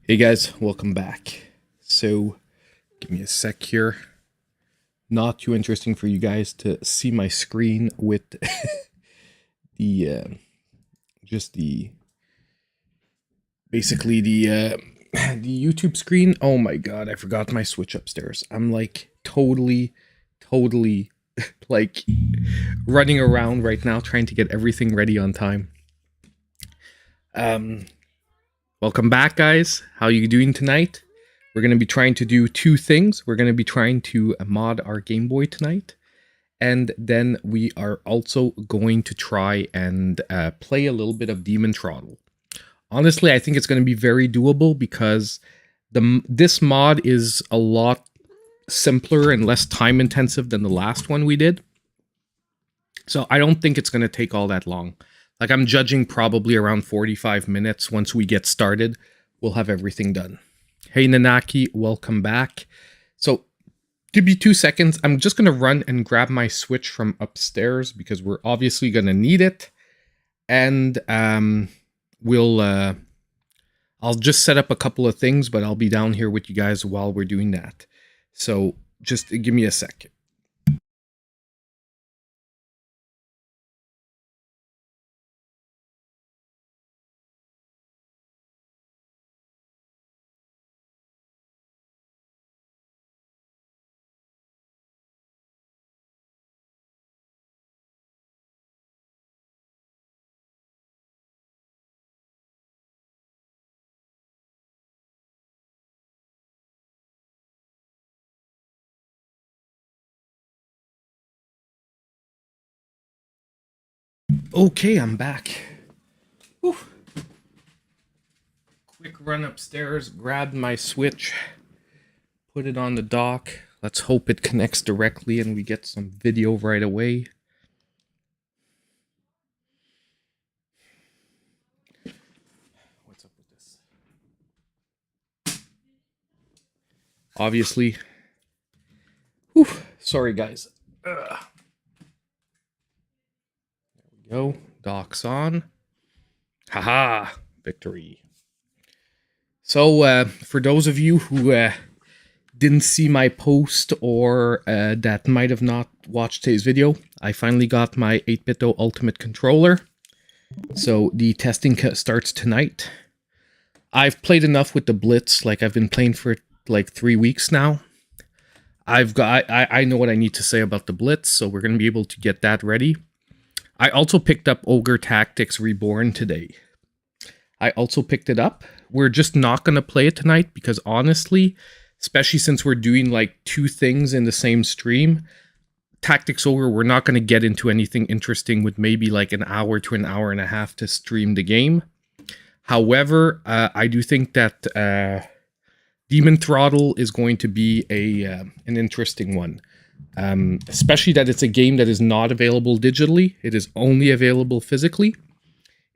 Hey guys, welcome back. So, give me a sec here. Not too interesting for you guys to see my screen with the just the basically the YouTube screen. Oh my god, I forgot my Switch upstairs. I'm like totally like running around right now trying to get everything ready on time. Um Welcome back, guys. How you doing tonight? We're going to be trying to do two things. We're going to be trying to mod our Game Boy tonight. And then we are also going to try and play a little bit of Demon Throttle. Honestly, I think it's going to be very doable because this mod is a lot simpler and less time intensive than the last one we did. So I don't think it's going to take all that long. Like, I'm judging probably around 45 minutes. Once we get started, we'll have everything done. Hey, Nanaki, welcome back. So, give you 2 seconds. I'm just going to run and grab my Switch from upstairs because we're obviously going to need it. And I'll just set up a couple of things, but I'll be down here with you guys while we're doing that. So, just give me a sec. Okay, I'm back. Whew. Quick run upstairs, grab my Switch, put it on the dock. Let's hope it connects directly and we get some video right away. What's up with this? Obviously. Whew, sorry, guys. There we go. Dock's on. Haha, victory. So, for those of you who didn't see my post or that might have not watched today's video, I finally got my 8BitDo Ultimate Controller. So, the testing starts tonight. I've played enough with the Blitz. Like, I've been playing for like 3 weeks now. I know what I need to say about the Blitz, so we're going to be able to get that ready. I also picked up Ogre Tactics Reborn today. I also picked it up. We're just not going to play it tonight because honestly, especially since we're doing like 2 things in the same stream, Tactics Ogre, we're not going to get into anything interesting with maybe like an hour to an hour and a half to stream the game. However, I do think that Demon Throttle is going to be an interesting one. Especially that it's a game that is not available digitally. It is only available physically.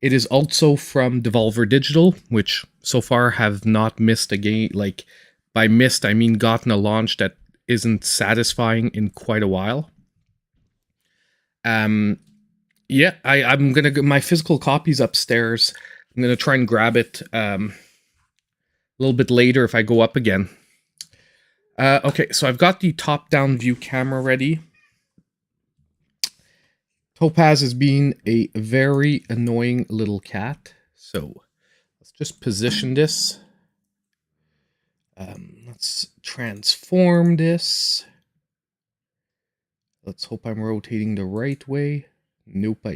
It is also from Devolver Digital, which so far have not missed a game. Like, by missed, I mean gotten a launch that isn't satisfying in quite a while. Yeah, I'm gonna go, my physical copy's upstairs. I'm gonna try and grab it a little bit later if I go up again. Okay, so I've got the top-down view camera ready. Topaz is being a very annoying little cat. So let's just position this. Let's transform this. Let's hope I'm rotating the right way. Nope.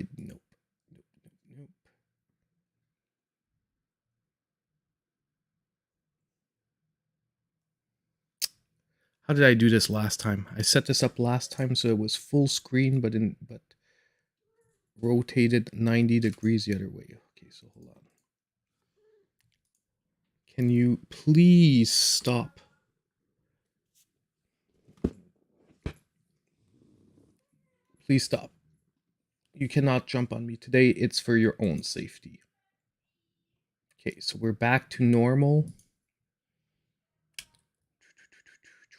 How did I do this last time? I set this up last time so it was full screen, but rotated 90 degrees the other way. Okay, so hold on. Can you please stop? Please stop. You cannot jump on me today. It's for your own safety. Okay, so we're back to normal.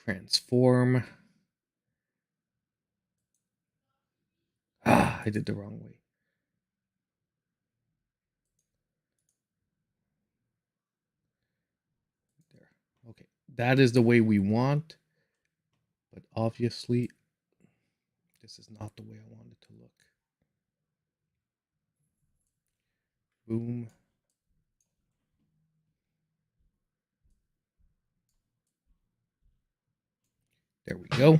Transform. Ah, I did the wrong way. Okay, that is the way we want. But obviously, this is not the way I want it to look. Boom. There we go.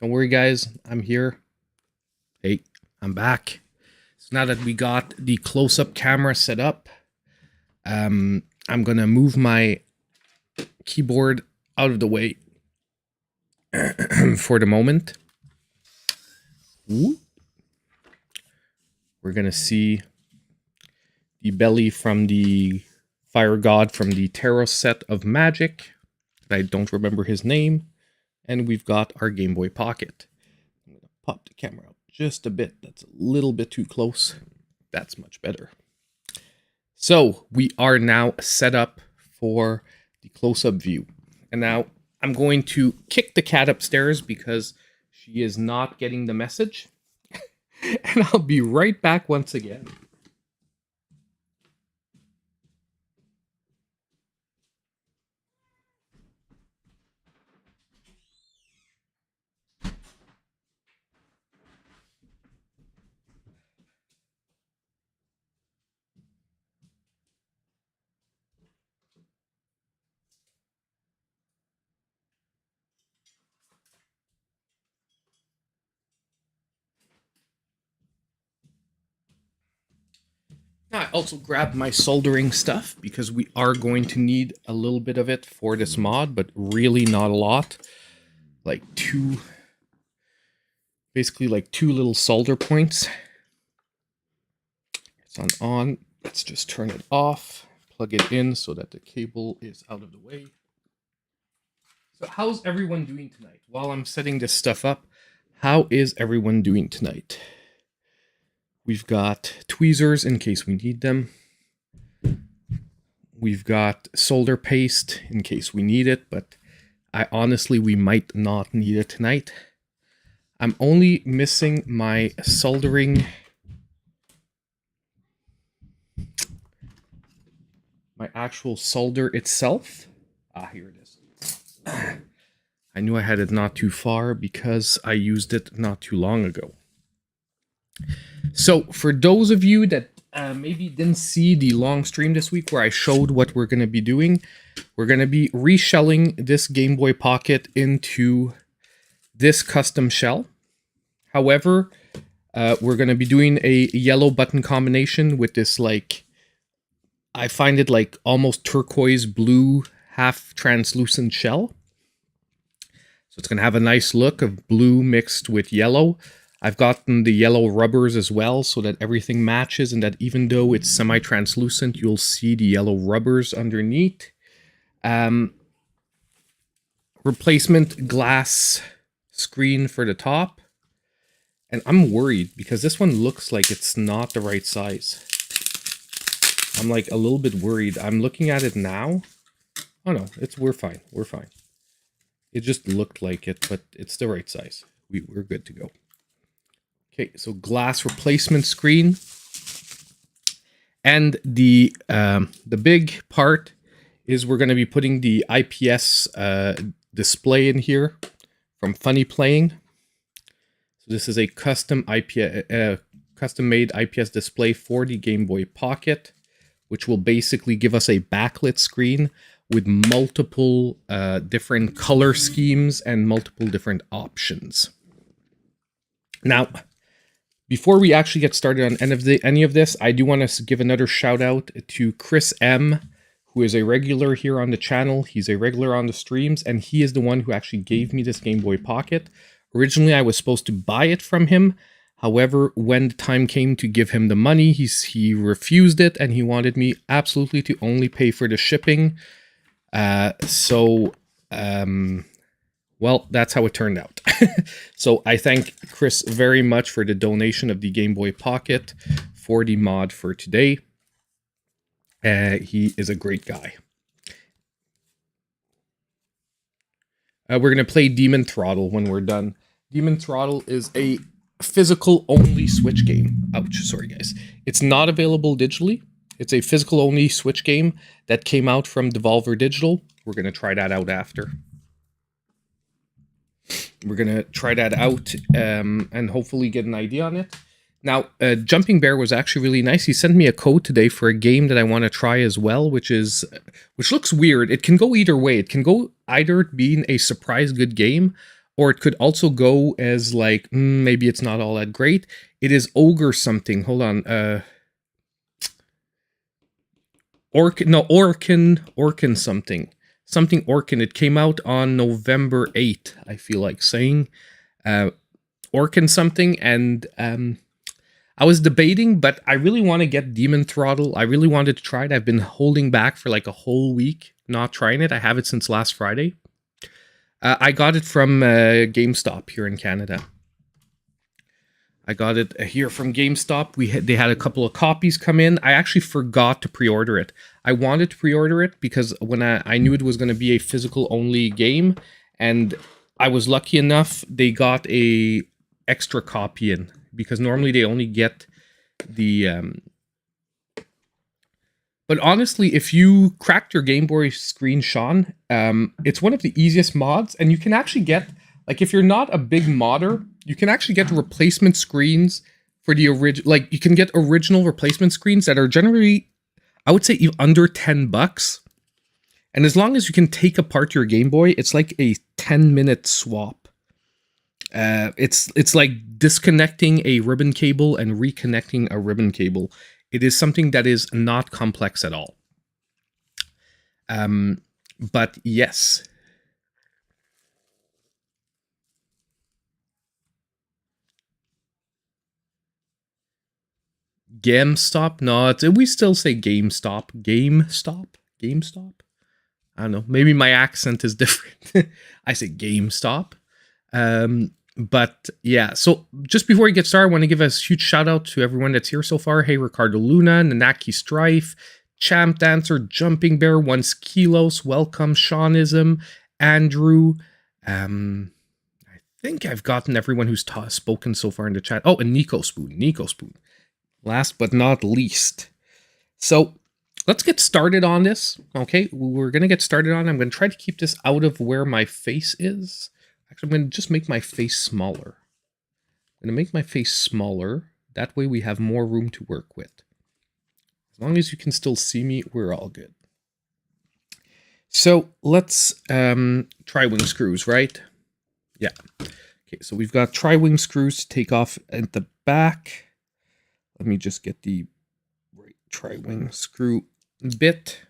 Don't worry, guys. I'm here. Hey, I'm back. So now that we got the close-up camera set up, I'm going to move my keyboard out of the way for the moment. Ooh. We're going to see the belly from the fire god from the tarot set of magic. I don't remember his name. And we've got our Game Boy Pocket. I'm going to pop the camera up just a bit. That's a little bit too close. That's much better. So we are now set up for the close-up view. And now I'm going to kick the cat upstairs because she is not getting the message. And I'll be right back once again. Now, I also grabbed my soldering stuff because we are going to need a little bit of it for this mod, but really not a lot. Like basically like two little solder points. It's on. Let's just turn it off, plug it in so that the cable is out of the way. So how's everyone doing tonight? While I'm setting this stuff up, how is everyone doing tonight? We've got tweezers in case we need them. We've got solder paste in case we need it, but we might not need it tonight. I'm only missing my soldering, my actual solder itself. Here it is. I knew I had it not too far because I used it not too long ago. So for those of you that maybe didn't see the long stream this week where I showed what we're going to be doing, we're going to be reshelling this Game Boy Pocket into this custom shell. However, we're going to be doing a yellow button combination with this, like, I find it like almost turquoise blue, half translucent shell. So it's going to have a nice look of blue mixed with yellow. I've gotten the yellow rubbers as well so that everything matches and that even though it's semi-translucent, you'll see the yellow rubbers underneath. Replacement glass screen for the top. And I'm worried because this one looks like it's not the right size. I'm like a little bit worried. I'm looking at it now. Oh no, we're fine. We're fine. It just looked like it, but it's the right size. We're good to go. Okay, so glass replacement screen. And the big part is we're going to be putting the IPS display in here from Funny Playing. So this is a custom custom-made IPS display for the Game Boy Pocket, which will basically give us a backlit screen with multiple different color schemes and multiple different options. Now, before we actually get started on any of this, I do want to give another shout out to Chris M, who is a regular here on the channel. He's a regular on the streams, and he is the one who actually gave me this Game Boy Pocket. Originally, I was supposed to buy it from him. However, when the time came to give him the money, he refused it, and he wanted me absolutely to only pay for the shipping. Well, that's how it turned out. So I thank Chris very much for the donation of the Game Boy Pocket for the mod for today. He is a great guy. We're going to play Demon Throttle when we're done. Demon Throttle is a physical-only Switch game. Ouch, sorry guys. It's not available digitally. It's a physical-only Switch game that came out from Devolver Digital. we're going to try that out after. We're going to try that out and hopefully get an idea on it. Now, Jumping Bear was actually really nice. He sent me a code today for a game that I want to try as well, which looks weird. It can go either way. It can go either being a surprise good game, or it could also go as like, maybe it's not all that great. It is Ogre something. Hold on. Orkin something. Something Orkin. It came out on November 8th, I feel like saying. Orkin something, and I was debating, but I really want to get Demon Throttle. I really wanted to try it. I've been holding back for like a whole week, not trying it. I have it since last Friday. I got it from GameStop here in Canada. I got it here from GameStop. They had a couple of copies come in. I actually forgot to pre-order it. I wanted to pre-order it because when I knew it was going to be a physical only game, and I was lucky enough they got a extra copy in, because normally they only get the but honestly, if you cracked your Game Boy screen, Sean, it's one of the easiest mods, and you can actually get, like, if you're not a big modder, you can actually get replacement screens for the original. Like, you can get original replacement screens that are generally, I would say, under $10. And as long as you can take apart your Game Boy, it's like a 10-minute swap. It's like disconnecting a ribbon cable and reconnecting a ribbon cable. It is something that is not complex at all. But yes. GameStop? No, we still say GameStop. GameStop? I don't know. Maybe my accent is different. I say GameStop. But yeah, so just before we get started, I want to give a huge shout out to everyone that's here so far. Hey, Ricardo Luna, Nanaki Strife, Champ Dancer, Jumping Bear, Once Kilos, welcome, Seanism, Andrew. I think I've gotten everyone who's spoken so far in the chat. Oh, and Nico Spoon. Last but not least. So let's get started on this. Okay, we're going to get started on it. I'm going to try to keep this out of where my face is. Actually, I'm going to just make my face smaller. I'm going to make my face smaller. That way we have more room to work with. As long as you can still see me, we're all good. So let's tri-wing screws, right? Yeah. Okay, so we've got tri-wing screws to take off at the back. Let me just get the right tri-wing screw bit.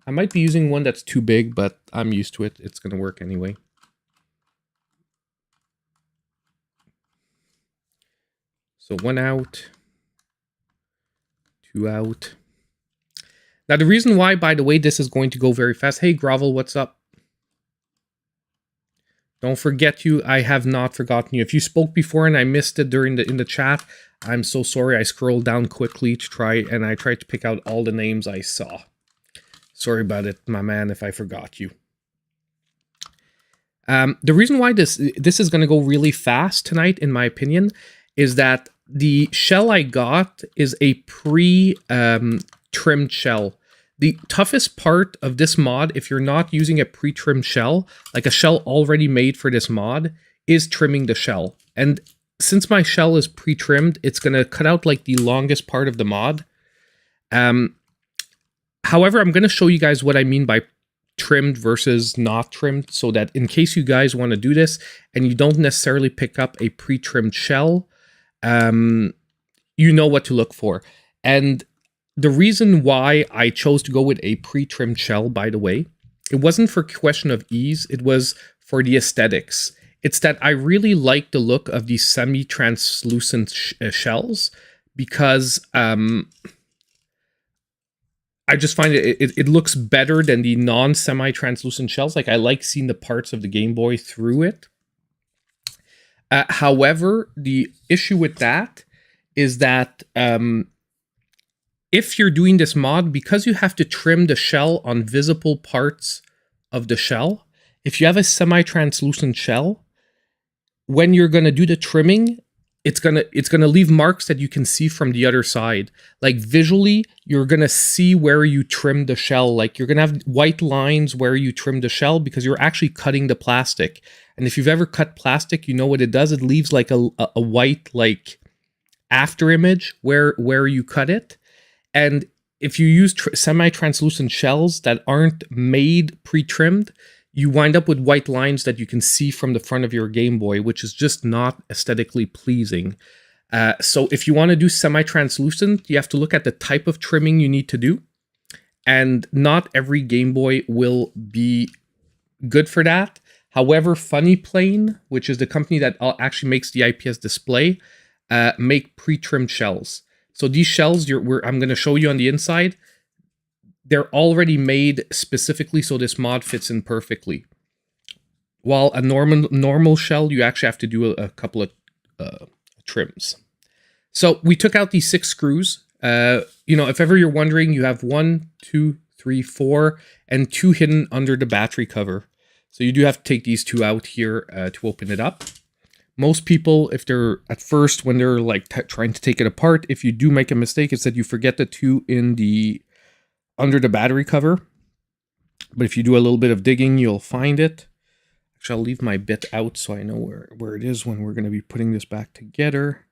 I might be using one that's too big, but I'm used to it. It's going to work anyway. So 1 out, 2 out. Now, the reason why, by the way, this is going to go very fast. Hey, Grovel, what's up? Don't forget you. I have not forgotten you. If you spoke before and I missed it in the chat, I'm so sorry. I scrolled down quickly to try, and I tried to pick out all the names I saw. Sorry about it, my man, if I forgot you. The reason why this is going to go really fast tonight, in my opinion, is that the shell I got is a pre-trimmed shell. The toughest part of this mod, if you're not using a pre-trimmed shell, like a shell already made for this mod, is trimming the shell. And since my shell is pre-trimmed, it's going to cut out like the longest part of the mod. However, I'm going to show you guys what I mean by trimmed versus not trimmed, so that in case you guys want to do this and you don't necessarily pick up a pre-trimmed shell, you know what to look for. And the reason why I chose to go with a pre-trimmed shell, by the way, it wasn't for question of ease, it was for the aesthetics. It's that I really like the look of these semi-translucent shells, because I just find it looks better than the non-semi-translucent shells. Like, I like seeing the parts of the Game Boy through it. However, the issue with that is that if you're doing this mod, because you have to trim the shell on visible parts of the shell, if you have a semi-translucent shell, when you're going to do the trimming, it's gonna leave marks that you can see from the other side. Like visually, you're gonna see where you trimmed the shell. Like you're gonna have white lines where you trimmed the shell because you're actually cutting the plastic. And if you've ever cut plastic, you know what it does. It leaves like a white like after image where you cut it. And if you use semi-translucent shells that aren't made pre-trimmed, you wind up with white lines that you can see from the front of your Game Boy, which is just not aesthetically pleasing. So if you want to do semi-translucent, you have to look at the type of trimming you need to do. And not every Game Boy will be good for that. However, Funny Plane, which is the company that actually makes the IPS display, make pre-trimmed shells. So these shells I'm going to show you on the inside, they're already made specifically so this mod fits in perfectly. While a normal shell, you actually have to do a couple of trims. So we took out these 6 screws. You know, if ever you're wondering, you have 1, 2, 3, 4, and 2 hidden under the battery cover. So you do have to take these 2 out here to open it up. Most people, if they're at first, when they're like trying to take it apart, if you do make a mistake, it's that you forget the 2 in the under the battery cover. But if you do a little bit of digging, you'll find it. Actually, I'll leave my bit out so I know where it is when we're going to be putting this back together.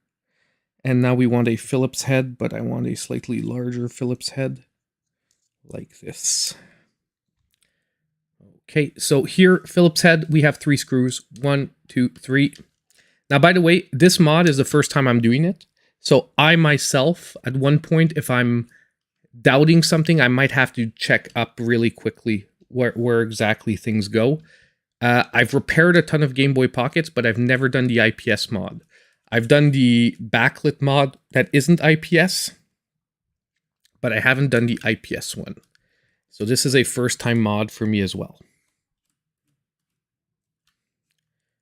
And now we want a Phillips head, but I want a slightly larger Phillips head like this. Okay, so here, Phillips head, we have 3 screws. 1, 2, 3. Now, by the way, this mod is the first time I'm doing it. So I myself, at one point, if I'm doubting something, I might have to check up really quickly where exactly things go. I've repaired a ton of Game Boy Pockets, but I've never done the IPS mod. I've done the backlit mod that isn't IPS, but I haven't done the IPS one. So this is a first-time mod for me as well.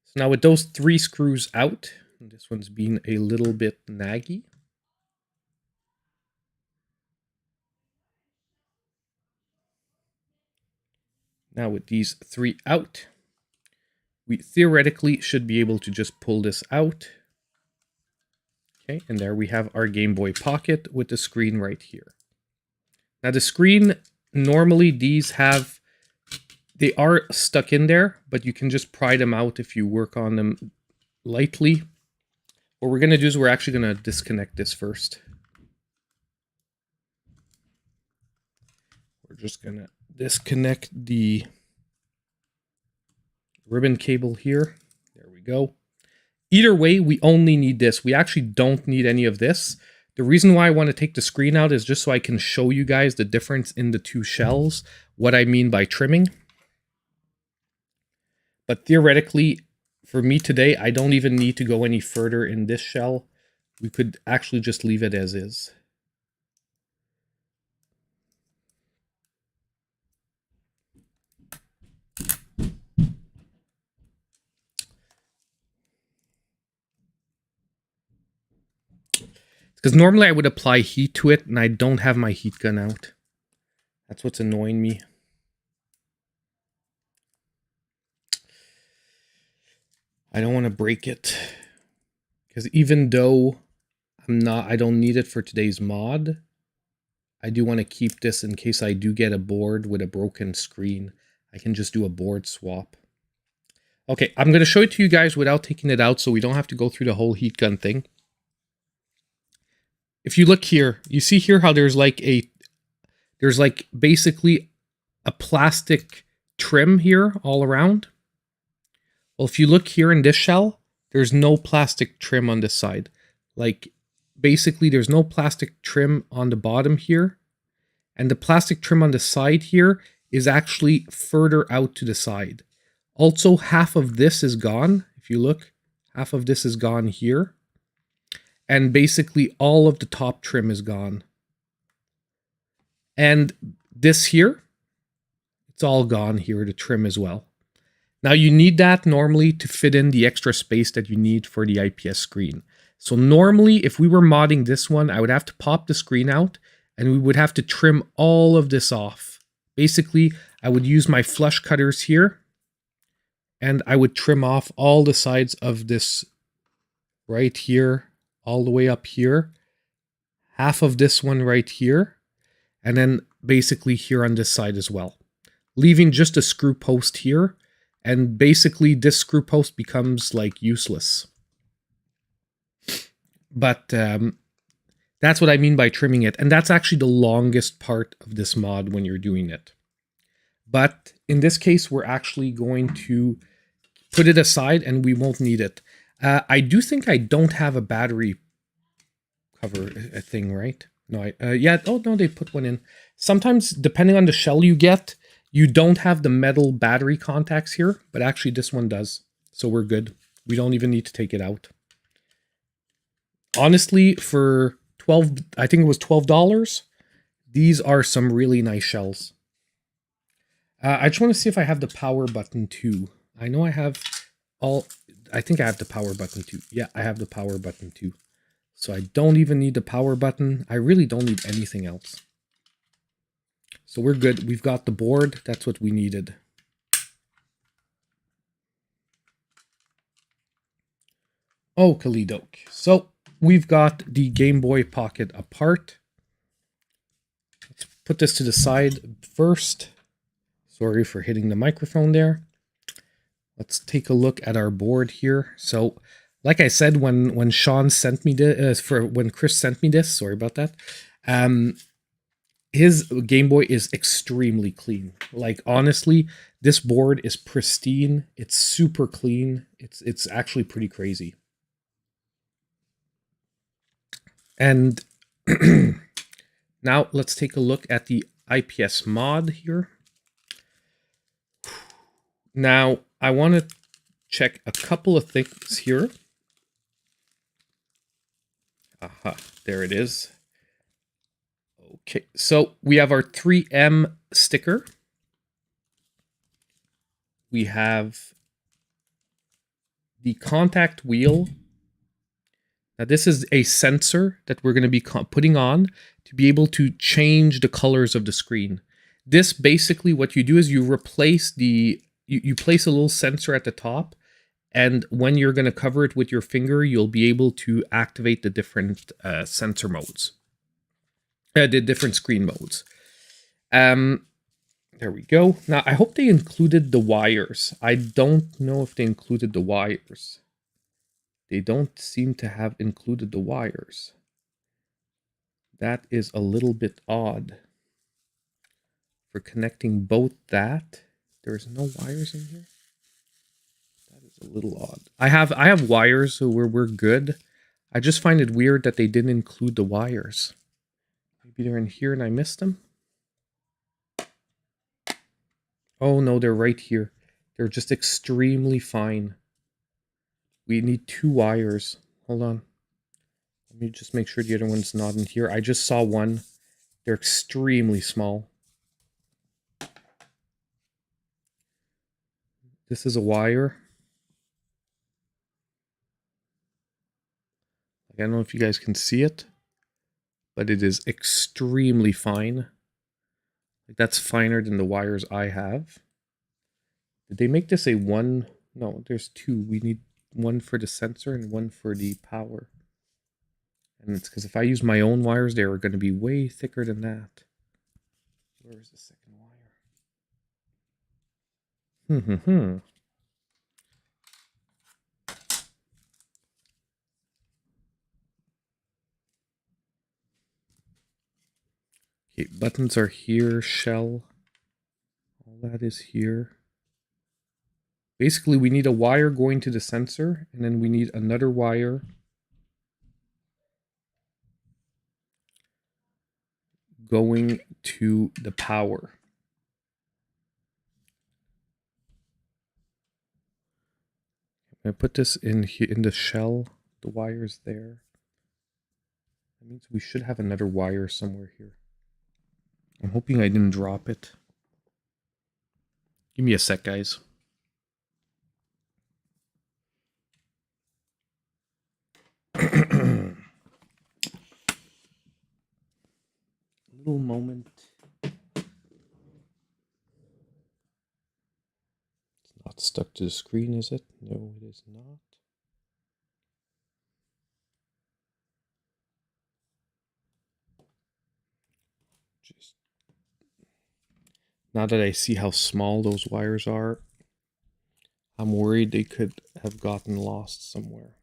So now with those 3 screws out, this one's been a little bit naggy. Now with these 3 out, we theoretically should be able to just pull this out. Okay, and there we have our Game Boy Pocket with the screen right here. Now the screen, normally these they are stuck in there, but you can just pry them out if you work on them lightly. What we're going to do is we're actually going to disconnect this first. We're just going to disconnect the ribbon cable here. There we go. Either way, we only need this. We actually don't need any of this. The reason why I want to take the screen out is just so I can show you guys the difference in the 2 shells, what I mean by trimming. But theoretically, for me today, I don't even need to go any further in this shell. We could actually just leave it as is. Because normally I would apply heat to it, and I don't have my heat gun out. That's what's annoying me. I don't want to break it. Because even though I don't need it for today's mod, I do want to keep this in case I do get a board with a broken screen. I can just do a board swap. Okay, I'm going to show it to you guys without taking it out so we don't have to go through the whole heat gun thing. If you look here, you see here how there's like basically a plastic trim here all around. Well, if you look here in this shell, there's no plastic trim on this side. Like basically there's no plastic trim on the bottom here. And the plastic trim on the side here is actually further out to the side. Also, half of this is gone. If you look, half of this is gone here. And basically all of the top trim is gone. And this here, it's all gone here, the trim as well. Now you need that normally to fit in the extra space that you need for the IPS screen. So normally if we were modding this one, I would have to pop the screen out and we would have to trim all of this off. Basically, I would use my flush cutters here and I would trim off all the sides of this right here, all the way up here, half of this one right here, and then basically here on this side as well, leaving just a screw post here, and basically this screw post becomes like useless. But that's what I mean by trimming it, and that's actually the longest part of this mod when you're doing it. But in this case, we're actually going to put it aside and we won't need it. I do think I don't have a battery cover thing, right? No, yeah, oh no, they put one in. Sometimes, depending on the shell you get, you don't have the metal battery contacts here, but actually this one does. So we're good. We don't even need to take it out. Honestly, for 12, I think it was $12, these are some really nice shells. I just want to see if I have the power button too. I know I have all, I think I have the power button too. Yeah, I have the power button too. So I don't even need the power button. I really don't need anything else. So we're good. We've got the board. That's what we needed. Oh, Kalidoke. So we've got the Game Boy Pocket apart. Let's put this to the side first. Sorry for hitting the microphone there. Let's take a look at our board here. So, like I said, when Sean sent me this, when Chris sent me this, sorry about that. His Game Boy is extremely clean. Like, honestly, this board is pristine. It's super clean. It's actually pretty crazy. And now let's take a look at the IPS mod here. Now, I want to check a couple of things here. Aha, there it is. Okay, so we have our 3M sticker. We have the contact wheel. Now this is a sensor that we're going to be putting on to be able to change the colors of the screen. This basically what you do is you replace the, you place a little sensor at the top, and when you're going to cover it with your finger, you'll be able to activate the different sensor modes. The different screen modes. There we go. Now, I hope they included the wires. I don't know if they included the wires. They don't seem to have included the wires. That is a little bit odd. For connecting both that, there's no wires in here. That is a little odd. I have wires, so we're good. I just find it weird that they didn't include the wires. Maybe they're in here and I missed them. Oh no, they're right here. They're just extremely fine. We need 2 wires. Hold on. Let me just make sure the other one's not in here. I just saw one. They're extremely small. This is a wire. I don't know if you guys can see it, but it is extremely fine. Like, that's finer than the wires I have. Did they make this a 1? No, there's 2. We need 1 for the sensor and 1 for the power. And it's because if I use my own wires, they are going to be way thicker than that. Where's the second wire? Okay, buttons are here, shell. All that is here. Basically, we need a wire going to the sensor, and then we need another wire going to the power. I put this in here in the shell. The wire's there. That means we should have another wire somewhere here. I'm hoping I didn't drop it. Give me a sec, guys. Little moment. It's not stuck to the screen, is it? No, it is not. Just now that I see how small those wires are, I'm worried they could have gotten lost somewhere.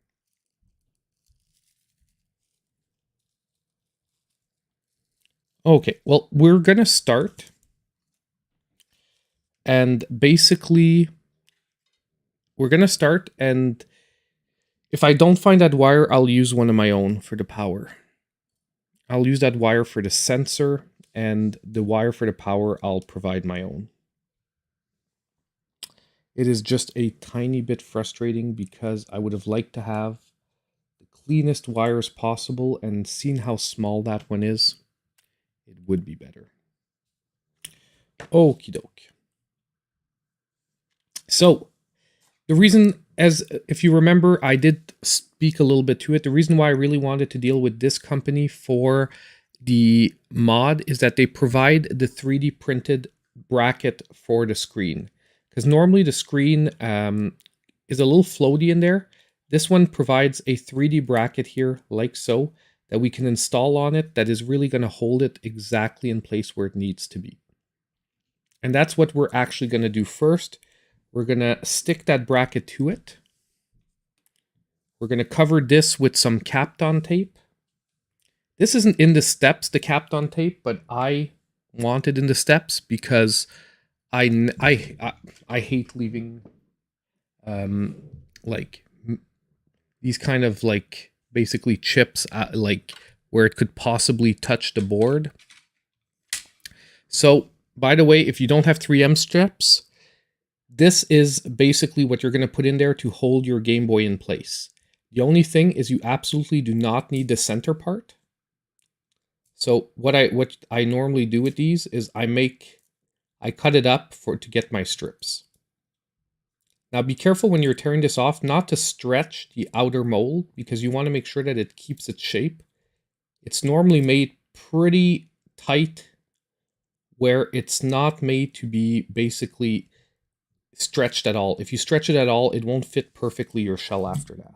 Okay, well, we're gonna start. And basically, we're gonna start, and if I don't find that wire, I'll use one of my own for the power. I'll use that wire for the sensor, and the wire for the power, I'll provide my own. It is just a tiny bit frustrating because I would have liked to have the cleanest wires possible, and seeing how small that one is, it would be better. Okie doke. So, the reason, as if you remember, I did speak a little bit to it. The reason why I really wanted to deal with this company for the mod is that they provide the 3D printed bracket for the screen. Because normally the screen is a little floaty in there. This one provides a 3D bracket here, like so, that we can install on it that is really going to hold it exactly in place where it needs to be. And that's what we're actually going to do first. We're going to stick that bracket to it. We're going to cover this with some Kapton tape. This isn't in the steps, the Kapton tape, but I want it in the steps because I hate leaving like these kind of like basically chips like where it could possibly touch the board. So, by the way, if you don't have 3M strips, this is basically what you're going to put in there to hold your Game Boy in place. The only thing is you absolutely do not need the center part. So what I normally do with these is I cut it up to get my strips. Now be careful when you're tearing this off not to stretch the outer mold because you want to make sure that it keeps its shape. It's normally made pretty tight where it's not made to be basically stretched at all. If you stretch it at all, it won't fit perfectly your shell after that.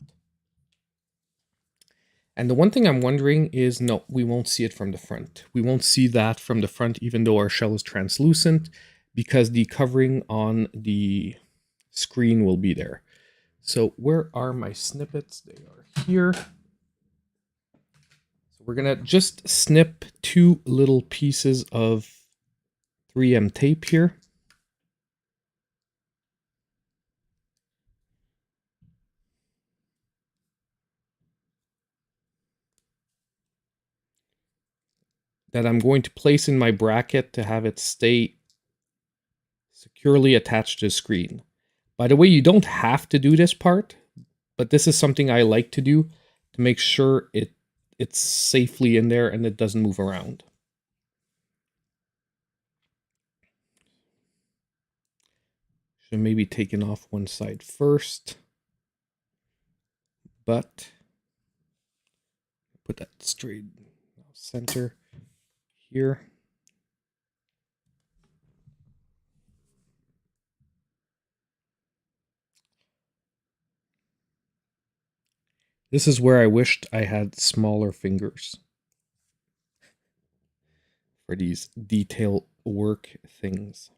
And the one thing I'm wondering is, no, we won't see it from the front. We won't see that from the front, even though our shell is translucent, because the covering on the screen will be there. So where are my snippets? They are here. So we're gonna just snip 2 little pieces of 3M tape here. That I'm going to place in my bracket to have it stay securely attached to the screen. By the way, you don't have to do this part, but this is something I like to do to make sure it's safely in there and it doesn't move around. Should have maybe taken off one side first, but put that straight center here. This is where I wished I had smaller fingers for these detail work things.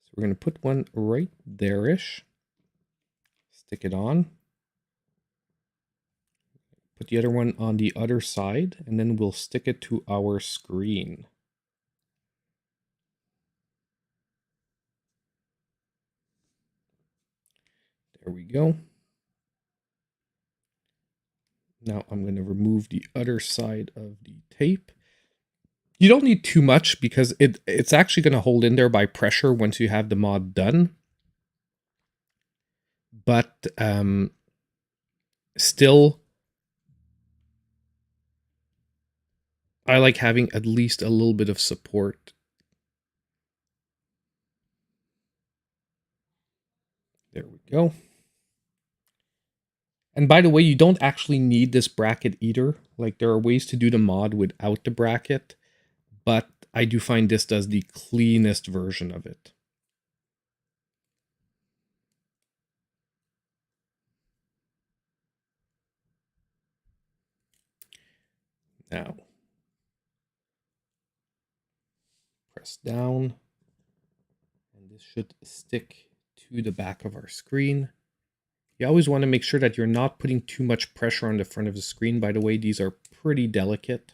So we're going to put one right there-ish. Stick it on. Put the other one on the other side, and then we'll stick it to our screen. There we go. Now I'm going to remove the other side of the tape. You don't need too much because it's actually going to hold in there by pressure once you have the mod done. But still, I like having at least a little bit of support. There we go. And by the way, you don't actually need this bracket either. Like, there are ways to do the mod without the bracket, but I do find this does the cleanest version of it. Now, Press down, and this should stick to the back of our screen. You always want to make sure that you're not putting too much pressure on the front of the screen. By the way, these are pretty delicate.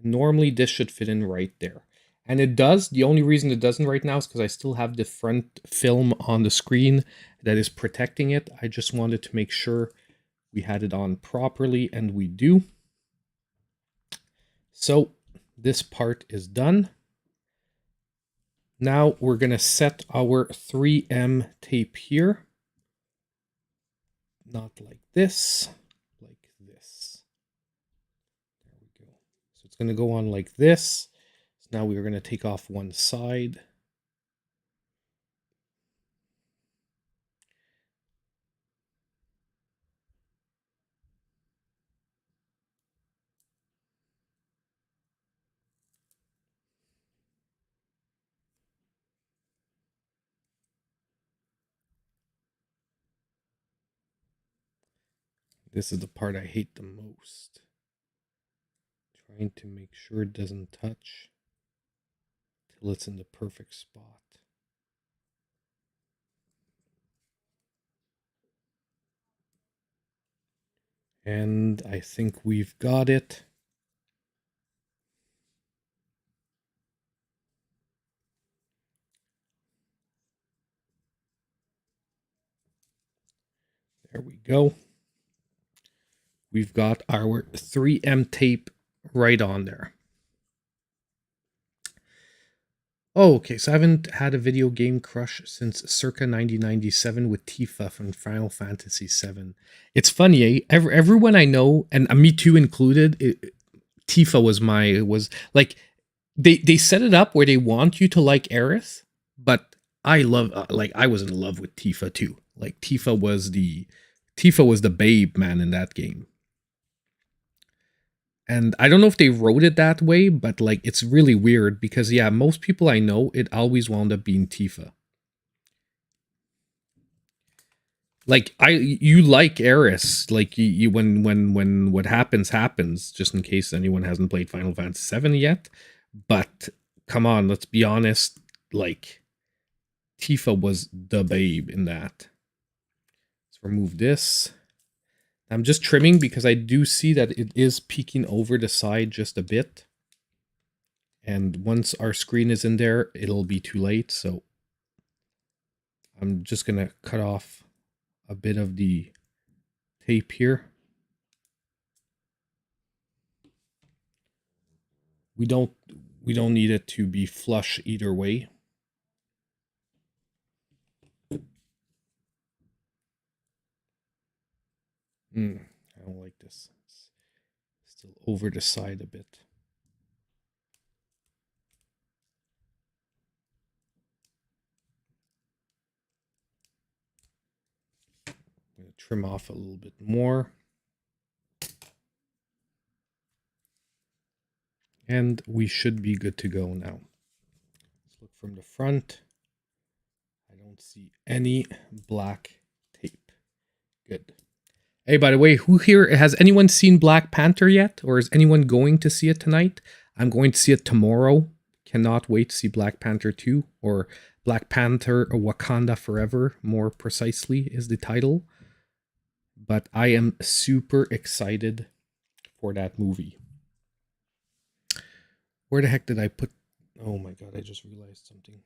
Normally this should fit in right there. And it does. The only reason it doesn't right now is because I still have the front film on the screen that is protecting it. I just wanted to make sure we had it on properly, and we do. So this part is done. Now we're going to set our 3M tape here. Not like this, like this. There we go. So it's going to go on like this. So now we are going to take off one side. This is the part I hate the most. Trying to make sure it doesn't touch till it's in the perfect spot. And I think we've got it. There we go. We've got our 3M tape right on there. Oh, okay, so I haven't had a video game crush since circa 1997 with Tifa from Final Fantasy VII. It's funny, eh? Everyone I know, and me too included, Tifa was like, they set it up where they want you to like Aerith, but I love, I was in love with Tifa too. Like Tifa was the babe, man, in that game. And I don't know if they wrote it that way, but like it's really weird because yeah, most people I know, it always wound up being Tifa. Like you like Eris, like you when what happens, just in case anyone hasn't played Final Fantasy VII yet. But come on, let's be honest, like Tifa was the babe in that. Let's remove this. I'm just trimming because I do see that it is peeking over the side just a bit. And once our screen is in there, it'll be too late. So I'm just going to cut off a bit of the tape here. We don't need it to be flush either way. I don't like this. It's still over the side a bit. I'm going to trim off a little bit more. And we should be good to go now. Let's look from the front. I don't see any black tape. Good. Hey, by the way, who here has anyone seen Black Panther yet? Or is anyone going to see it tonight? I'm going to see it tomorrow. Cannot wait to see Black Panther 2, or Black Panther or Wakanda Forever, more precisely, is the title. But I am super excited for that movie. Where the heck did I put... Oh my god, I just realized something.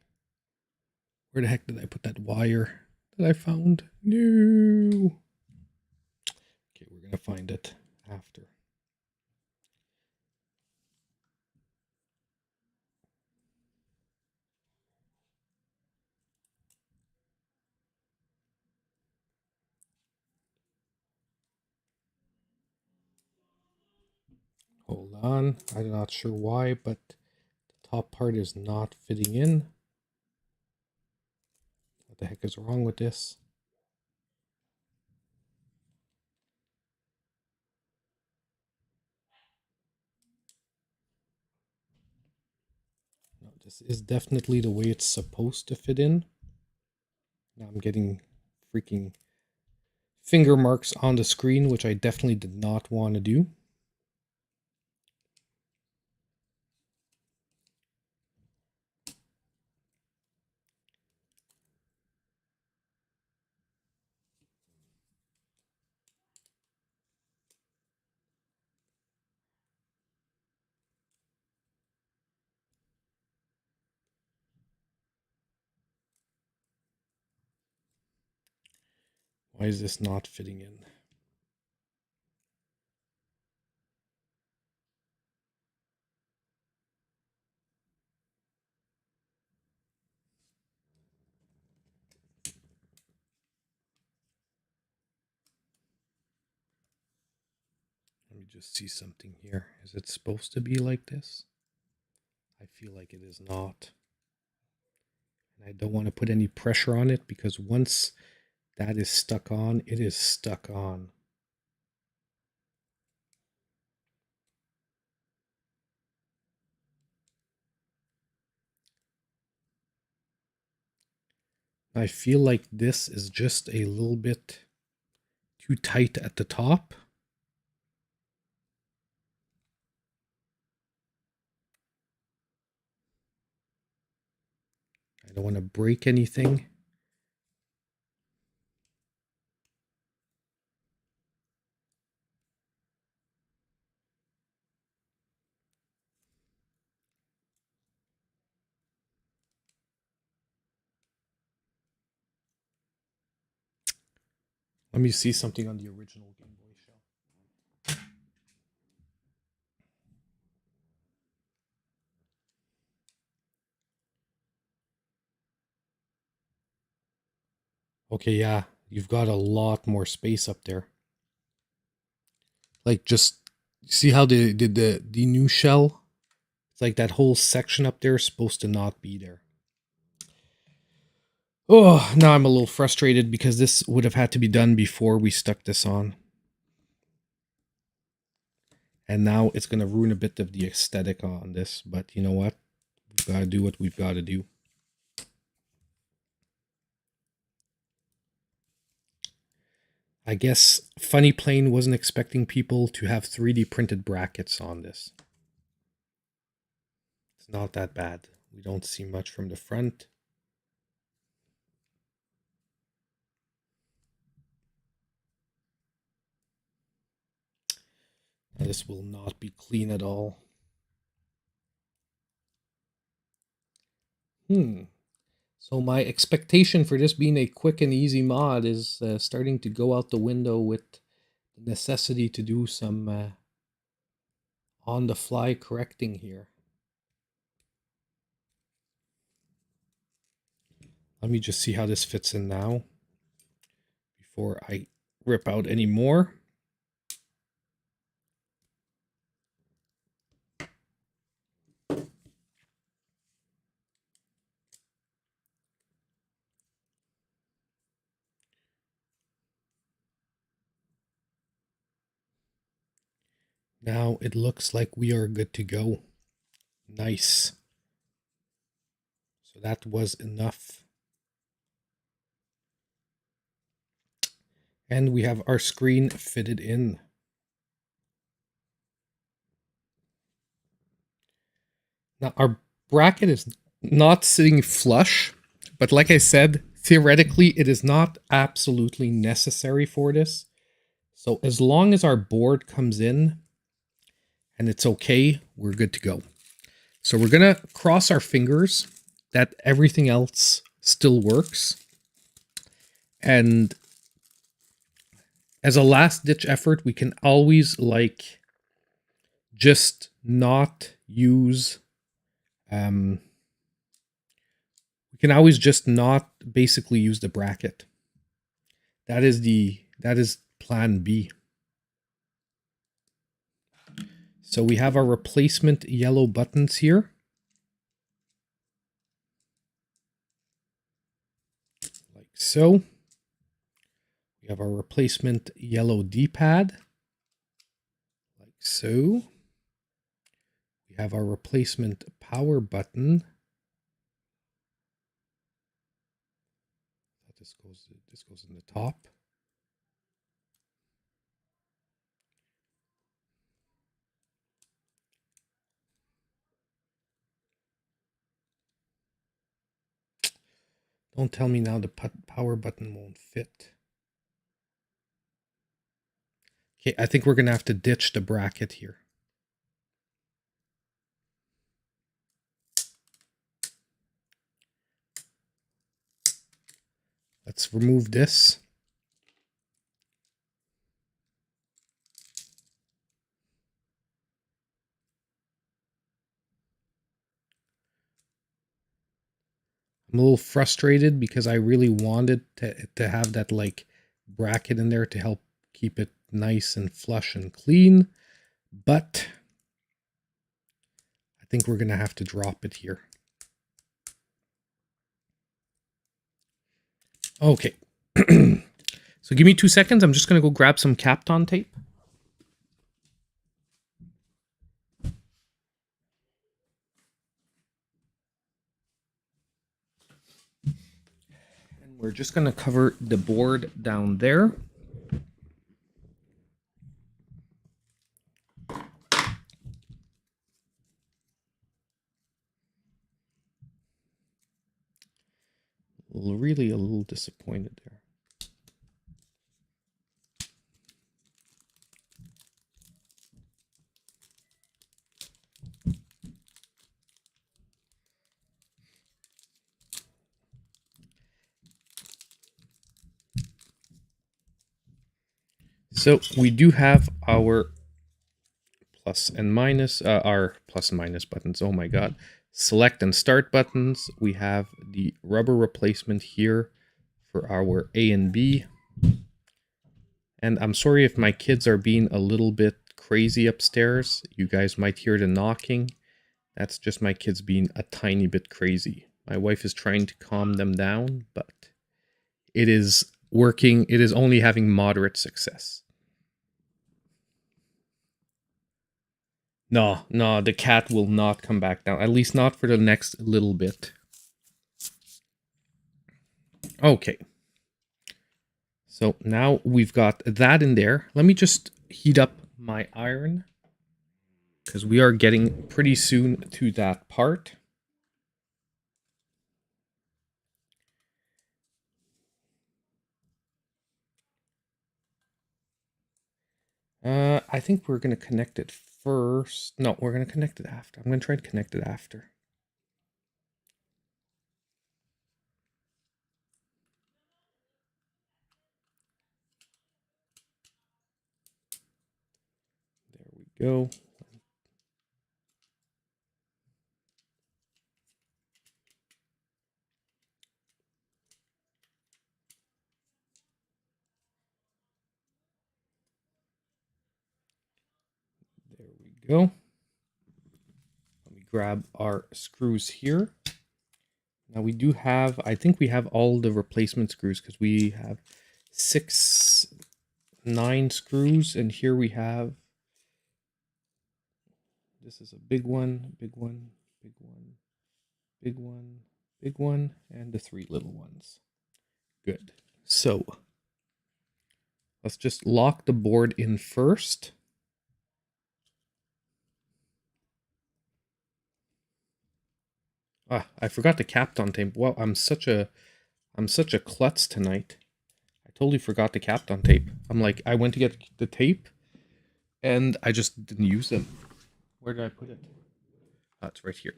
Where the heck did I put that wire that I found? No. Okay, we're gonna find it after. Hold on, I'm not sure why, but the top part is not fitting in. What the heck is wrong with this? No, this is definitely the way it's supposed to fit in. Now I'm getting freaking finger marks on the screen, which I definitely did not want to do. Why is this not fitting in? Let me just see something here. Is it supposed to be like this? I feel like it is not. And I don't want to put any pressure on it because once that is stuck on, it is stuck on. I feel like this is just a little bit too tight at the top. I don't want to break anything. Let me see something on the original Game Boy shell. Okay, yeah, you've got a lot more space up there. Like, just see how they did the new shell? It's like that whole section up there is supposed to not be there. Oh, now I'm a little frustrated because this would have had to be done before we stuck this on. And now it's going to ruin a bit of the aesthetic on this. But you know what? We've got to do what we've got to do. I guess Funny Plane wasn't expecting people to have 3D printed brackets on this. It's not that bad. We don't see much from the front. This will not be clean at all. So my expectation for this being a quick and easy mod is starting to go out the window with the necessity to do some on-the-fly correcting here. Let me just see how this fits in now before I rip out any more. Now it looks like we are good to go. Nice. So that was enough. And we have our screen fitted in. Now our bracket is not sitting flush, but like I said, theoretically it is not absolutely necessary for this. So as long as our board comes in and it's okay, we're good to go. So we're going to cross our fingers that everything else still works. And as a last ditch effort, we can always like just not use we can always just not basically use the bracket. That is plan B. So we have our replacement yellow buttons here. Like so. We have our replacement yellow D-pad. Like so. We have our replacement power button. This goes in the top. Don't tell me now the power button won't fit. Okay, I think we're going to have to ditch the bracket here. Let's remove this. I'm a little frustrated because I really wanted to have that like bracket in there to help keep it nice and flush and clean, but I think we're going to have to drop it here. Okay. So give me 2 seconds. I'm just going to go grab some Kapton tape. And we're just going to cover the board down there. Really a little disappointed there. So we do have our plus and minus, our plus and minus buttons. Oh my god. Select and start buttons. We have the rubber replacement here for our A and B. And I'm sorry if my kids are being a little bit crazy upstairs. You guys might hear the knocking. That's just my kids being a tiny bit crazy. My wife is trying to calm them down, but it is working. It is only having moderate success. No, the cat will not come back down. At least not for the next little bit. Okay. So now we've got that in there. Let me just heat up my iron, because we are getting pretty soon to that part. I think we're going to connect it first. No, we're going to connect it after. I'm going to try to connect it after. There we go. There we go. Let me grab our screws here. Now we do have, I think we have all the replacement screws, because we have 9 screws, and here we have, this is a big one, big one, big one, big one, big one, and the 3 little ones. Good. So let's just lock the board in first. Ah, I forgot the Kapton tape. Wow, I'm such a klutz tonight. I totally forgot the Kapton tape. I'm like, I went to get the tape, and I just didn't use them. Where did I put it? Oh, it's right here.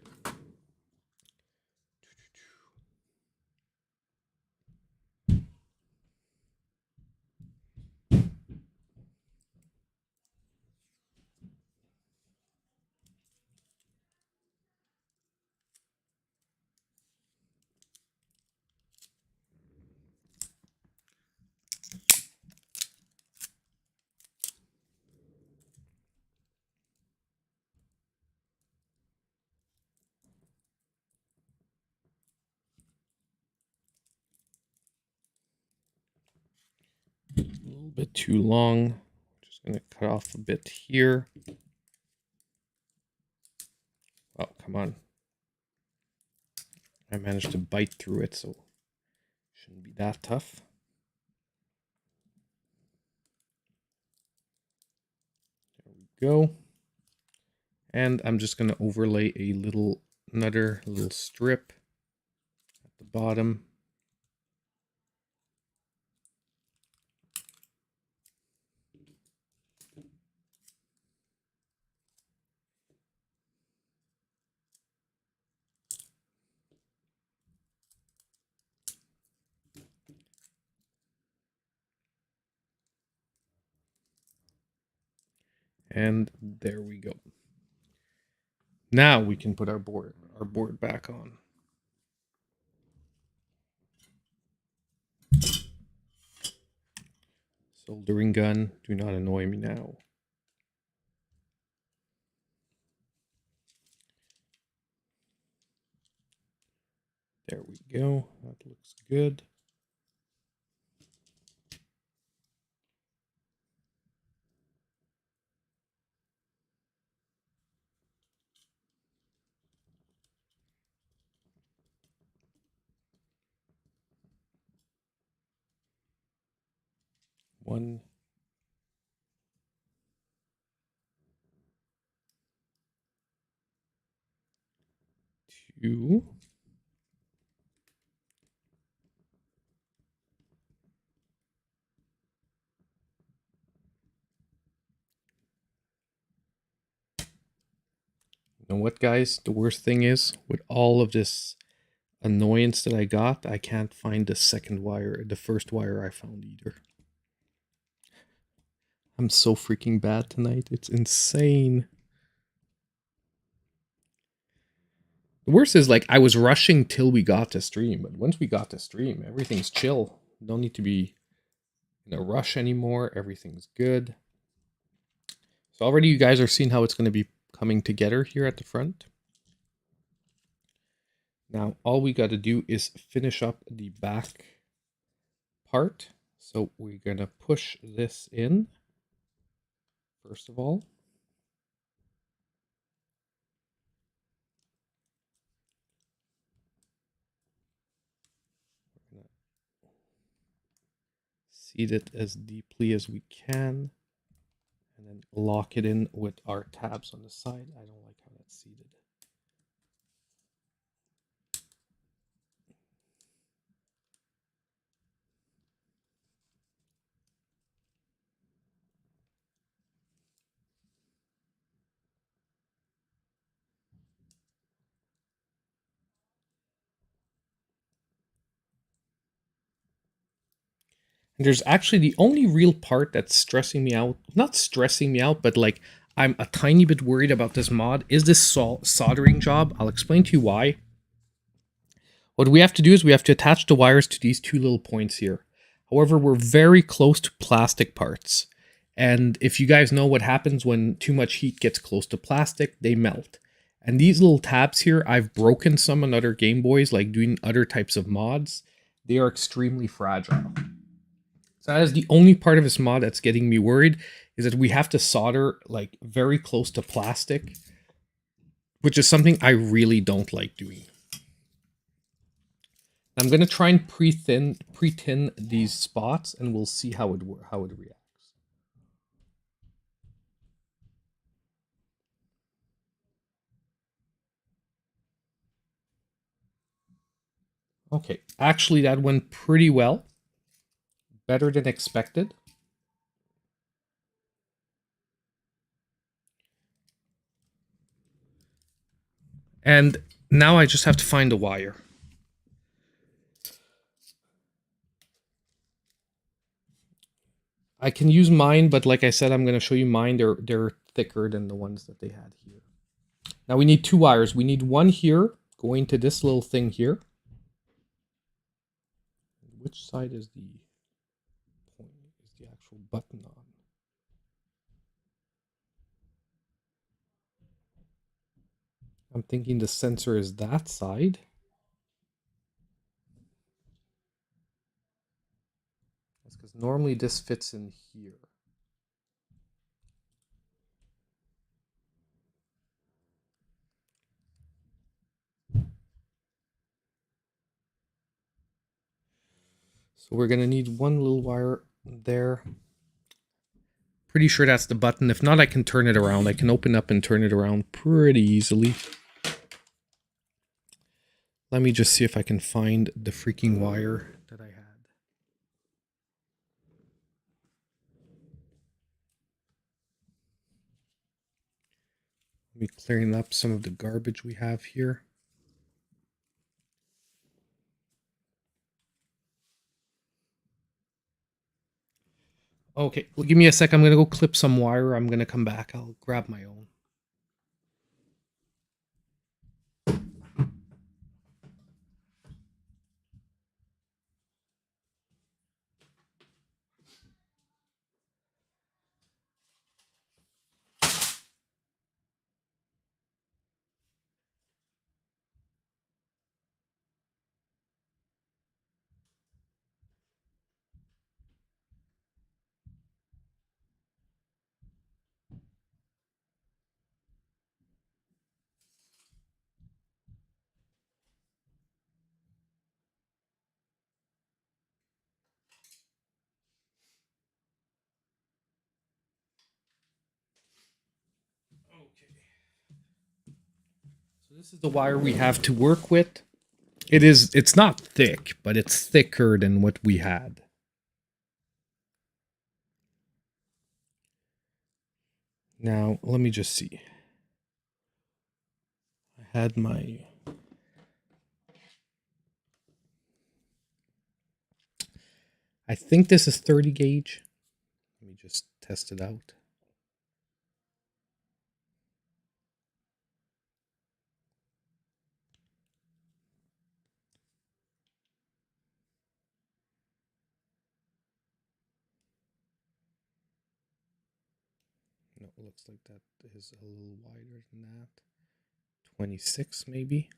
A little bit too long. Just gonna cut off a bit here. Oh, come on. I managed to bite through it, so shouldn't be that tough. There we go. And I'm just gonna overlay another little strip at the bottom. And there we go. Now we can put our board back on. Soldering gun, do not annoy me now. There we go. That looks good. One, two. You know what, guys? The worst thing is, with all of this annoyance that I got, I can't find the second wire, the first wire I found either. I'm so freaking bad tonight. It's insane. The worst is, like, I was rushing till we got to stream, but once we got to stream, everything's chill. Don't need to be in a rush anymore. Everything's good. So already you guys are seeing how it's going to be coming together here at the front. Now, all we got to do is finish up the back part. So we're going to push this in, first of all. We're going to seat it as deeply as we can, and then lock it in with our tabs on the side. I don't like how that's seated. And there's actually the only real part that's stressing me out, not stressing me out, but like I'm a tiny bit worried about this mod, is this soldering job. I'll explain to you why. What we have to do is we have to attach the wires to these two little points here. However, we're very close to plastic parts. And if you guys know what happens when too much heat gets close to plastic, they melt. And these little tabs here, I've broken some on other Game Boys, like doing other types of mods. They are extremely fragile. So that is the only part of this mod that's getting me worried, is that we have to solder like very close to plastic, which is something I really don't like doing. I'm going to try and pre-tin these spots, and we'll see how it reacts. Okay, actually that went pretty well. Better than expected. And now I just have to find the wire. I can use mine, but like I said, I'm going to show you mine. They're thicker than the ones that they had here. Now we need two wires. We need one here going to this little thing here. Which side is the point? Is the actual button on? I'm thinking the sensor is that side. That's because normally this fits in here. So we're going to need one little wire there. Pretty sure that's the button. If not, I can turn it around. I can open up and turn it around pretty easily. Let me just see if I can find the freaking wire that I had. Let me clearing up some of the garbage we have here. Okay, well, give me a sec. I'm going to go clip some wire. I'm going to come back. I'll grab my own. So this is the wire we have to work with. It's not thick, but it's thicker than what we had. Now, let me just see. I had my... I think this is 30 gauge. Let me just test it out. No, it looks like that is a little wider than that. 26 maybe.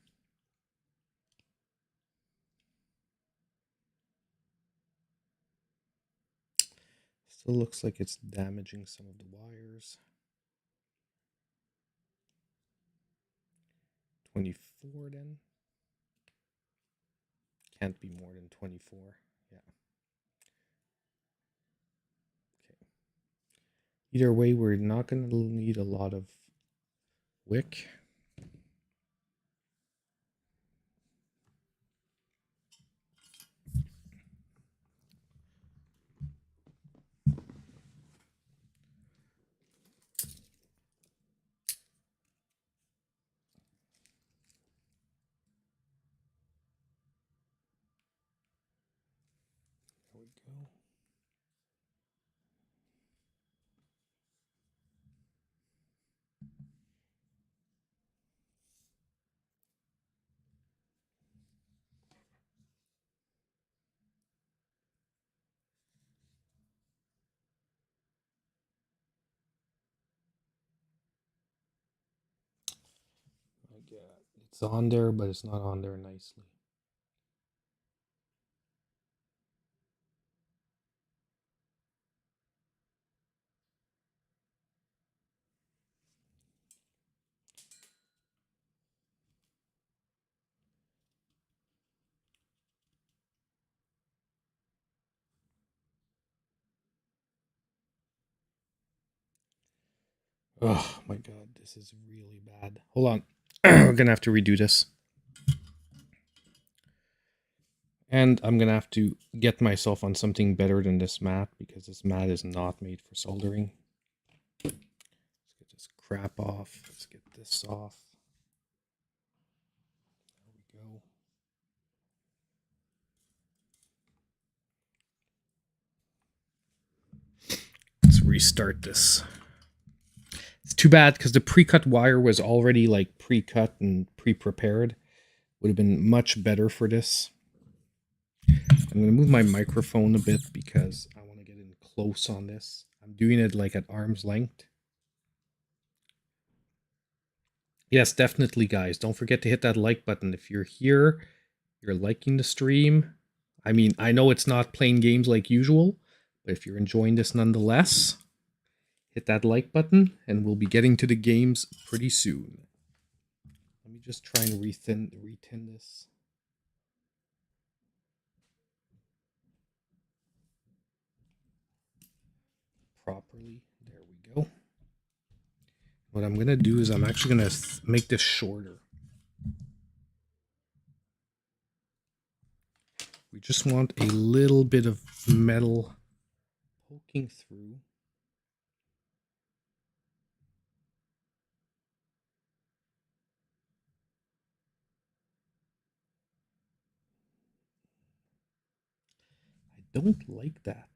Still looks like it's damaging some of the wires. 24 then. Can't be more than 24. Yeah. Okay. Either way, we're not going to need a lot of wick. There we go. It's on there, but it's not on there nicely. Oh my god, this is really bad. Hold on. We're gonna have to redo this. And I'm gonna have to get myself on something better than this mat, because this mat is not made for soldering. Let's get this crap off. Let's get this off. There we go. Let's restart this. It's too bad because the pre-cut wire was already like pre-cut and pre-prepared. Would have been much better for this. I'm going to move my microphone a bit because I want to get in close on this. I'm doing it like at arm's length. Yes, definitely, guys. Don't forget to hit that like button. If you're here, you're liking the stream. I mean, I know it's not playing games like usual, but if you're enjoying this nonetheless, hit that like button, and we'll be getting to the games pretty soon. Let me just try and retin this. Properly. There we go. What I'm going to do is I'm actually going to make this shorter. We just want a little bit of metal poking through. I don't like that.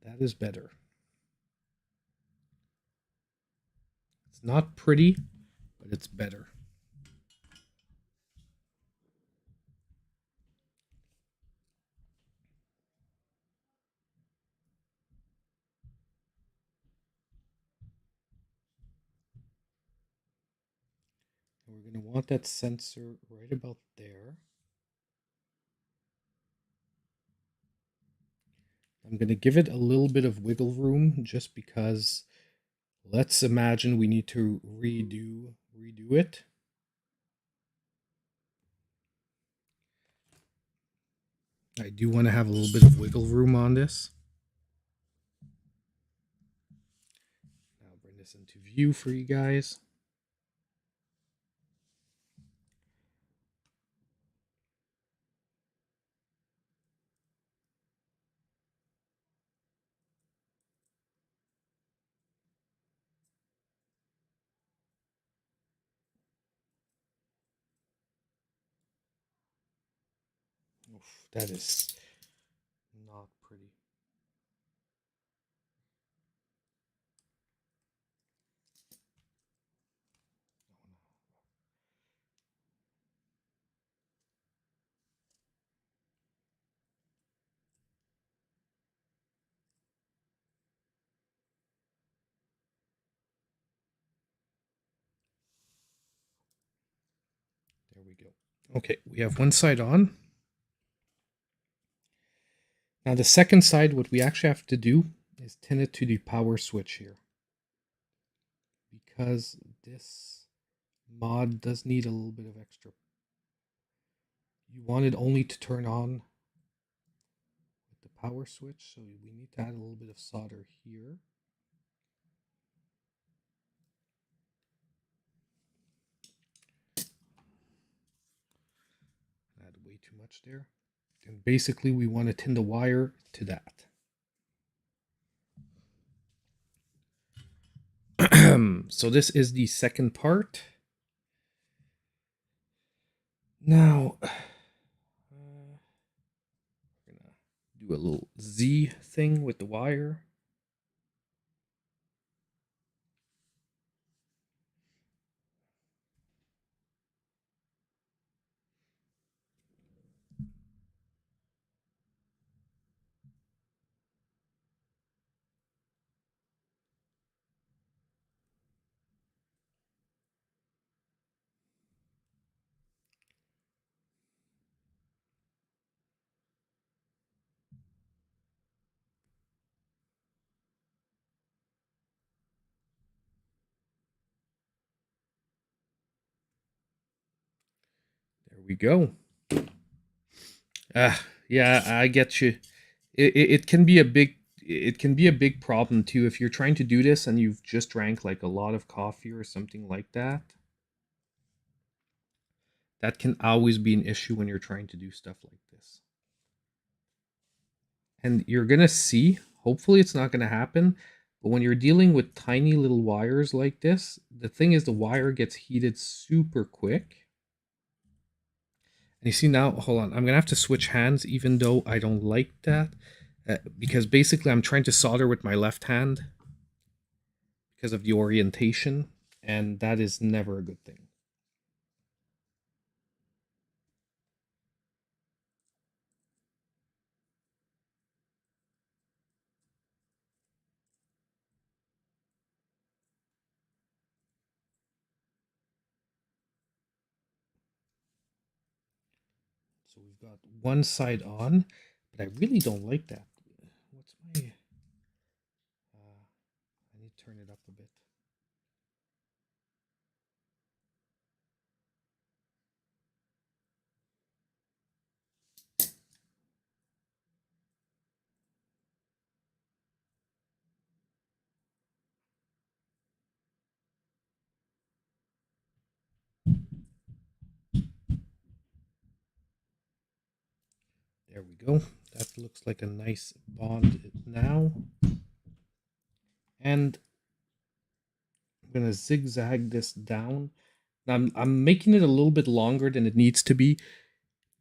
That is better. It's not pretty, but it's better. And we're going to want that sensor right about there. I'm going to give it a little bit of wiggle room just because let's imagine we need to redo it. I do want to have a little bit of wiggle room on this. I'll bring this into view for you guys. Oof, that is not pretty. There we go. Okay, we have one side on. Now the second side, what we actually have to do is tin it to the power switch here. Because this mod does need a little bit of extra. You want it only to turn on with the power switch, so we need to add a little bit of solder here. Add way too much there. And basically we want to tin the wire to that. So this is the second part. Now, we're gonna do a little Z thing with the wire. There we go. Yeah, I get you. It can be a big problem too if you're trying to do this and you've just drank like a lot of coffee or something like that. That can always be an issue when you're trying to do stuff like this. And you're gonna see, hopefully it's not gonna happen, but when you're dealing with tiny little wires like this, the thing is the wire gets heated super quick. And you see now, hold on, I'm gonna have to switch hands even though I don't like that. Because basically I'm trying to solder with my left hand because of the orientation, and that is never a good thing. So we've got one side on, but I really don't like that. What's my... I need to turn it up a bit. There we go. That looks like a nice bond now. And I'm going to zigzag this down. I'm making it a little bit longer than it needs to be,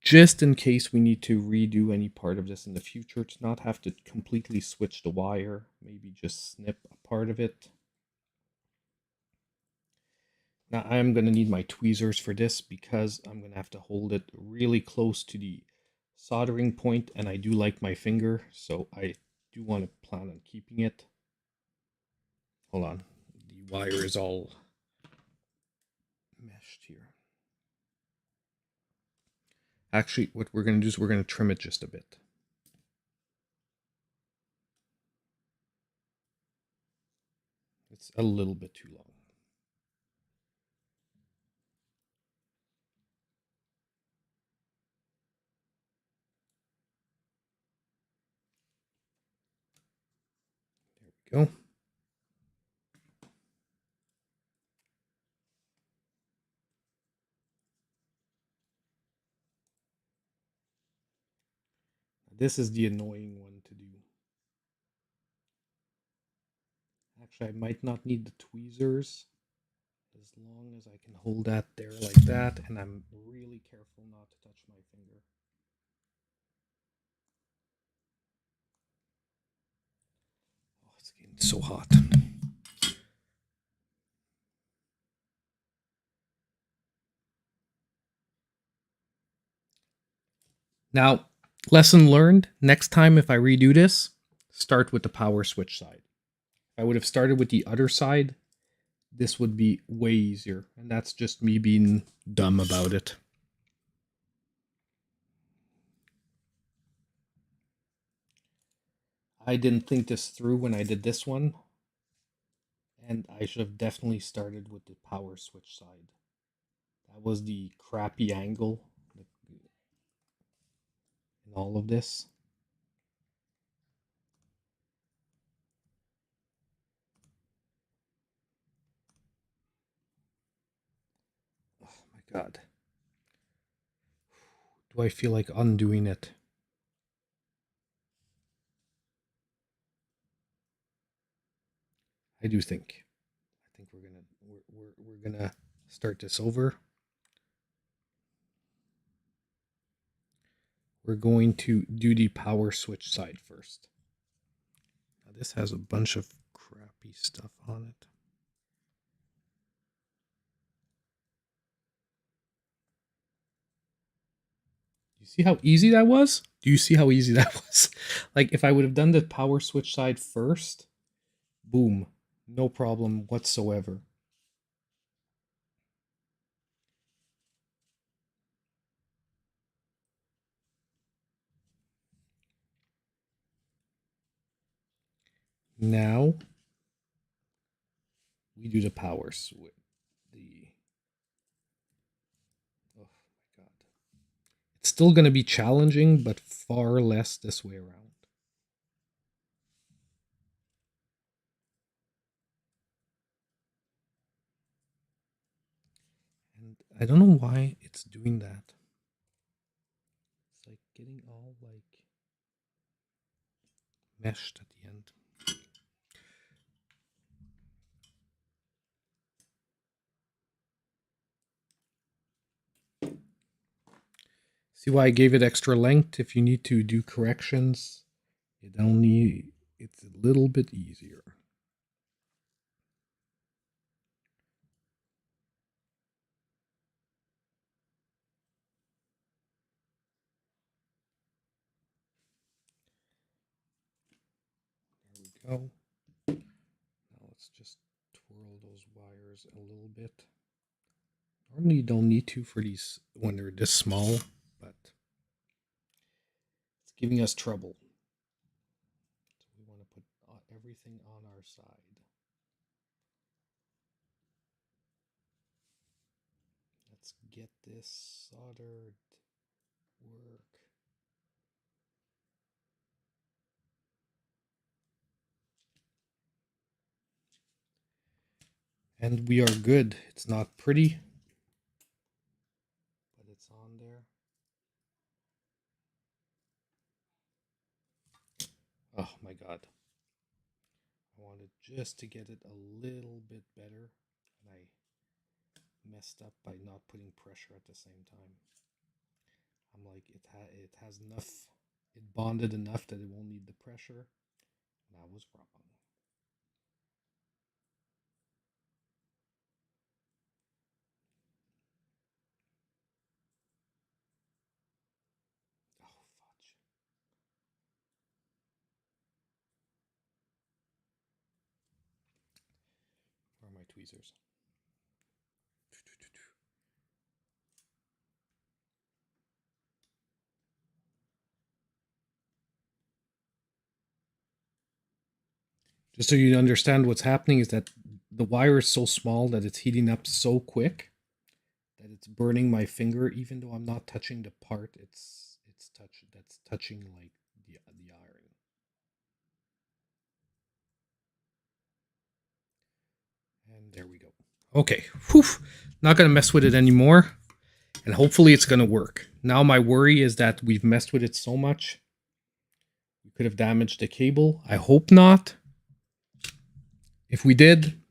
just in case we need to redo any part of this in the future, to not have to completely switch the wire, maybe just snip a part of it. Now I'm going to need my tweezers for this because I'm going to have to hold it really close to the soldering point, and I do like my finger, so I do want to plan on keeping it. Hold on, the wire is all meshed here. Actually, what we're going to do is we're going to trim it just a bit. It's a little bit too long. go. This is the annoying one to do. Actually, I might not need the tweezers as long as I can hold that there like that, and I'm really careful not to touch my finger. Oh, it's getting so hot. Now, lesson learned, next time if I redo this, start with the power switch side. If I would have started with the other side, this would be way easier. And that's just me being dumb about it. I didn't think this through when I did this one. And I should have definitely started with the power switch side. That was the crappy angle in all of this. Oh my god. Do I feel like undoing it? I do think. I think we're gonna start this over. We're going to do the power switch side first. Now this has a bunch of crappy stuff on it. You see how easy that was? Do you see how easy that was? Like if I would have done the power switch side first, boom, no problem whatsoever. Now we do the power switch. Oh my god. It's still going to be challenging, but far less this way around. And I don't know why it's doing that. It's like getting all like meshed at the end. See why I gave it extra length? If you need to do corrections, it's a little bit easier. There we go. Now let's just twirl those wires a little bit. Normally you don't need to for these when they're this small, but it's giving us trouble. So we want to put everything on our side. Let's get this soldered work. And we are good. It's not pretty, but it's on there. Oh my god. I wanted just to get it a little bit better, and I messed up by not putting pressure at the same time. I'm like, it has enough, it bonded enough that it won't need the pressure, and I was wrong. Oh, fudge. Where are my tweezers? Just so you understand what's happening is that the wire is so small that it's heating up so quick that it's burning my finger, even though I'm not touching the part that's touching like the iron. There we go. Okay, whew. Not going to mess with it anymore. And hopefully it's going to work. Now my worry is that we've messed with it so much. We could have damaged the cable. I hope not. If we did,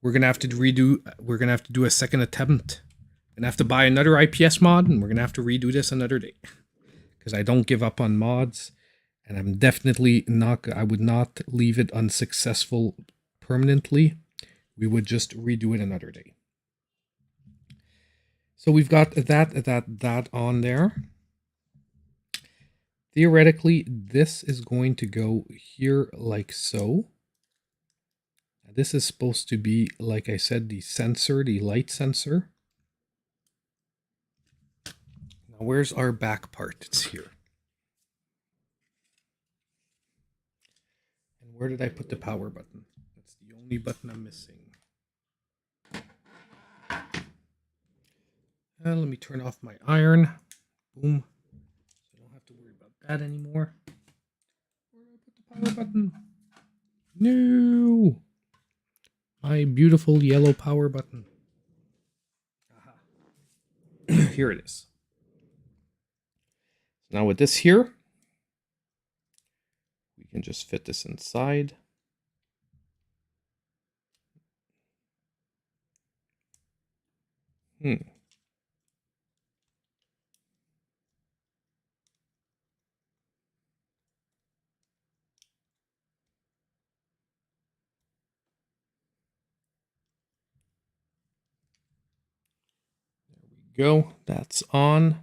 we're going to have to do a second attempt. We're going to have to buy another IPS mod, and we're going to have to redo this another day. Because I don't give up on mods. And I'm definitely not, I would not leave it unsuccessful permanently. We would just redo it another day. So we've got that on there. Theoretically, this is going to go here like so. This is supposed to be, like I said, the sensor, the light sensor. Now, where's our back part? It's here. And where did I put the power button? That's the only button I'm missing. Let me turn off my iron. Boom. So I don't have to worry about that anymore. Where did I put the power button? No! My beautiful yellow power button. Aha. Here it is. Now with this here, we can just fit this inside. There we go. That's on.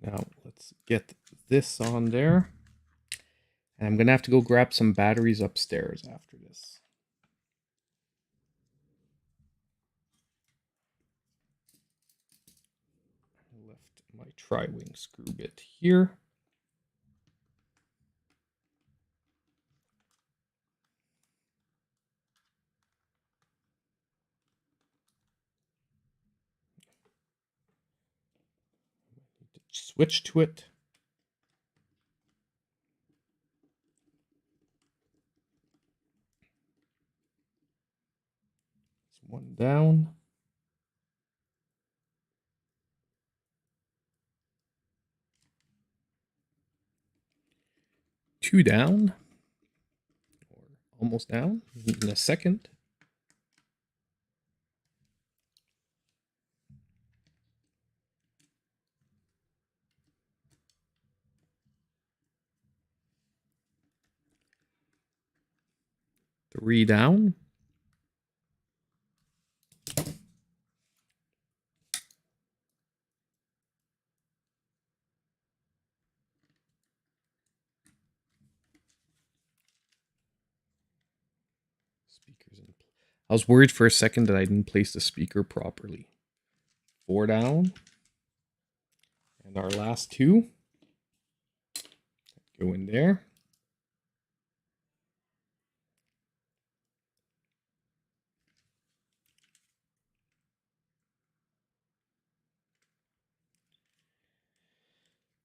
Now let's get this on there. And I'm going to have to go grab some batteries upstairs after this. I left my tri-wing screw bit here. Switch to it. It's one down. Two down. Or almost down in a second. Three down. Speakers in. I was worried for a second that I didn't place the speaker properly. Four down. And our last two go in there.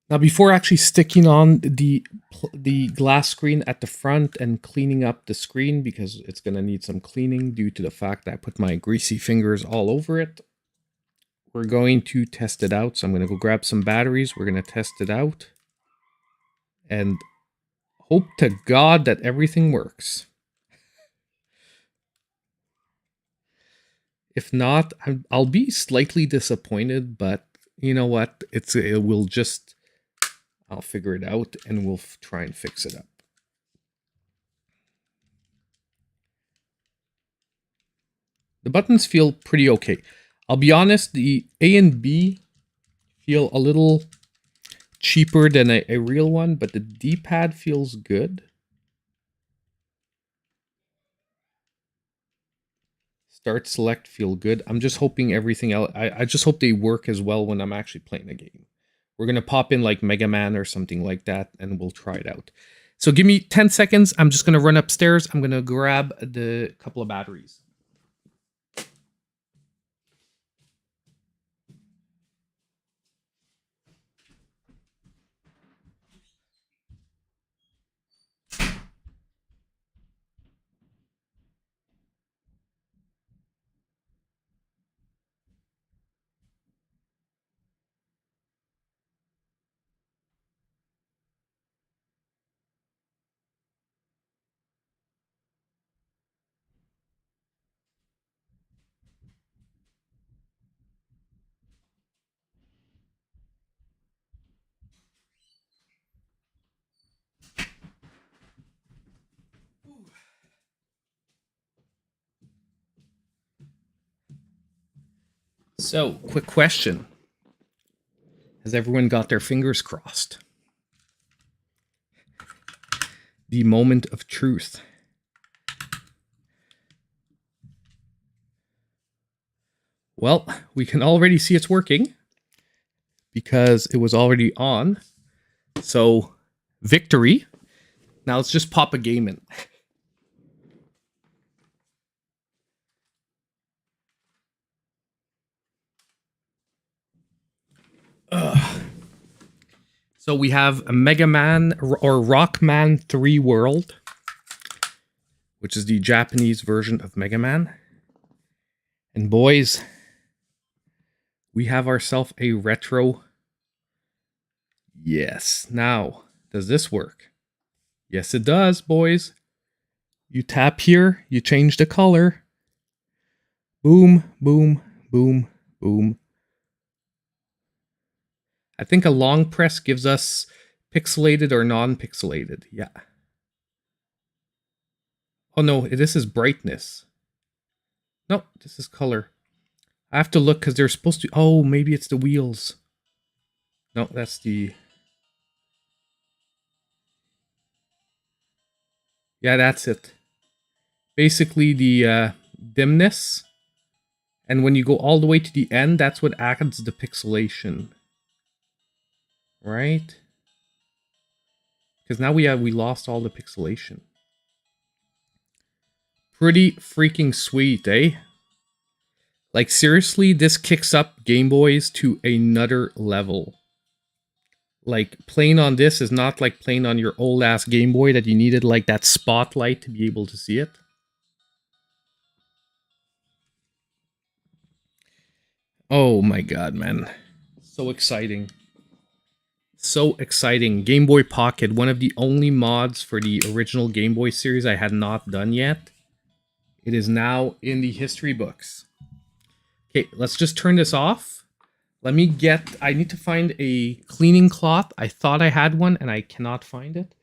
Now, before actually sticking on the glass screen at the front and cleaning up the screen, because it's going to need some cleaning due to the fact that I put my greasy fingers all over it, we're going to test it out. So I'm going to go grab some batteries. We're going to test it out. And hope to God that everything works. If not, I'll be slightly disappointed, but you know what? It will just... I'll figure it out and we'll try and fix it up. The buttons feel pretty okay. I'll be honest, the A and B feel a little cheaper than a real one, but the D-pad feels good. Start, select feel good. I'm just hoping everything else... I just hope they work as well when I'm actually playing the game. We're going to pop in like Mega Man or something like that, and we'll try it out. So give me 10 seconds. I'm just going to run upstairs. I'm going to grab the couple of batteries. So, quick question. Has everyone got their fingers crossed? The moment of truth. Well, we can already see it's working because it was already on. So, victory. Now let's just pop a game in. So we have a Mega Man or Rockman 3 World, which is the Japanese version of Mega Man. And boys, we have ourselves a retro. Yes. Now, does this work? Yes, it does, boys. You tap here, you change the color. Boom, boom, boom, boom. I think a long press gives us pixelated or non-pixelated. Yeah. Oh no, this is brightness. No, this is color. I have to look because they're supposed to... Oh, maybe it's the wheels. No, that's the... Yeah, that's it. Basically the dimness. And when you go all the way to the end, that's what adds the pixelation. Right? Because now we lost all the pixelation. Pretty freaking sweet, eh? Like, seriously, this kicks up Game Boys to another level. Like, playing on this is not like playing on your old-ass Game Boy that you needed, like, that spotlight to be able to see it. Oh my god, man. So exciting. So exciting. Game Boy Pocket, one of the only mods for the original Game Boy series I had not done yet. It is now in the history books. Okay, let's just turn this off. I need to find a cleaning cloth. I thought I had one and I cannot find it.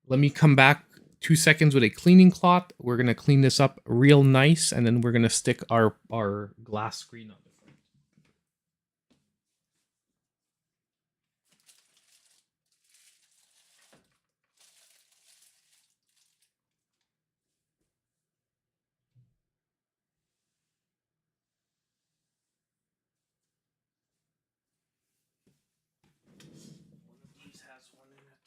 Let me come back 2 seconds with a cleaning cloth. We're going to clean this up real nice and then we're going to stick our glass screen on the front. One of these has one in it.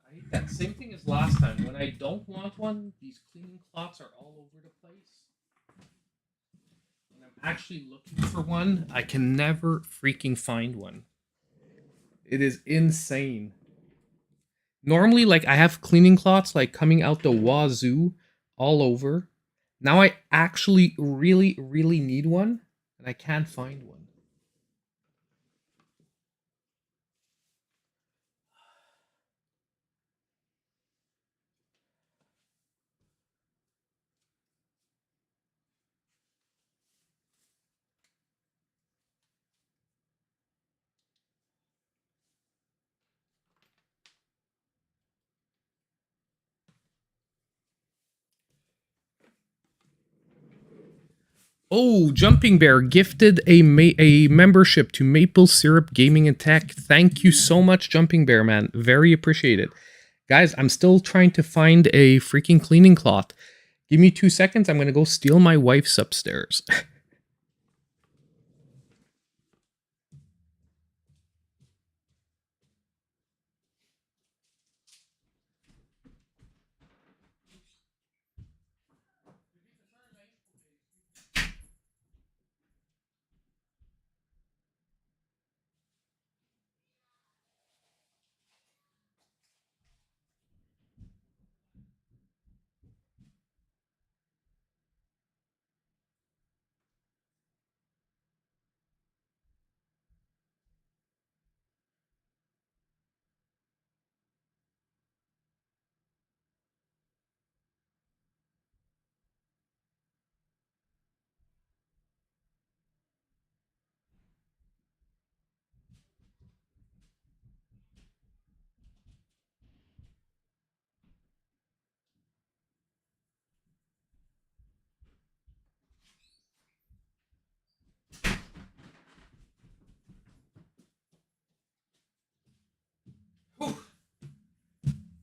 I hate that. Same thing as last time. When I don't want one, these cleaning cloths are all over the place. When I'm actually looking for one, I can never freaking find one. It is insane. Normally, like, I have cleaning cloths like coming out the wazoo all over. Now I actually really, really need one, and I can't find one. Oh, Jumping Bear gifted a membership to Maple Syrup Gaming and Tech. Thank you so much, Jumping Bear, man. Very appreciated. Guys, I'm still trying to find a freaking cleaning cloth. Give me 2 seconds. I'm going to go steal my wife's upstairs.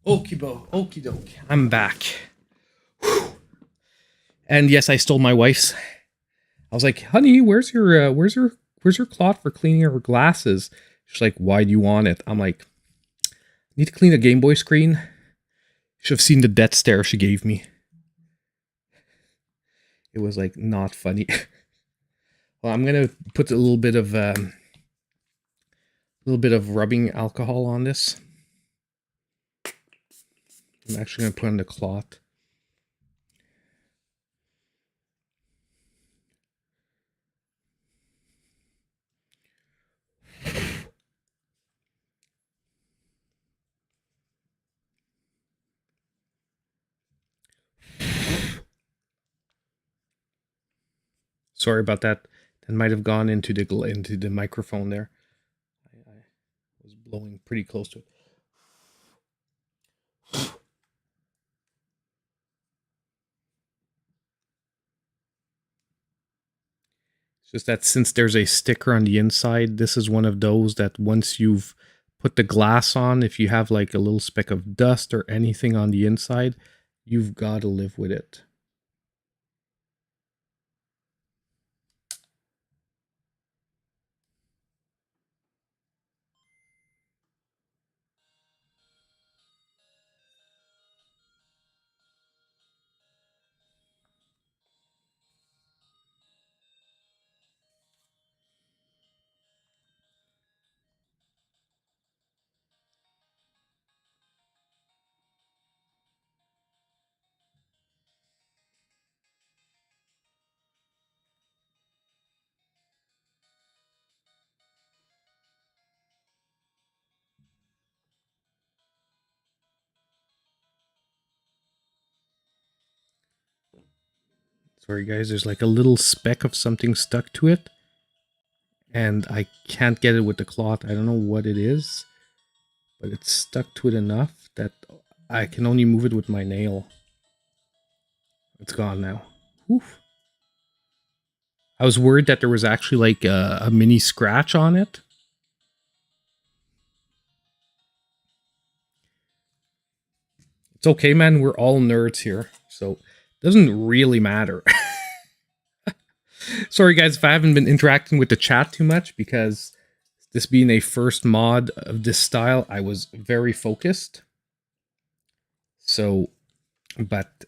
Okie doke. I'm back. Whew. And yes, I stole my wife's. I was like, honey, where's your cloth for cleaning her glasses? She's like, why do you want it? I'm like, need to clean a Game Boy screen. Should have seen the death stare she gave me. It was like not funny. Well, I'm gonna put a little bit of rubbing alcohol on this. I'm actually gonna put on the cloth. Sorry about that. That might have gone into the microphone there. I was blowing pretty close to it. It's just that since there's a sticker on the inside, this is one of those that once you've put the glass on, if you have like a little speck of dust or anything on the inside, you've got to live with it. Sorry guys, there's like a little speck of something stuck to it. And I can't get it with the cloth. I don't know what it is. But it's stuck to it enough that I can only move it with my nail. It's gone now. Oof. I was worried that there was actually like a mini scratch on it. It's okay, man. We're all nerds here. So it doesn't really matter. Sorry, guys, if I haven't been interacting with the chat too much because this being a first mod of this style, I was very focused. So, but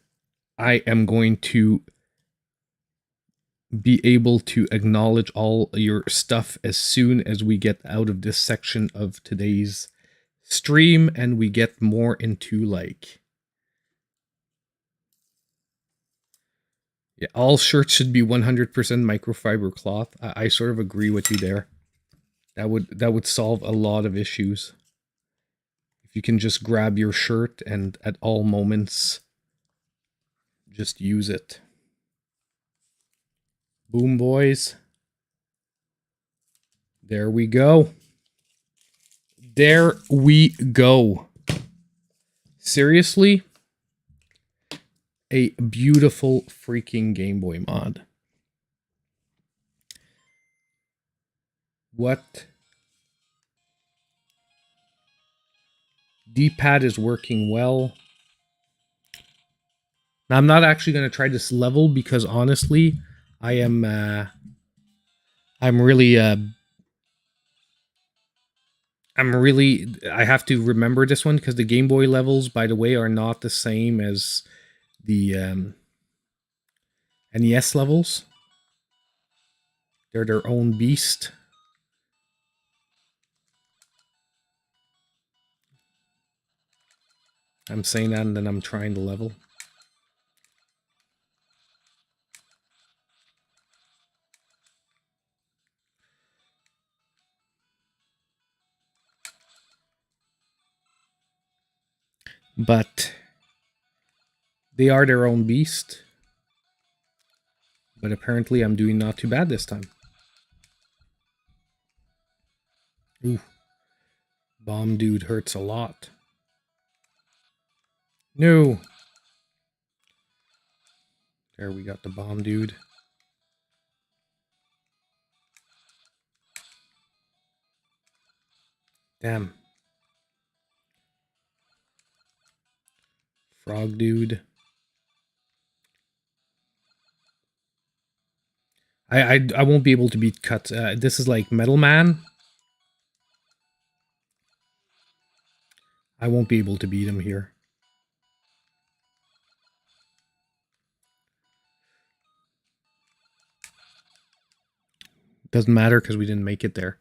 I am going to be able to acknowledge all your stuff as soon as we get out of this section of today's stream and we get more into like, yeah, all shirts should be 100% microfiber cloth. I sort of agree with you there. That would solve a lot of issues. If you can just grab your shirt and at all moments just use it. Boom, boys. There we go. There we go. Seriously, a beautiful freaking Game Boy mod. what D-pad is working well. Now, I'm not actually going to try this level because honestly, I'm really I have to remember this one because the Game Boy levels, by the way, are not the same as the NES levels. They're their own beast. I'm saying that and then I'm trying the level. But they are their own beast. But apparently I'm doing not too bad this time. Ooh. Bomb dude hurts a lot. No. There we got the bomb dude. Damn. Frog dude. I won't be able to beat Cut. This is like Metal Man. I won't be able to beat him here. Doesn't matter because we didn't make it there.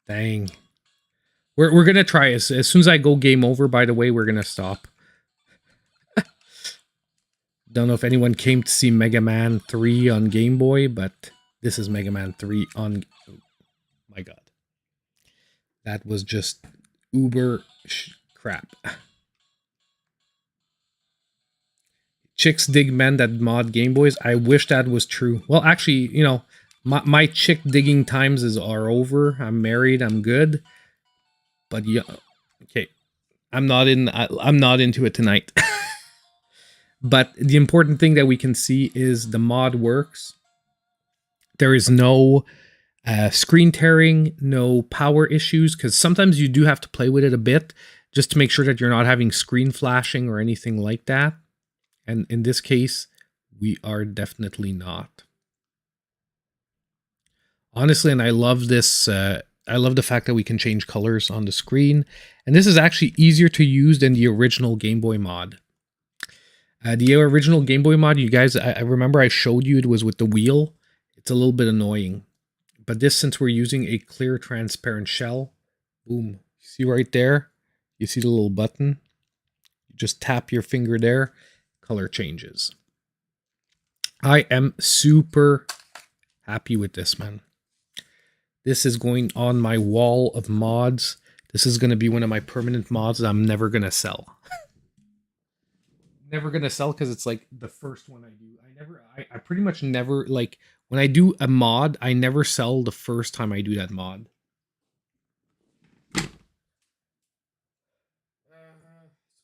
Dang. We're gonna try as soon as I go game over, by the way, we're gonna stop. Don't know if anyone came to see Mega Man 3 on Game Boy, but this is Mega Man 3 on... Oh my god. That was just uber crap. Chicks dig men that mod Game Boys. I wish that was true. Well, actually, you know, my chick digging times are over. I'm married. I'm good. But yeah, okay. I'm not into it tonight. But the important thing that we can see is the mod works. There is no screen tearing, no power issues, because sometimes you do have to play with it a bit just to make sure that you're not having screen flashing or anything like that. And in this case, we are definitely not. Honestly, and I love this. I love the fact that we can change colors on the screen. And this is actually easier to use than the original Game Boy mod. The original Game Boy mod, you guys, I remember I showed you it was with the wheel. It's a little bit annoying. But this, since we're using a clear transparent shell, boom, see right there? You see the little button? You just tap your finger there, color changes. I am super happy with this, man. This is going on my wall of mods. This is going to be one of my permanent mods that I'm never going to sell. Never going to sell because it's like the first one I do. I pretty much never, like, when I do a mod, I never sell the first time I do that mod. Let's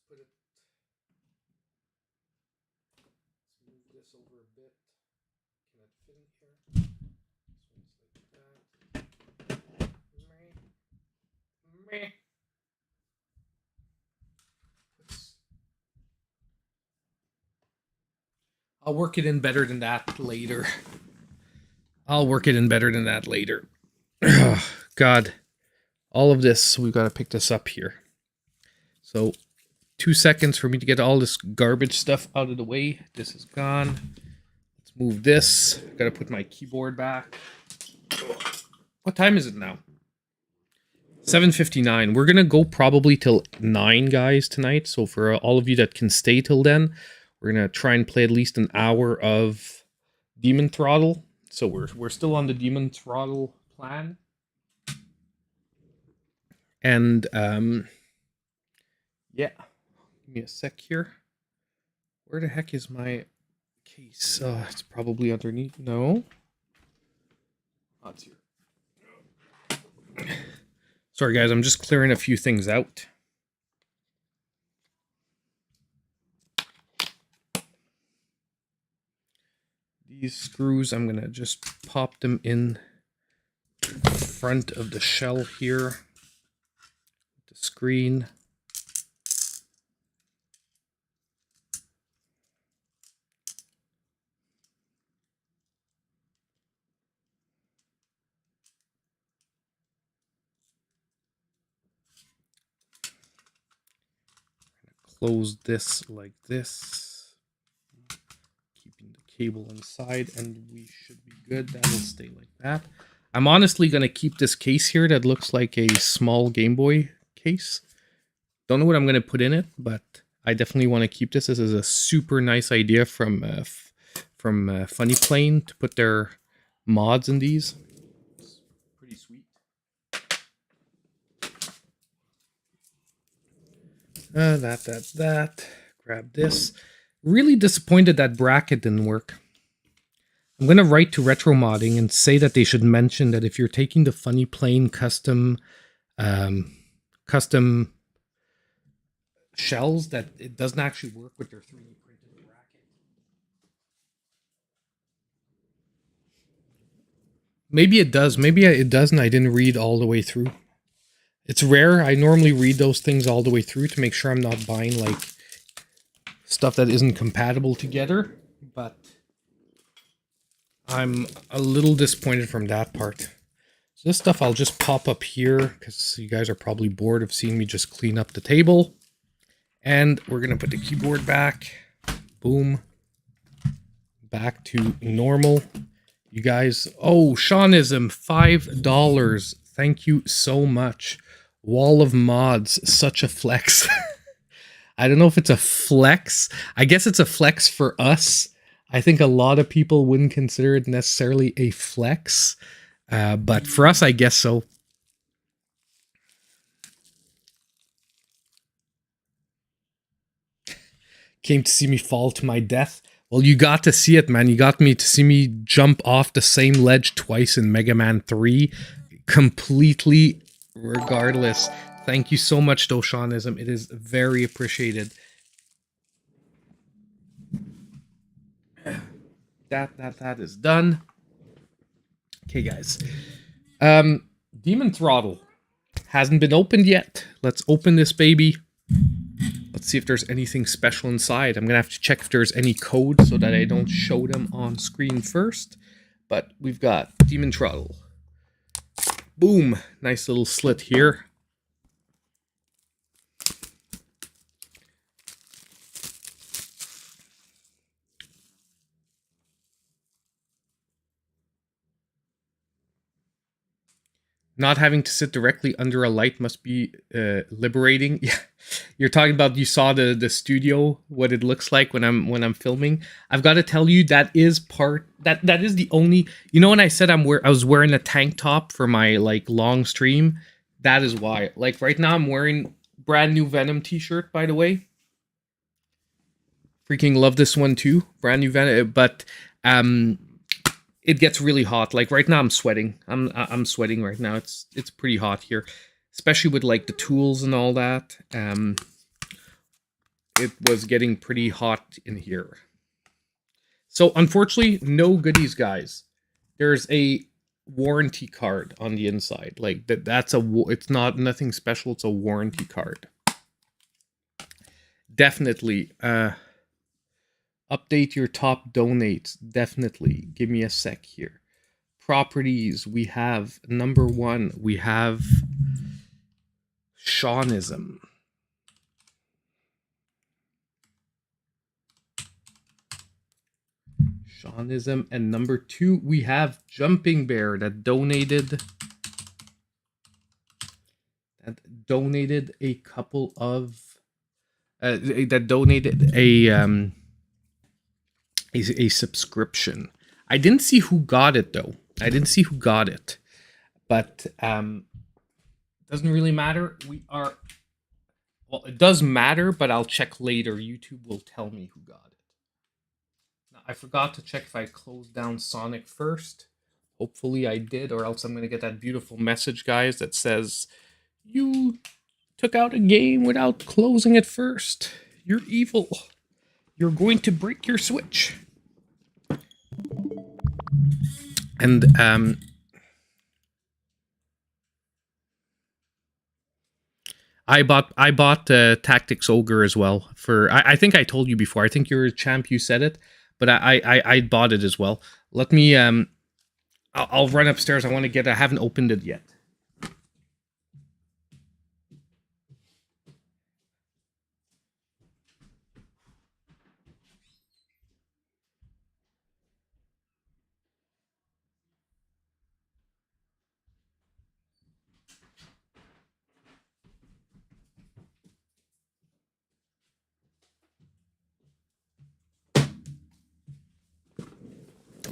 put it... Let's move this over a bit. Can it fit in here? This one's like that. Meh. I'll work it in better than that later. God. All of this, we've got to pick this up here. So, 2 seconds for me to get all this garbage stuff out of the way. This is gone. Let's move this. Got to put my keyboard back. What time is it now? 7:59. We're going to go probably till 9, guys, tonight. So for all of you that can stay till then, we're going to try and play at least an hour of Demon Throttle. So we're still on the Demon Throttle plan. And yeah, give me a sec here. Where the heck is my case? It's probably underneath. No. Oh, it's here. Sorry, guys. I'm just clearing a few things out. These screws, I'm gonna just pop them in front of the shell here, the screen. Close this like this, keeping the cable inside, and we should be good. That'll stay like that. I'm honestly going to keep this case here that looks like a small Game Boy case. Don't know what I'm going to put in it, but I definitely want to keep this. This is a super nice idea from Funny Plane to put their mods in these. It's pretty sweet. That. Grab this. Really disappointed that bracket didn't work. I'm going to write to Retro Modding and say that they should mention that if you're taking the Funny Plane custom shells, that it doesn't actually work with their 3D printed bracket. Maybe it does. Maybe it doesn't. I didn't read all the way through. It's rare. I normally read those things all the way through to make sure I'm not buying like stuff that isn't compatible together, but I'm a little disappointed from that part. So this stuff I'll just pop up here because you guys are probably bored of seeing me just clean up the table. And we're going to put the keyboard back. Boom. Back to normal. You guys, oh, Seanism, $5. Thank you so much. Wall of mods, such a flex. I don't know if it's a flex. I guess it's a flex for us. I think a lot of people wouldn't consider it necessarily a flex. But for us, I guess so. Came to see me fall to my death. Well, you got to see it, man. You got me to see me jump off the same ledge twice in Mega Man 3. Completely regardless. Thank you so much, Doshanism. It is very appreciated. That is done. Okay, guys. Demon Throttle hasn't been opened yet. Let's open this baby. Let's see if there's anything special inside. I'm gonna have to check if there's any code so that I don't show them on screen first. But we've got Demon Throttle. Boom! Nice little slit here. Not having to sit directly under a light must be liberating. Yeah, you're talking about, you saw the studio, what it looks like when I'm filming. I've got to tell you, that is the only, you know, when I said I was wearing a tank top for my like long stream, that is why. Like right now I'm wearing brand new Venom t-shirt, by the way. Freaking love this one too, brand new Venom, but it gets really hot. Like right now I'm sweating. I'm sweating right now. It's pretty hot here, especially with like the tools and all that. It was getting pretty hot in here. So unfortunately, no goodies, guys. There's a warranty card on the inside. Like it's not nothing special. It's a warranty card. Definitely. Update your top donates. Definitely. Give me a sec here. Properties. We have number 1. We have Seanism. Seanism. And number 2, we have Jumping Bear that donated a couple of that donated a subscription. I didn't see who got it though. I didn't see who got it, but doesn't really matter. Well, it does matter, but I'll check later. YouTube will tell me who got it. Now, I forgot to check if I closed down Sonic first. Hopefully I did, or else I'm going to get that beautiful message, guys, that says, you took out a game without closing it first. You're evil. You're going to break your Switch. And I bought Tactics Ogre as well for. I think I told you before. I think you're a champ. You said it, but I bought it as well. Let me I'll run upstairs. I want to get. I haven't opened it yet.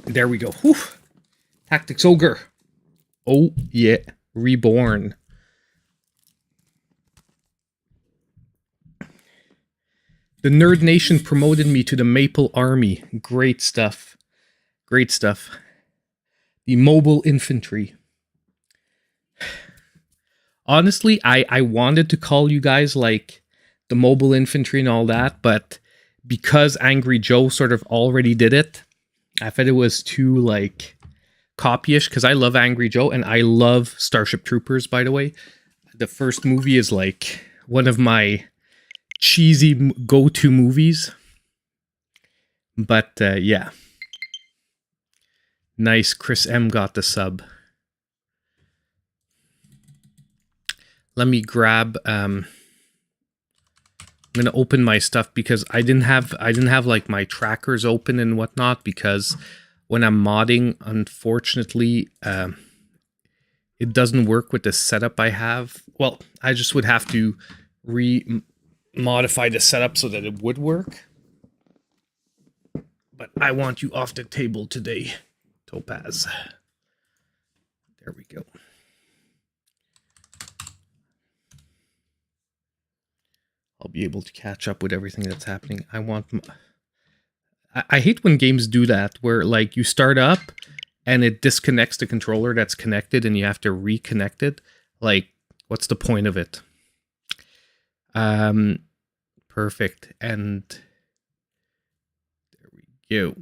There we go. Whew. Tactics Ogre. Oh yeah, Reborn. The Nerd Nation promoted me to the Maple Army. Great stuff. Great stuff. The Mobile Infantry. Honestly, I wanted to call you guys like the Mobile Infantry and all that, but because Angry Joe sort of already did it, I thought it was too like copyish, because I love Angry Joe and I love Starship Troopers, by the way. The first movie is like one of my cheesy go-to movies. But yeah. Nice. Chris M got the sub. Let me grab I'm gonna open my stuff because I didn't have like my trackers open and whatnot, because when I'm modding, unfortunately, it doesn't work with the setup I have. Well, I just would have to modify the setup so that it would work. But I want you off the table today, Topaz. There we go. I'll be able to catch up with everything that's happening. I hate when games do that, where like you start up and it disconnects the controller that's connected and you have to reconnect it. Like, what's the point of it? Perfect. And there we go.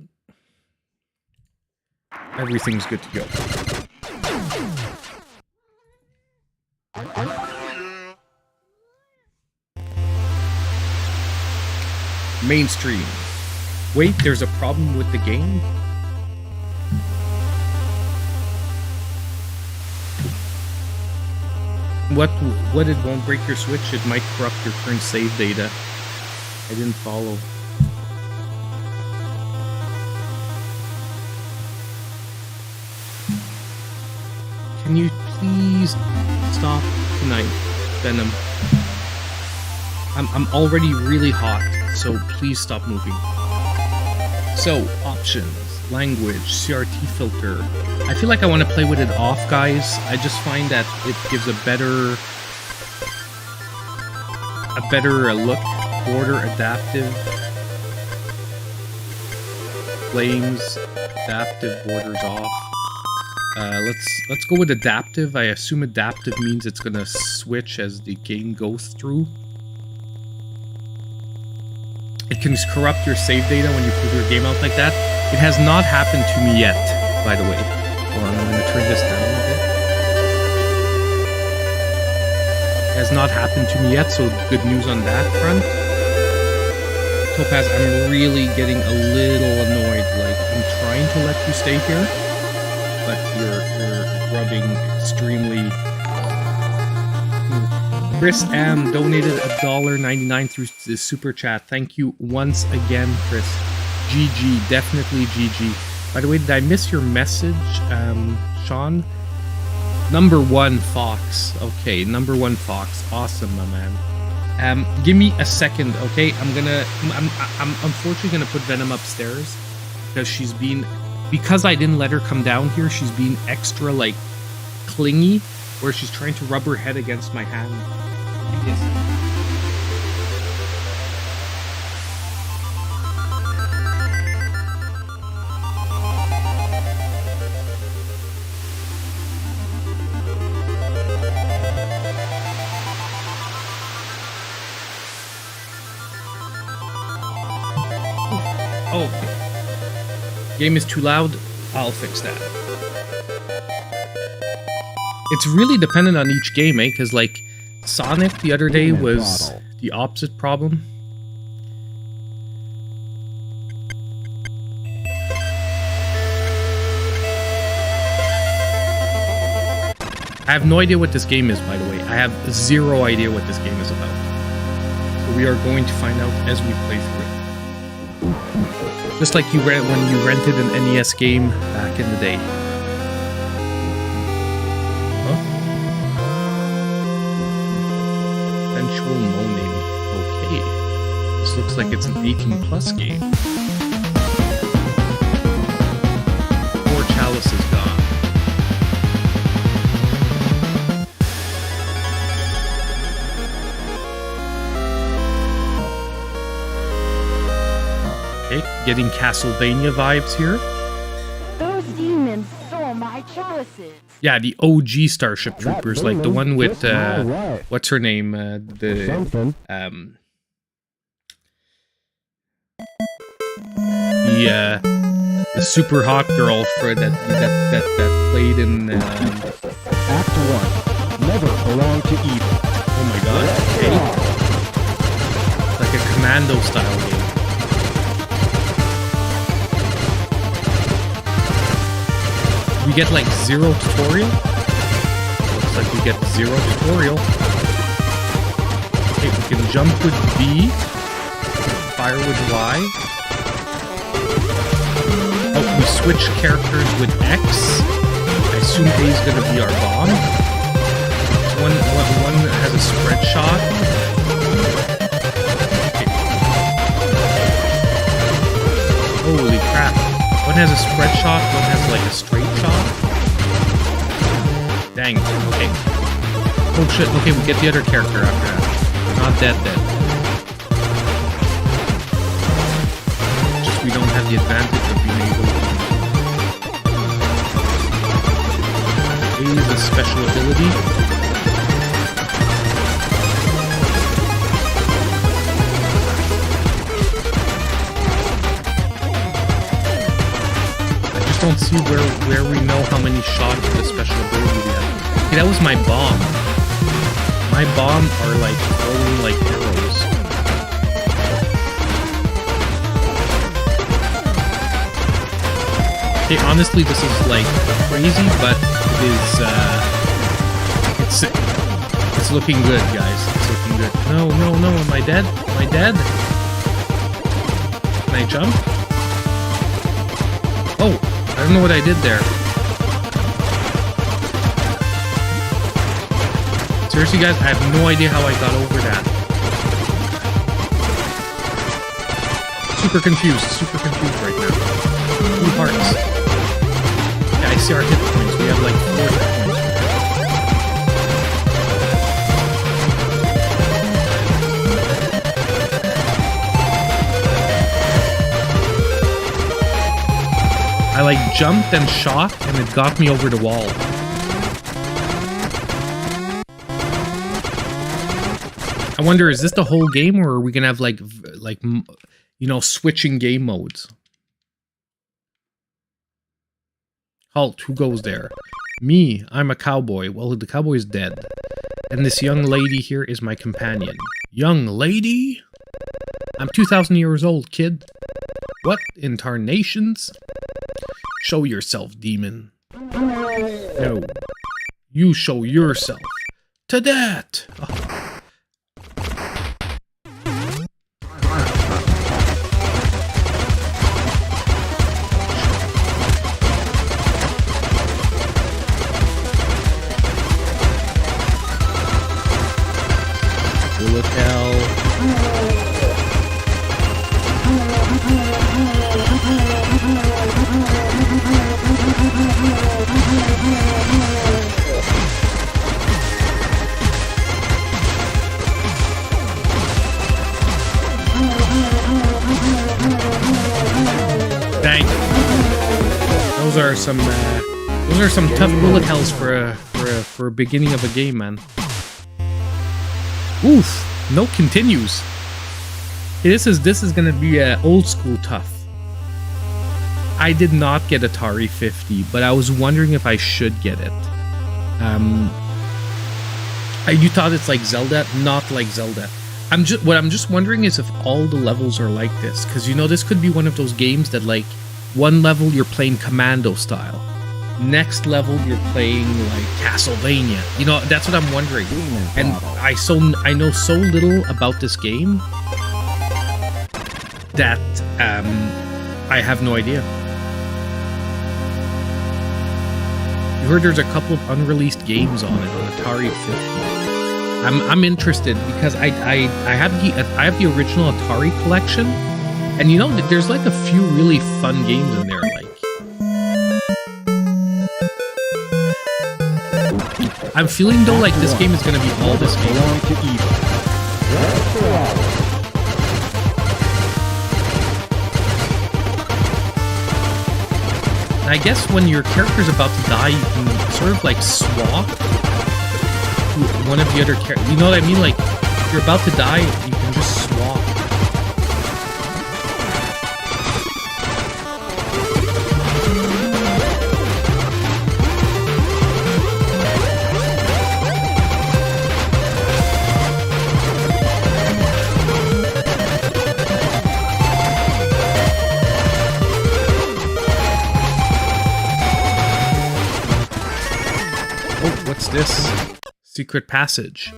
Everything's good to go. Mainstream. Wait, there's a problem with the game? What it won't break your Switch? It might corrupt your current save data. I didn't follow. Can you please stop tonight, Venom? I'm already really hot, so please stop moving. So, options, language, CRT filter. I feel like I want to play with it off, guys. I just find that it gives a better look. Border, adaptive. Flames, adaptive, borders off. Let's go with adaptive. I assume adaptive means it's gonna switch as the game goes through. It can corrupt your save data when you put your game out like that. It has not happened to me yet, by the way. Hold on, I'm going to turn this down a bit. It has not happened to me yet, so good news on that front. Topaz, I'm really getting a little annoyed. Like, I'm trying to let you stay here, but you're rubbing extremely... Chris M donated $1.99 through the super chat. Thank you once again, Chris. GG, definitely GG. By the way, did I miss your message, Sean? Number one Fox. Okay, number one Fox. Awesome, my man. Give me a second, okay? I'm unfortunately gonna put Venom upstairs because I didn't let her come down here. She's being extra like clingy, where she's trying to rub her head against my hand. Yes. Oh, okay. Game is too loud. I'll fix that. It's really dependent on each game, eh? Because, like, Sonic the other day was the opposite problem. I have no idea what this game is, by the way. I have zero idea what this game is about. So we are going to find out as we play through it. Just like when you rented an NES game back in the day. Huh? Sensual moaning. Okay. This looks like it's an 18+ game. Poor Chalice is gone. Getting Castlevania vibes here. Those demons stole my chalices. Yeah, the OG Starship Troopers, like the one with what's her name? The super hot girl for that played in Act 1. Never belong to evil. Oh my god. Okay. Like a commando style game. We get like 0 tutorial. Looks like we get 0 tutorial. Okay, we can jump with B, fire with Y. Oh, we switch characters with X. I assume A is gonna be our bomb. One has a spread shot. Okay. Holy crap. One has a spread shot, one has like a straight shot. Dang, okay. Oh shit, okay, we get the other character after that. We're not dead. Just we don't have the advantage of being able to use a special ability. Don't see where we know how many shots of the special ability we have. Okay, that was my bomb. My bomb are like throwing like arrows. Okay, honestly, this is like crazy, but it is it's looking good, guys. It's looking good. No, am I dead? Am I dead? Can I jump? Oh! I don't know what I did there. Seriously, guys, I have no idea how I got over that. Super confused right now. 2 hearts. Yeah, I see our hit points. We have like 4 hit points. I like jumped and shot, and it got me over the wall. I wonder, is this the whole game, or are we gonna have like you know, switching game modes? Halt! Who goes there? Me. I'm a cowboy. Well, the cowboy is dead, and this young lady here is my companion. Young lady? I'm 2,000 years old, kid. What in tarnations? Show yourself, demon. No. You show yourself. To that! Oh. Bullet hell. Dang. Those are some tough bullet hells for a beginning of a game, man. Oof. No continues. Hey, this is gonna be old school tough. I did not get Atari 50, but I was wondering if I should get it. You thought it's like Zelda? Not like Zelda. I'm just wondering is if all the levels are like this, because you know this could be one of those games that like one level you're playing Commando style, next level you're playing like Castlevania. You know, that's what I'm wondering. And I know so little about this game that I have no idea. You heard there's a couple of unreleased games on it on Atari 50. I'm interested because I have the original Atari collection, and you know there's like a few really fun games in there. Like, I'm feeling though like this game is gonna be all this game. And I guess when your character's about to die, you can sort of like swap one of the other characters. You know what I mean? Like, if you're about to die, you can just swap. Oh, what's this? Secret passage.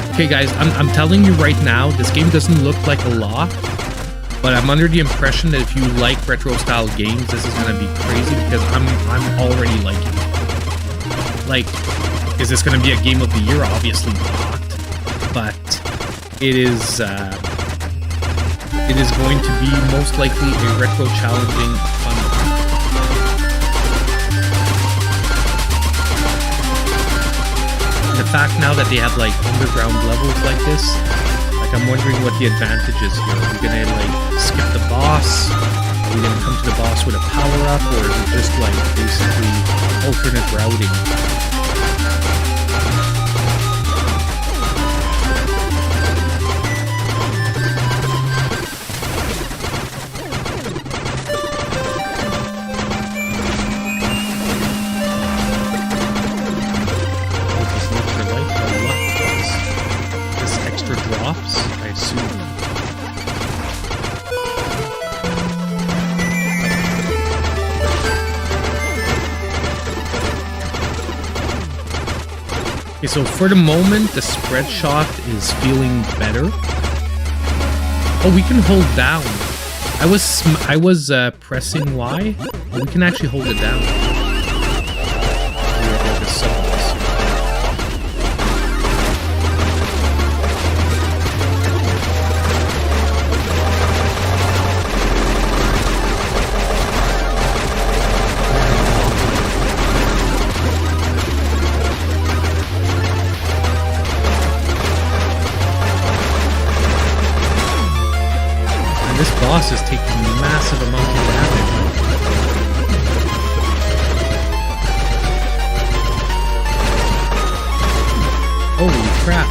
Okay guys, I'm telling you right now, this game doesn't look like a lot, but I'm under the impression that if you like retro style games, this is gonna be crazy because I'm already liking it. Like, is this gonna be a game of the year? Obviously not, but it is going to be most likely a retro challenging fun one. And the fact now that they have like underground levels like this, like I'm wondering what the advantage is here. Are we gonna like skip the boss? Are we gonna come to the boss with a power up, or is it just like basically alternate routing? Okay, so for the moment, the spread shot is feeling better. Oh, we can hold down. I was pressing Y, but we can actually hold it down. This boss is taking massive amounts of damage. Holy crap.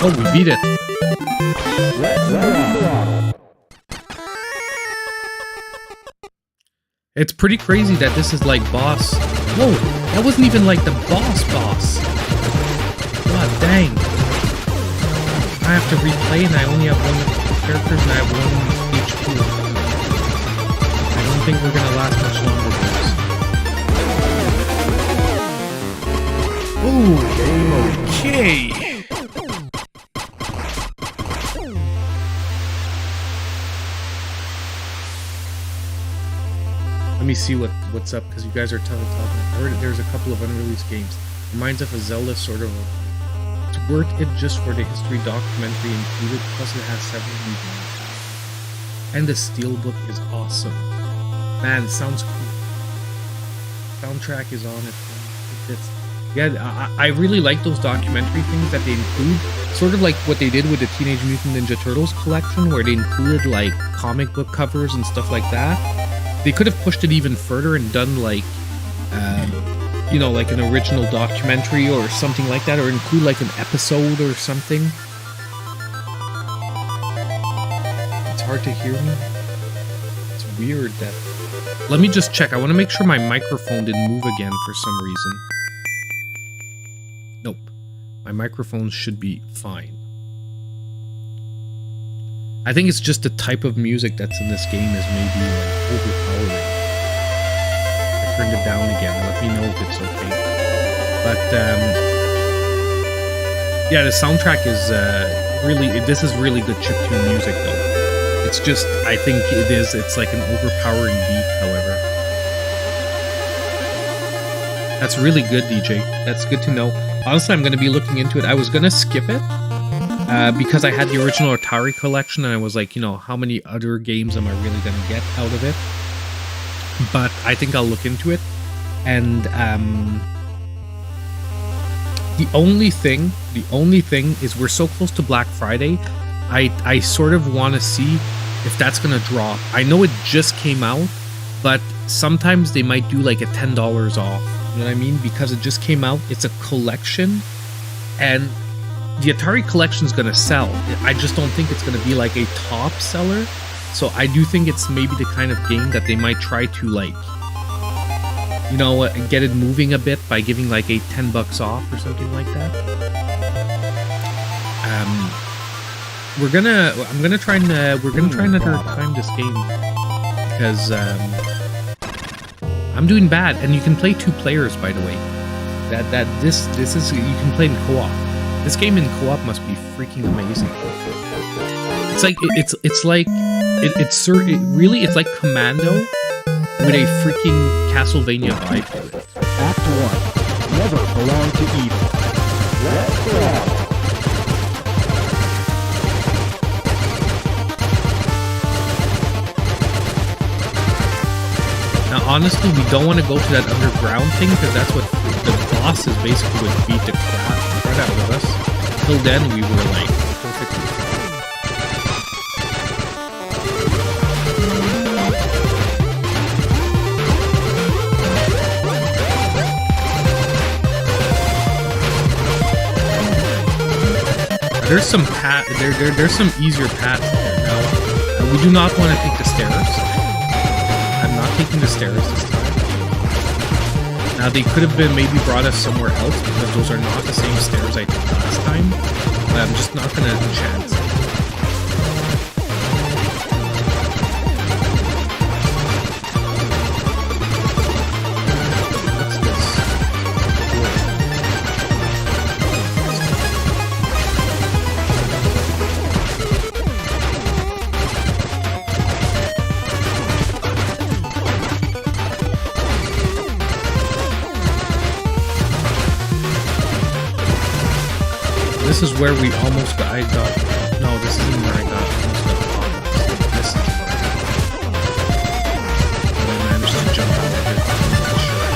Oh, we beat it. It's pretty crazy that this is like boss. Whoa, that wasn't even like the boss. God dang. I have to replay and I only have one character and I have one HP. I don't think we're gonna last much longer with this. Ooh, okay. Let me see what's up, because you guys are talking. I heard there's a couple of unreleased games. Reminds of a Zelda sort of. It's worth it just for the history documentary included, plus it has several new games. And the steelbook is awesome. Man, sounds cool. Soundtrack is on it. I really like those documentary things that they include. Sort of like what they did with the Teenage Mutant Ninja Turtles collection, where they included like comic book covers and stuff like that. They could have pushed it even further and done like you know, like an original documentary or something like that, or include like an episode or something. It's hard to hear me. It's weird that... Let me just check. I want to make sure my microphone didn't move again for some reason. Nope. My microphone should be fine. I think it's just the type of music that's in this game is maybe like overpowering. I turned it down again. Let me know if it's okay. But yeah, the soundtrack is really. This is really good chiptune music, though. It's just, I think it is. It's like an overpowering beat. However, that's really good, DJ. That's good to know. Honestly, I'm going to be looking into it. I was going to skip it. Because I had the original Atari collection, and I was like, you know, how many other games am I really going to get out of it? But I think I'll look into it. And the only thing is we're so close to Black Friday. I sort of want to see if that's going to drop. I know it just came out, but sometimes they might do like a $10 off. You know what I mean? Because it just came out. It's a collection, and the Atari collection is going to sell. I just don't think it's going to be like a top seller. So I do think it's maybe the kind of game that they might try to, like, you know, get it moving a bit by giving like a $10 off or something like that. We're gonna try another time this game because I'm doing bad, and you can play 2 players, by the way. This is, you can play in co-op. This game in co-op must be freaking amazing. It's like it's like Commando with a freaking Castlevania vibe to it. Act 1. Never belong to evil. Let's go. Now, honestly, we don't want to go to that underground thing because that's what the boss is basically would beat the crap out of us. Till then, we were like perfectly fine. There's some there's some easier paths there. Now, we do not want to take the stairs. I'm not taking the stairs this time. Now, they could have been maybe brought us somewhere else because those are not the same stairs I took last time. But I'm just not going to chance it. What's this? This is where we almost got. No, this isn't where I got almost got caught. This is where I managed to jump out of it. I'm not sure.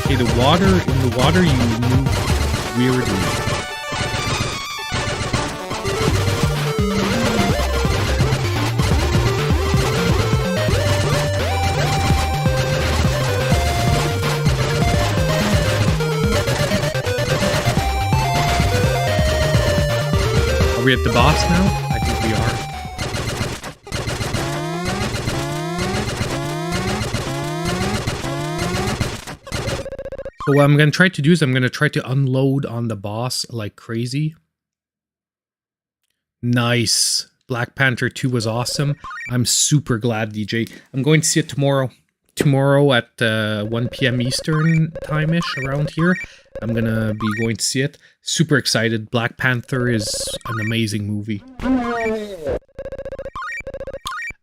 Okay, in the water you move weirdly. Are we at the boss now? I think we are. So what I'm going to try to do is I'm going to try to unload on the boss like crazy. Nice. Black Panther 2 was awesome. I'm super glad, DJ. I'm going to see it tomorrow. Tomorrow at 1 p.m. Eastern time-ish around here. I'm going to be going to see it. Super excited. Black Panther is an amazing movie.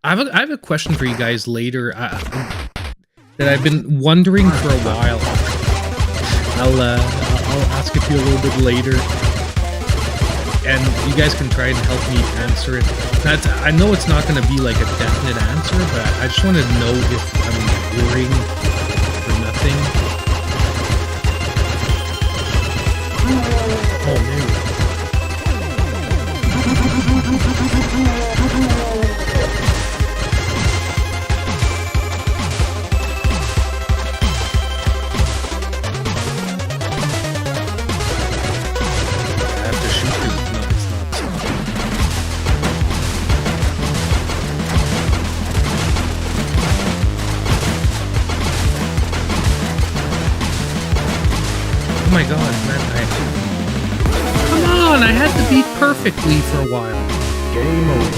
I have a question for you guys later that I've been wondering for a while. I'll ask it to you a little bit later. and you guys can try and help me answer it. I know it's not going to be like a definite answer, but I just want to know if I'm worrying for nothing. Oh, maybe. Oh my god, man, come on, I had to beat perfectly for a while. Game over.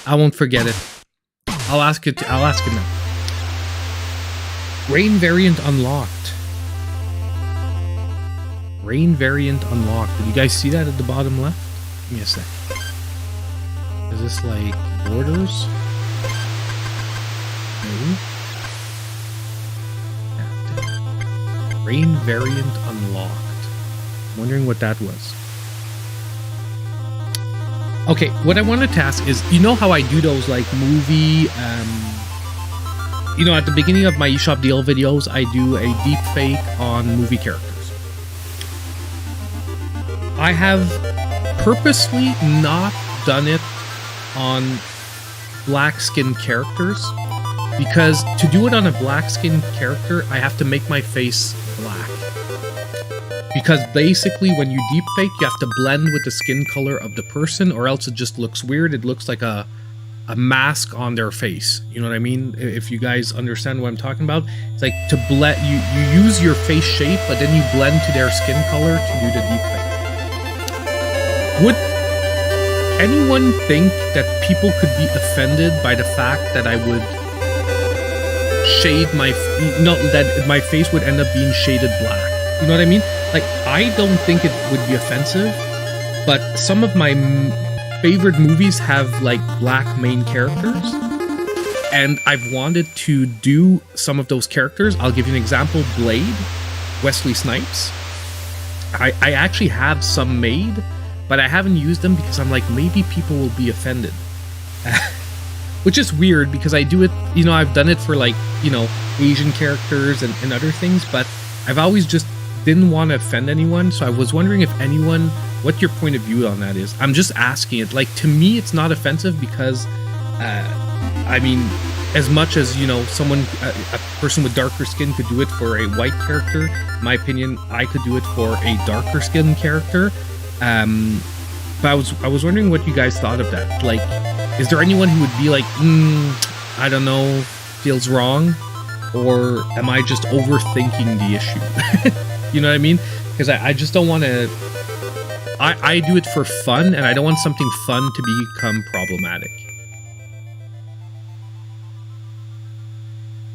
I won't forget it. I'll ask it now. Rain variant unlocked. Rain variant unlocked. Did you guys see that at the bottom left? Give me a sec. Is this like borders? No. Rain variant unlocked. I'm wondering what that was. Okay, what I wanted to ask is, you know how I do those like movie, you know, at the beginning of my eShop deal videos, I do a deep fake on movie characters. I have purposely not done it on black skin characters because to do it on a black skin character, I have to make my face black. Because basically when you deepfake, you have to blend with the skin color of the person or else it just looks weird. It looks like a mask on their face. You know what I mean? If you guys understand what I'm talking about. It's like to blend, you use your face shape, but then you blend to their skin color to do the deepfake. Would anyone think that people could be offended by the fact that I would shade that my face would end up being shaded black? You know what I mean? Like, I don't think it would be offensive, but some of my favorite movies have like black main characters, and I've wanted to do some of those characters. I'll give you an example. Blade, Wesley Snipes. I actually have some made, but I haven't used them because I'm like, maybe people will be offended. Which is weird because I do it, you know, I've done it for like, you know, Asian characters and other things, but I've always just didn't want to offend anyone. So I was wondering if anyone, what your point of view on that is. I'm just asking it. Like, to me, it's not offensive because, I mean, as much as, you know, someone, a person with darker skin could do it for a white character, in my opinion, I could do it for a darker skin character. But I was wondering what you guys thought of that. Like, is there anyone who would be like, I don't know, feels wrong? Or am I just overthinking the issue? You know what I mean? Because I just don't want to... I do it for fun, and I don't want something fun to become problematic.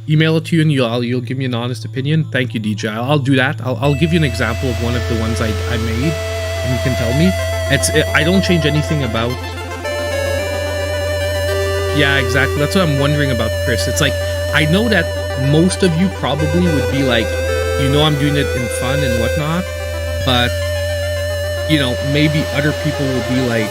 Email it to you, and you'll give me an honest opinion. Thank you, DJ. I'll do that. I'll give you an example of one of the ones I made, and you can tell me. I don't change anything about... Yeah, exactly. That's what I'm wondering about, Chris. It's like, I know that most of you probably would be like, you know, I'm doing it in fun and whatnot, but, you know, maybe other people will be like,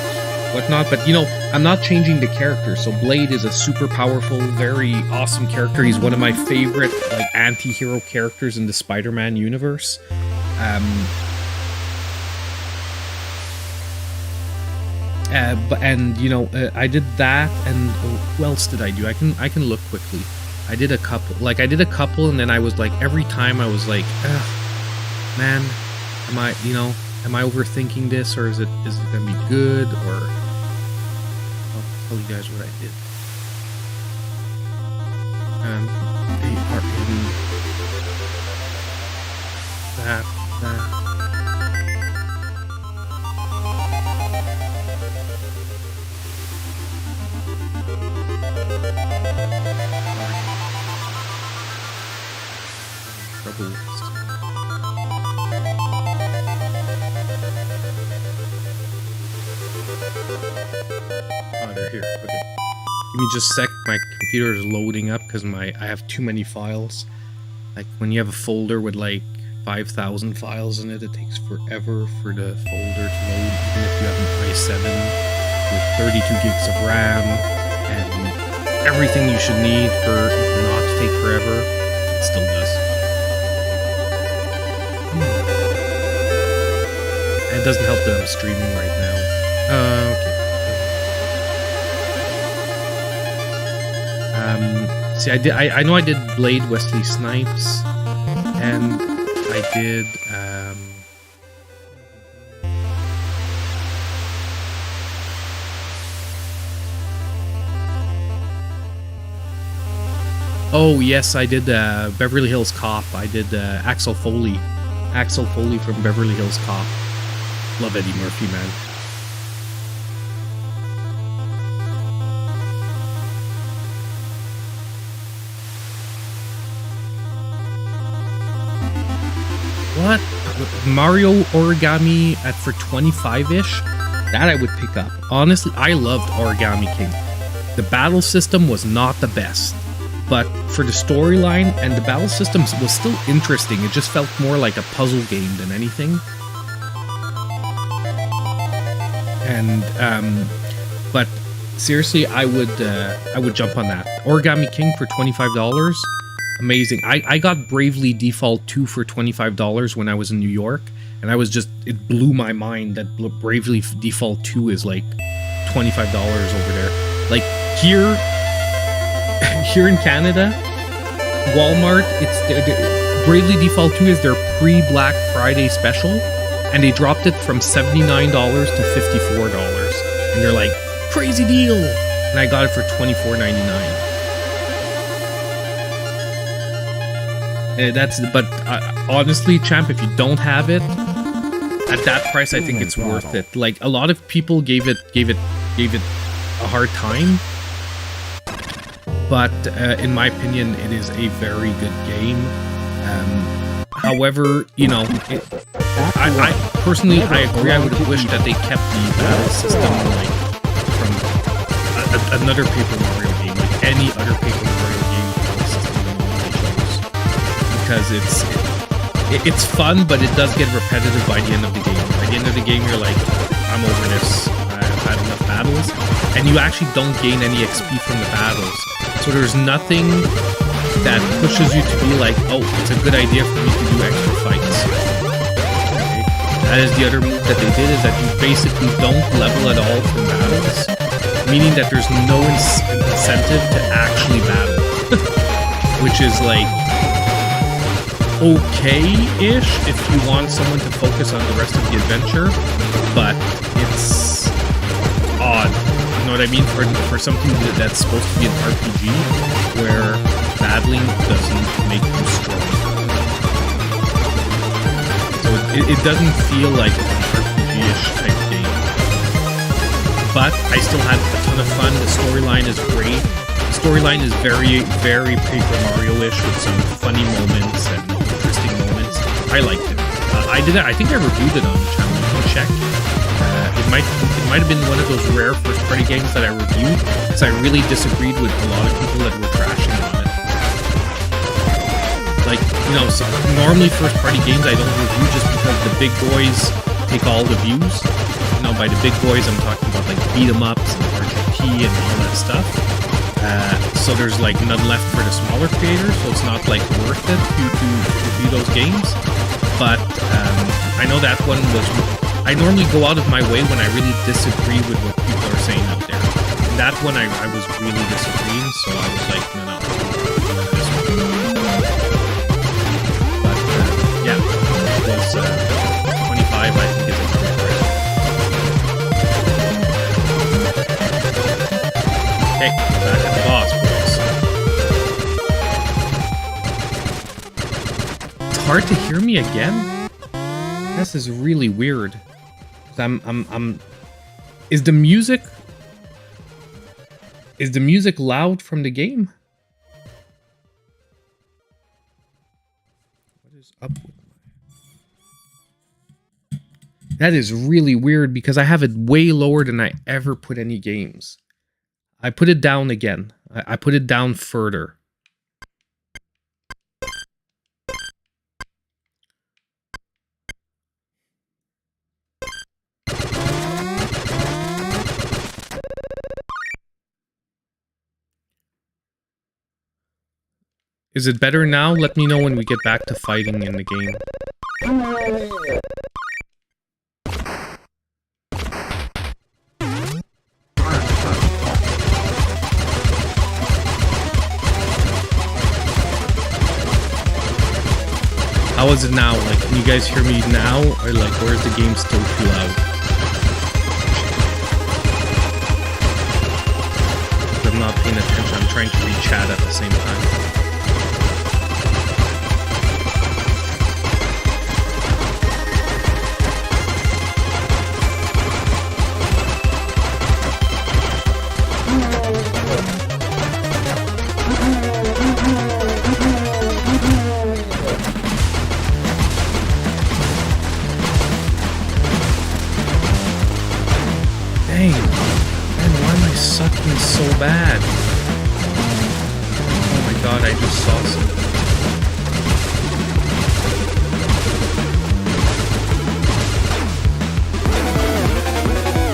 whatnot, but, you know, I'm not changing the character. So Blade is a super powerful, very awesome character. He's one of my favorite, like, anti-hero characters in the Spider-Man universe. And you know, I did that, and who else did I do? I can look quickly. I did a couple, and then I was like, every time I was like, man, am I overthinking this, or is it gonna be good? Or I'll tell you guys what I did. They are in that. Oh, they're here. Okay. Give me just a sec. My computer is loading up because I have too many files. Like when you have a folder with like 5,000 files in it. It takes forever for the folder to load, even if you have an i7 with 32 gigs of RAM and everything you should need for it not to take forever. It still does. And it doesn't help that I'm streaming right now. Okay. See, I know I did Blade Wesley Snipes, and I did, oh, yes, I did, Beverly Hills Cop. I did, Axel Foley. Axel Foley from Beverly Hills Cop. Love Eddie Murphy, man. What? Mario Origami for 25-ish? That I would pick up. Honestly, I loved Origami King. The battle system was not the best, but for the storyline and the battle system was still interesting. It just felt more like a puzzle game than anything. And but seriously, I would jump on that. Origami King for $25. Amazing. I got Bravely Default 2 for $25 when I was in New York, and I was just, it blew my mind that Bravely Default 2 is like $25 over there. Like here in Canada, Walmart, it's Bravely Default 2 is their pre-Black Friday special, and they dropped it from $79 to $54. And they're like, crazy deal! And I got it for $24.99. But honestly, champ, if you don't have it at that price, I think it's worth it. Like, a lot of people gave it a hard time, but in my opinion, it is a very good game. However, you know, I personally, I agree. I would have wished that they kept the battle system like from another Paper Mario game, like any other Paper Mario game battle system than the one they chose. Because it's fun, but it does get repetitive by the end of the game. By the end of the game, you're like, I'm over this. I've had enough battles, and you actually don't gain any XP from the battles. So there's nothing that pushes you to be like, oh, it's a good idea for me to do extra fights. Okay? That is the other move that they did, is that you basically don't level at all from battles, meaning that there's no incentive to actually battle, which is like okay-ish if you want someone to focus on the rest of the adventure, but it's odd. You know what I mean? For something that's supposed to be an RPG, where battling doesn't make you strong. So it doesn't feel like an RPG-ish type game. But I still had a ton of fun. The storyline is great. The storyline is very, very Paper Mario-ish with some funny moments and interesting moments. I liked it. I think I reviewed it on the channel. You can check. It might have been one of those rare first-party games that I reviewed, because I really disagreed with a lot of people that were trashing on it. Like, you know, so normally first-party games I don't review just because the big boys take all the views. You know, by the big boys, I'm talking about like beat-em-ups and RGP and all that stuff. So there's like none left for the smaller creators, so it's not like worth it to review those games. But I know that one was. I normally go out of my way when I really disagree with what people are saying out there. And that one I was really disagreeing, so I was like, no. This one. But yeah, it was 25. I think is a great price. Okay, back at the boss, boys. It's hard to hear me again. This is really weird. Is the music loud from the game? What is up with my... That is really weird, because I have it way lower than I ever put any games. I put it down again. I put it down further. Is it better now? Let me know when we get back to fighting in the game. How is it now? Like, can you guys hear me now? Or like, or is the game still too loud? I'm not paying attention. I'm trying to read chat at the same time. Dang. Man, why am I sucking so bad? Oh my god, I just saw something.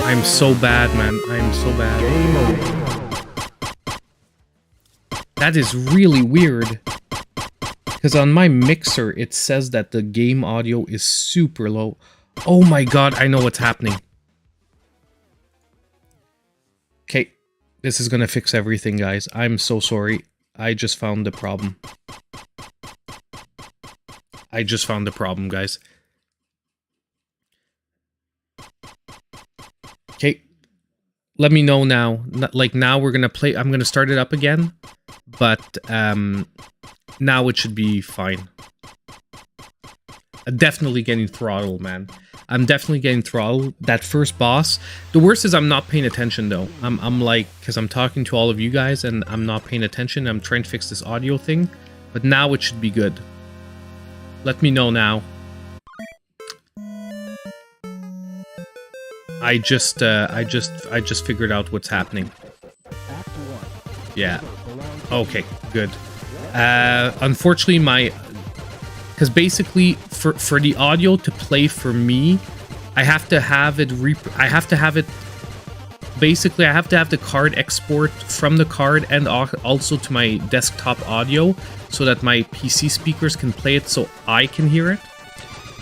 I'm so bad, man. I'm so bad. That is really weird. Because on my mixer, it says that the game audio is super low. Oh my god, I know what's happening. Okay, this is gonna fix everything, guys. I'm so sorry. I just found the problem. I just found the problem, guys. Okay, let me know now. Like, now we're gonna play. I'm gonna start it up again, but now it should be fine. Definitely getting Throttle, man. I'm definitely getting Throttle. That first boss. The worst is I'm not paying attention, though. I'm like, because I'm talking to all of you guys, and I'm not paying attention. I'm trying to fix this audio thing, but now it should be good. Let me know now. I just figured out what's happening. Yeah. Okay, good. Unfortunately, because basically for the audio to play for me, I have to have it basically I have to have the card export from the card and also to my desktop audio so that my PC speakers can play it so I can hear it.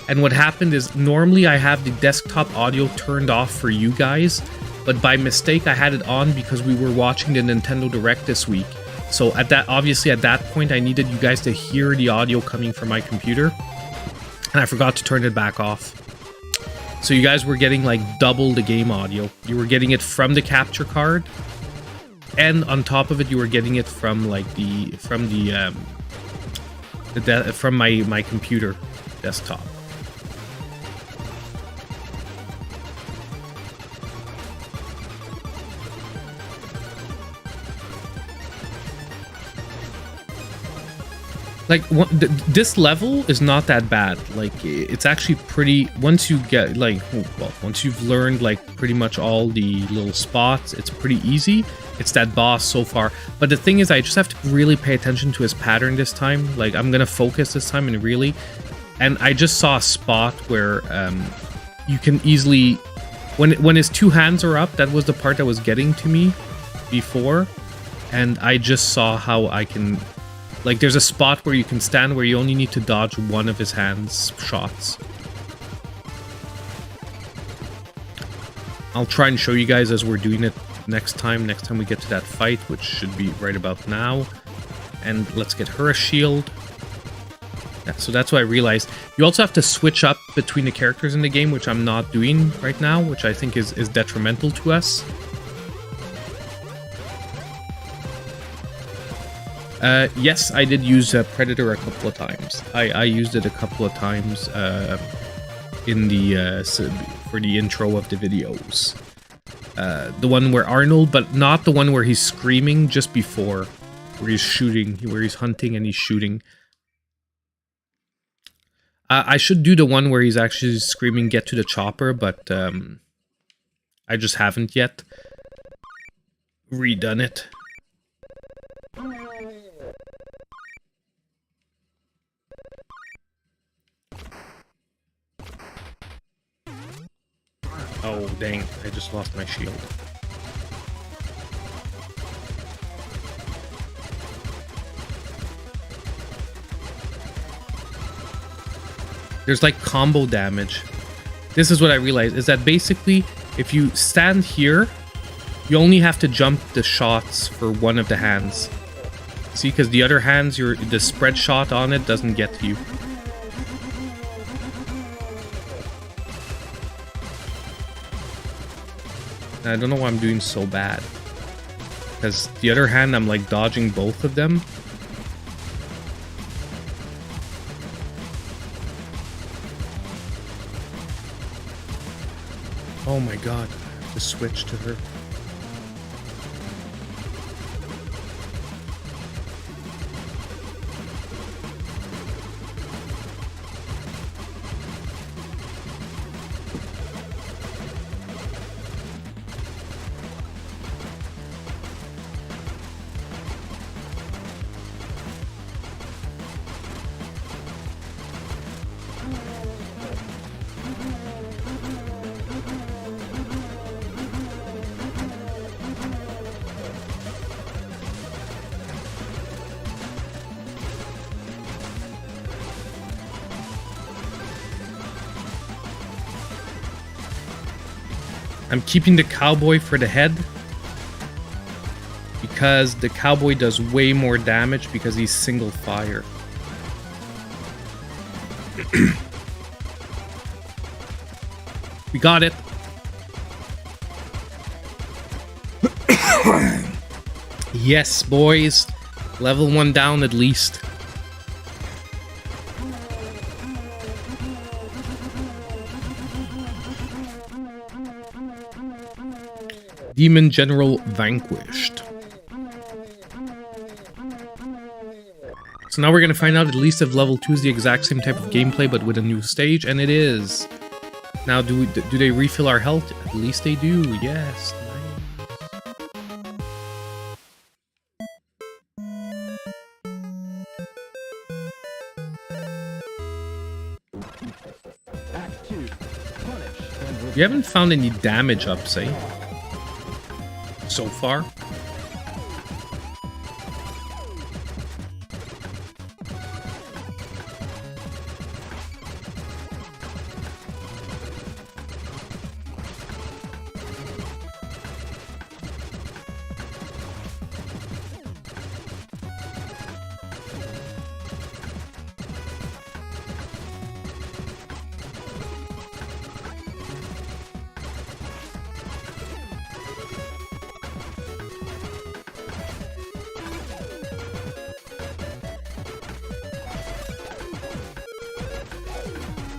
And what happened is, normally I have the desktop audio turned off for you guys, but by mistake I had it on because we were watching the Nintendo Direct this week. So obviously at that point I needed you guys to hear the audio coming from my computer, and I forgot to turn it back off. So you guys were getting like double the game audio. You were getting it from the capture card, and on top of it you were getting it from like from my computer desktop. Like, this level is not that bad. Like, it's actually pretty, once you get, like, well, once you've learned, like, pretty much all the little spots, it's pretty easy. It's that boss so far. But the thing is, I just have to really pay attention to his pattern this time. Like, I'm gonna focus this time and really, and I just saw a spot where you can easily, when his two hands are up, that was the part that was getting to me before. And I just saw how I can, like, there's a spot where you can stand where you only need to dodge one of his hands shots. I'll try and show you guys as we're doing it next time we get to that fight, which should be right about now. And let's get her a shield. Yeah, so that's what I realized. You also have to switch up between the characters in the game, which I'm not doing right now, which I think is detrimental to us. Yes, I did use Predator a couple of times. I used it a couple of times in the for the intro of the videos. The one where Arnold, but not the one where he's screaming, just before, where he's shooting, where he's hunting and he's shooting. I should do the one where he's actually screaming, "Get to the chopper," but I just haven't yet redone it. Oh, dang. I just lost my shield. There's like combo damage. This is what I realized, is that basically if you stand here, you only have to jump the shots for one of the hands. See, because the other hands, the spread shot on it doesn't get to you. I don't know why I'm doing so bad. Because the other hand, I'm like dodging both of them. Oh my god, I have to switch to her. I'm keeping the cowboy for the head because the cowboy does way more damage because he's single fire. We got it. Yes, boys. Level 1 down at least. Demon General vanquished. So now we're gonna find out at least if level 2 is the exact same type of gameplay but with a new stage, and it is. Now do they refill our health? At least they do, yes. Act 2. Punish and We haven't found any damage ups, eh? So far.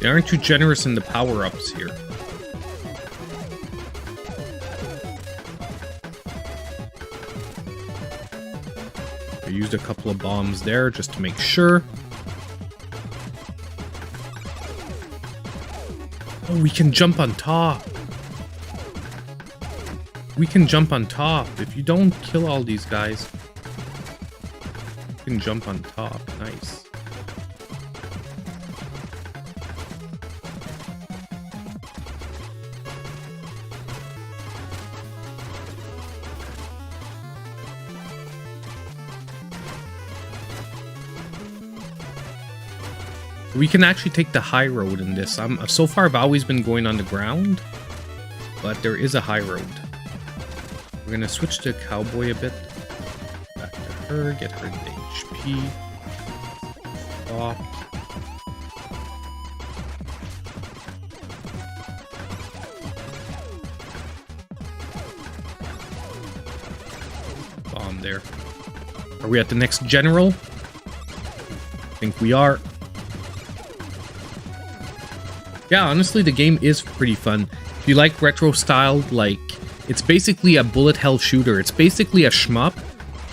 They aren't too generous in the power-ups here. I used a couple of bombs there just to make sure. Oh, we can jump on top. We can jump on top. If you don't kill all these guys, you can jump on top. Nice. We can actually take the high road in this. So far I've always been going on the ground, but there is a high road. We're gonna switch to cowboy a bit. Back to her, get her into HP. Stop. Bomb there. Are we at the next general? I think we are. Yeah, honestly, the game is pretty fun. If you like retro style, like, it's basically a bullet hell shooter. It's basically a shmup,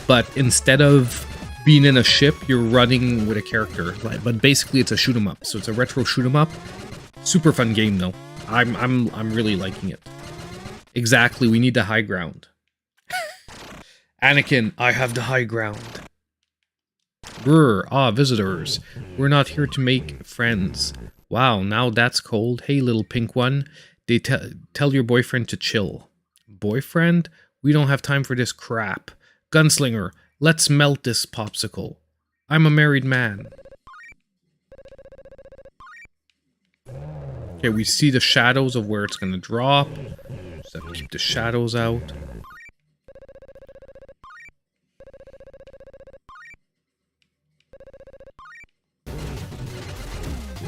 but instead of being in a ship, you're running with a character. But basically, it's a shoot 'em up. So it's a retro shoot 'em up. Super fun game, though. I'm really liking it. Exactly, we need the high ground. Anakin, I have the high ground. Brr, visitors. We're not here to make friends. Wow, now that's cold. Hey, little pink one. They tell your boyfriend to chill. Boyfriend? We don't have time for this crap. Gunslinger, let's melt this popsicle. I'm a married man. Okay, we see the shadows of where it's gonna drop. Just have to keep the shadows out.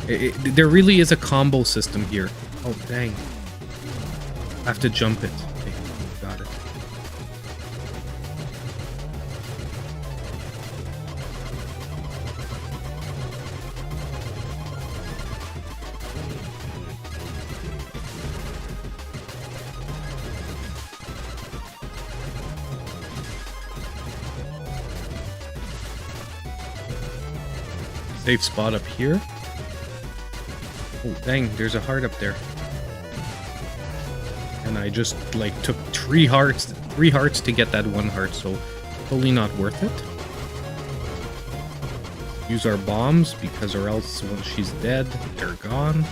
There really is a combo system here. Oh, dang. I have to jump it. Okay, got it. Safe spot up here. Oh, dang, there's a heart up there. And I just, like, took 3 hearts to get that 1 heart, so totally not worth it. Use our bombs, because or else when she's dead, they're gone.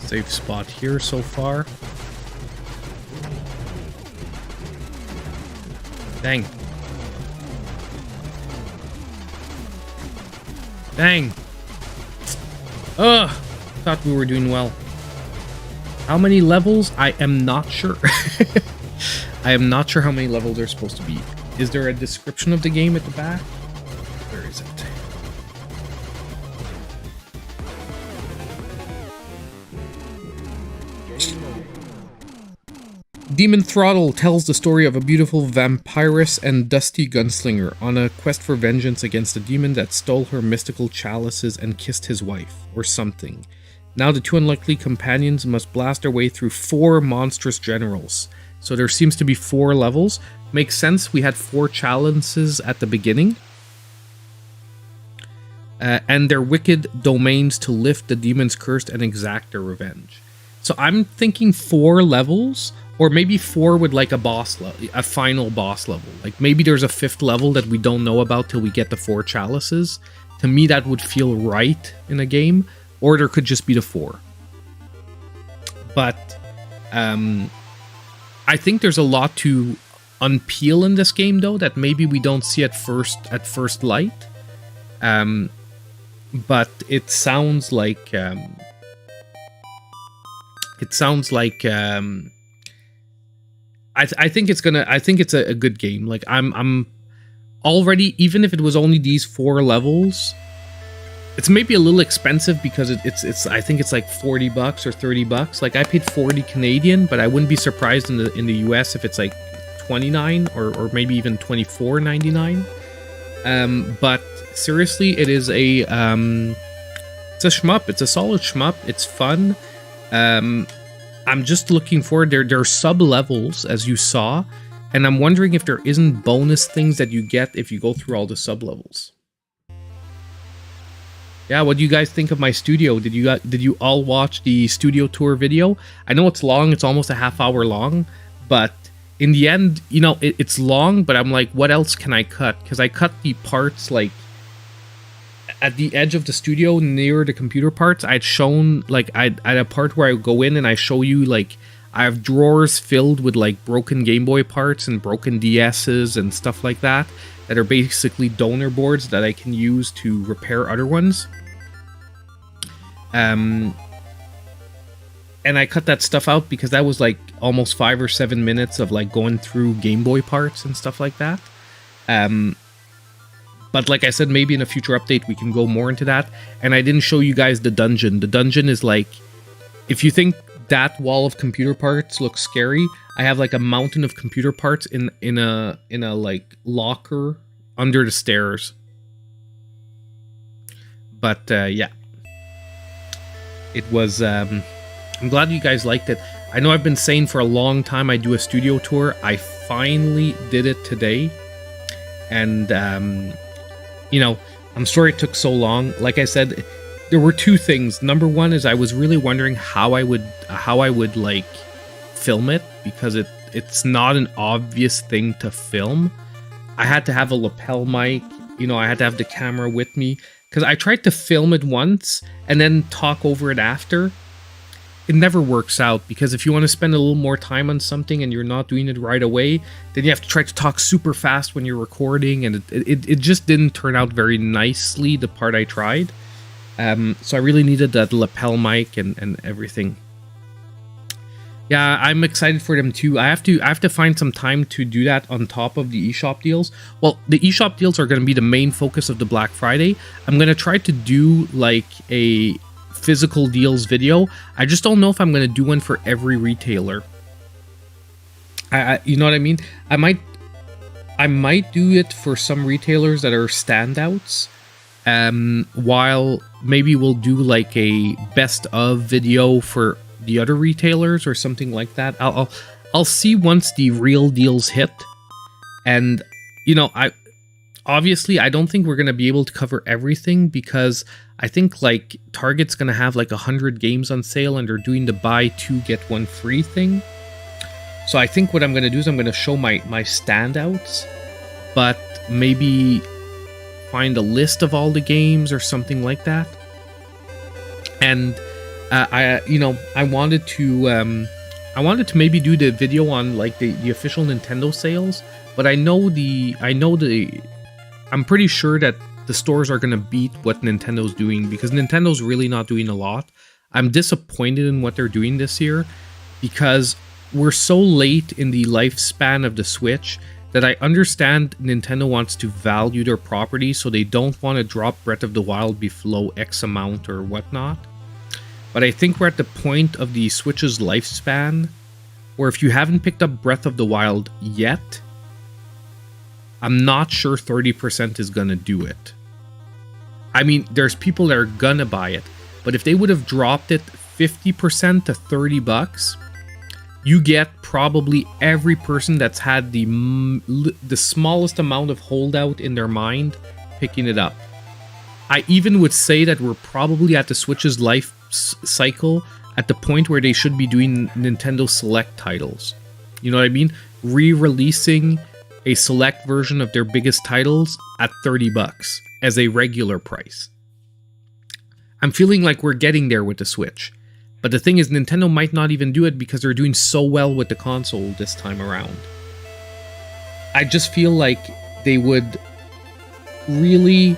Safe spot here so far. Dang. Dang. Ugh. Thought we were doing well. How many levels? I am not sure. I am not sure how many levels they're supposed to be. Is there a description of the game at the back? Where is it? Demon Throttle tells the story of a beautiful vampiress and dusty gunslinger on a quest for vengeance against a demon that stole her mystical chalices and kissed his wife, or something. Now the 2 unlikely companions must blast their way through 4 monstrous generals. So there seems to be 4 levels. Makes sense, we had 4 challenges at the beginning. And their wicked domains to lift the demon's curse and exact their revenge. So I'm thinking 4 levels, or maybe 4 with like a boss level, a final boss level. Like maybe there's a 5th level that we don't know about till we get the 4 chalices. To me, that would feel right in a game, or there could just be the 4. But I think there's a lot to unpeel in this game, though, that maybe we don't see at first light. But it sounds like I think it's a good game. Like I'm already, even if it was only these 4 levels, it's maybe a little expensive because it's I think it's like $40 or $30. Like I paid 40 Canadian, but I wouldn't be surprised in the US if it's like 29 or maybe even $24.99. But seriously, it is it's a shmup. It's a solid shmup. It's fun. I'm just looking forward. There are sub levels, as you saw, and I'm wondering if there isn't bonus things that you get if you go through all the sub levels. Yeah, what do you guys think of my studio? Did you all watch the studio tour video? I know it's long. It's almost a half-hour long, but in the end, you know, it's long. But I'm like, what else can I cut? Because I cut the parts like at the edge of the studio near the computer parts. I'd shown like I had a part where I go in and I show you like I have drawers filled with like broken Game Boy parts and broken DS's and stuff like that are basically donor boards that I can use to repair other ones. And I cut that stuff out because that was like almost 5 or 7 minutes of like going through Game Boy parts and stuff like that. But like I said, maybe in a future update we can go more into that. And I didn't show you guys the dungeon. The dungeon is like, if you think that wall of computer parts looks scary, I have like a mountain of computer parts in a like locker under the stairs. But yeah, it was. I'm glad you guys liked it. I know I've been saying for a long time I do a studio tour. I finally did it today, and you know, I'm sorry it took so long. Like I said, there were 2 things. Number one is I was really wondering how I would like film it, because it's not an obvious thing to film. I had to have a lapel mic, you know, I had to have the camera with me, because I tried to film it once and then talk over it after, it never works out, because if you want to spend a little more time on something and you're not doing it right away, then you have to try to talk super fast when you're recording, and it just didn't turn out very nicely, the part I tried. So I really needed that lapel mic and everything. Yeah, I'm excited for them too. I have to find some time to do that on top of the eShop deals. Well, the eShop deals are going to be the main focus of the Black Friday. I'm going to try to do like a physical deals video. I just don't know if I'm going to do one for every retailer. You know what I mean? I might do it for some retailers that are standouts. While maybe we'll do like a best of video for the other retailers or something like that. I'll see once the real deals hit. And you know, I don't think we're gonna be able to cover everything, because I think like Target's gonna have like 100 games on sale and they're doing the buy 2 get 1 free thing. So I think what I'm gonna do is I'm gonna show my standouts, but maybe find a list of all the games or something like that. And I wanted to maybe do the video on like the official Nintendo sales, but I'm pretty sure that the stores are gonna beat what Nintendo's doing, because Nintendo's really not doing a lot. I'm disappointed in what they're doing this year, because we're so late in the lifespan of the Switch that I understand Nintendo wants to value their property, so they don't want to drop Breath of the Wild below X amount or whatnot. But I think we're at the point of the Switch's lifespan where if you haven't picked up Breath of the Wild yet, I'm not sure 30% is gonna do it. I mean, there's people that are gonna buy it, but if they would have dropped it 50% to $30, you get probably every person that's had the smallest amount of holdout in their mind picking it up. I even would say that we're probably at the Switch's life cycle at the point where they should be doing Nintendo Select titles. You know what I mean? Re-releasing a Select version of their biggest titles at $30 as a regular price. I'm feeling like we're getting there with the Switch. But the thing is, Nintendo might not even do it because they're doing so well with the console this time around. I just feel like they would really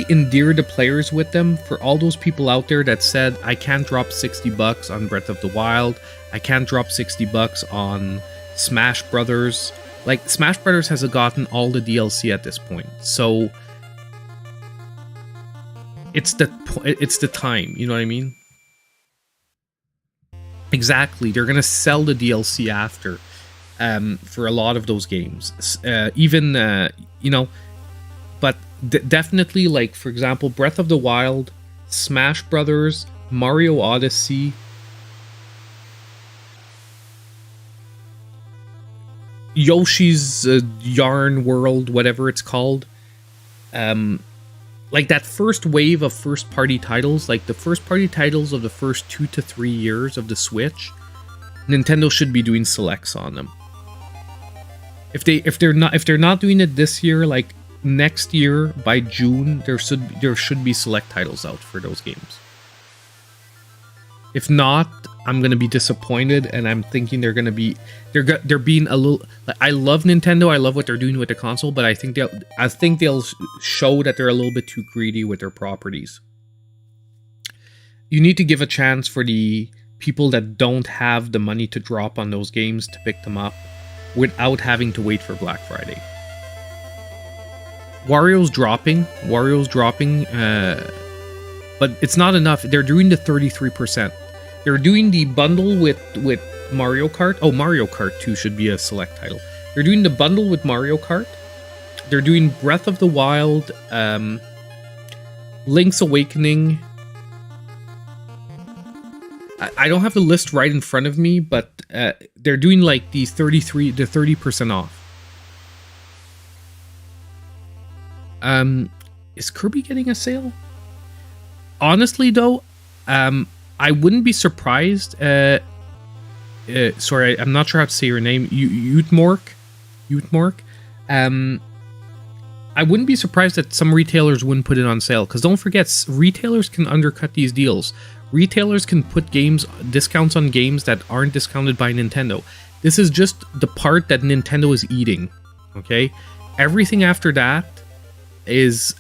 endear the players with them, for all those people out there that said, I can't drop $60 on Breath of the Wild, I can't drop $60 on Smash Brothers. Like, Smash Brothers has gotten all the DLC at this point, so it's the time, you know what I mean? Exactly, they're gonna sell the DLC after, for a lot of those games. But definitely, like, for example, Breath of the Wild, Smash Brothers, Mario Odyssey, Yoshi's Yarn World, whatever it's called. Like that first wave of first-party titles, like the first-party titles of the first 2 to 3 years of the Switch, Nintendo should be doing selects on them. If they're not doing it this year, like next year by June, there should be select titles out for those games. If not, I'm gonna be disappointed, and I'm thinking they're being a little. Like, I love Nintendo, I love what they're doing with the console, but I think they'll show that they're a little bit too greedy with their properties. You need to give a chance for the people that don't have the money to drop on those games to pick them up without having to wait for Black Friday. Wario's dropping, but it's not enough. They're doing the 33%. They're doing the bundle with Mario Kart. Oh, Mario Kart 2 should be a select title. They're doing the bundle with Mario Kart. They're doing Breath of the Wild, Link's Awakening. I don't have the list right in front of me, but they're doing like the 30% off. Is Kirby getting a sale? Honestly, though, I wouldn't be surprised. Sorry, I'm not sure how to say your name. Utmork. I wouldn't be surprised that some retailers wouldn't put it on sale, because don't forget, retailers can undercut these deals. Retailers can put discounts on games that aren't discounted by Nintendo. This is just the part that Nintendo is eating, okay? Everything after that is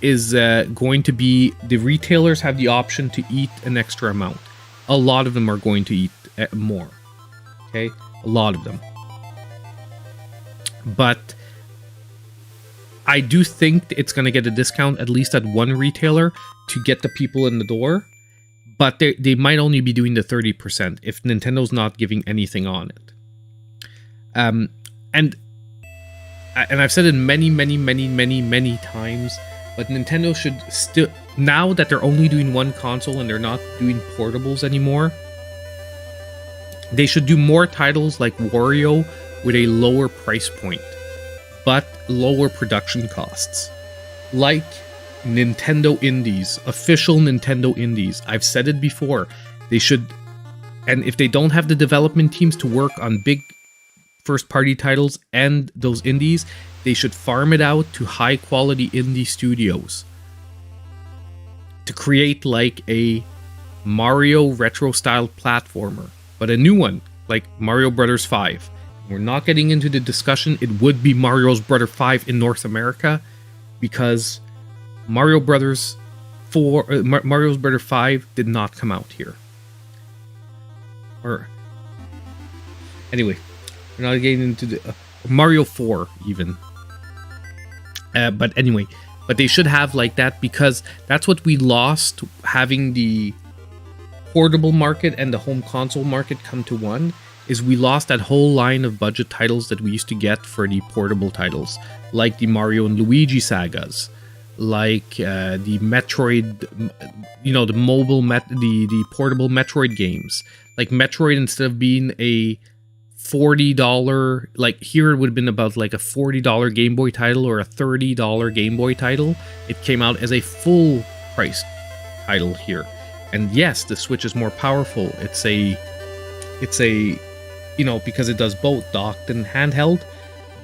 going to be, the retailers have the option to eat an extra amount. A lot of them are going to eat more, okay? A lot of them. But I do think it's going to get a discount, at least at one retailer, to get the people in the door. But they might only be doing the 30% if Nintendo's not giving anything on it. And I've said it many times, but Nintendo should still, now that they're only doing one console and they're not doing portables anymore, they should do more titles like Wario with a lower price point, but lower production costs. Like Nintendo Indies, official Nintendo Indies. I've said it before. They should, and if they don't have the development teams to work on big first-party titles and those indies, they should farm it out to high-quality indie studios to create like a Mario retro-style platformer, but a new one, like Mario Brothers 5. We're not getting into the discussion. It would be Mario's Brother 5 in North America, because Mario Brothers 5 did not come out here. Or anyway, we're not getting into the Mario 4 even. But anyway, but they should have like that, because that's what we lost, having the portable market and the home console market come to one, is we lost that whole line of budget titles that we used to get for the portable titles, like the Mario and Luigi sagas, like the Metroid, the mobile the portable Metroid games. Like Metroid, instead of being a $40, like here it would have been about like a $40 Game Boy title or a $30 Game Boy title, it came out as a full price title here. And yes, the Switch is more powerful. It's a because it does both docked and handheld,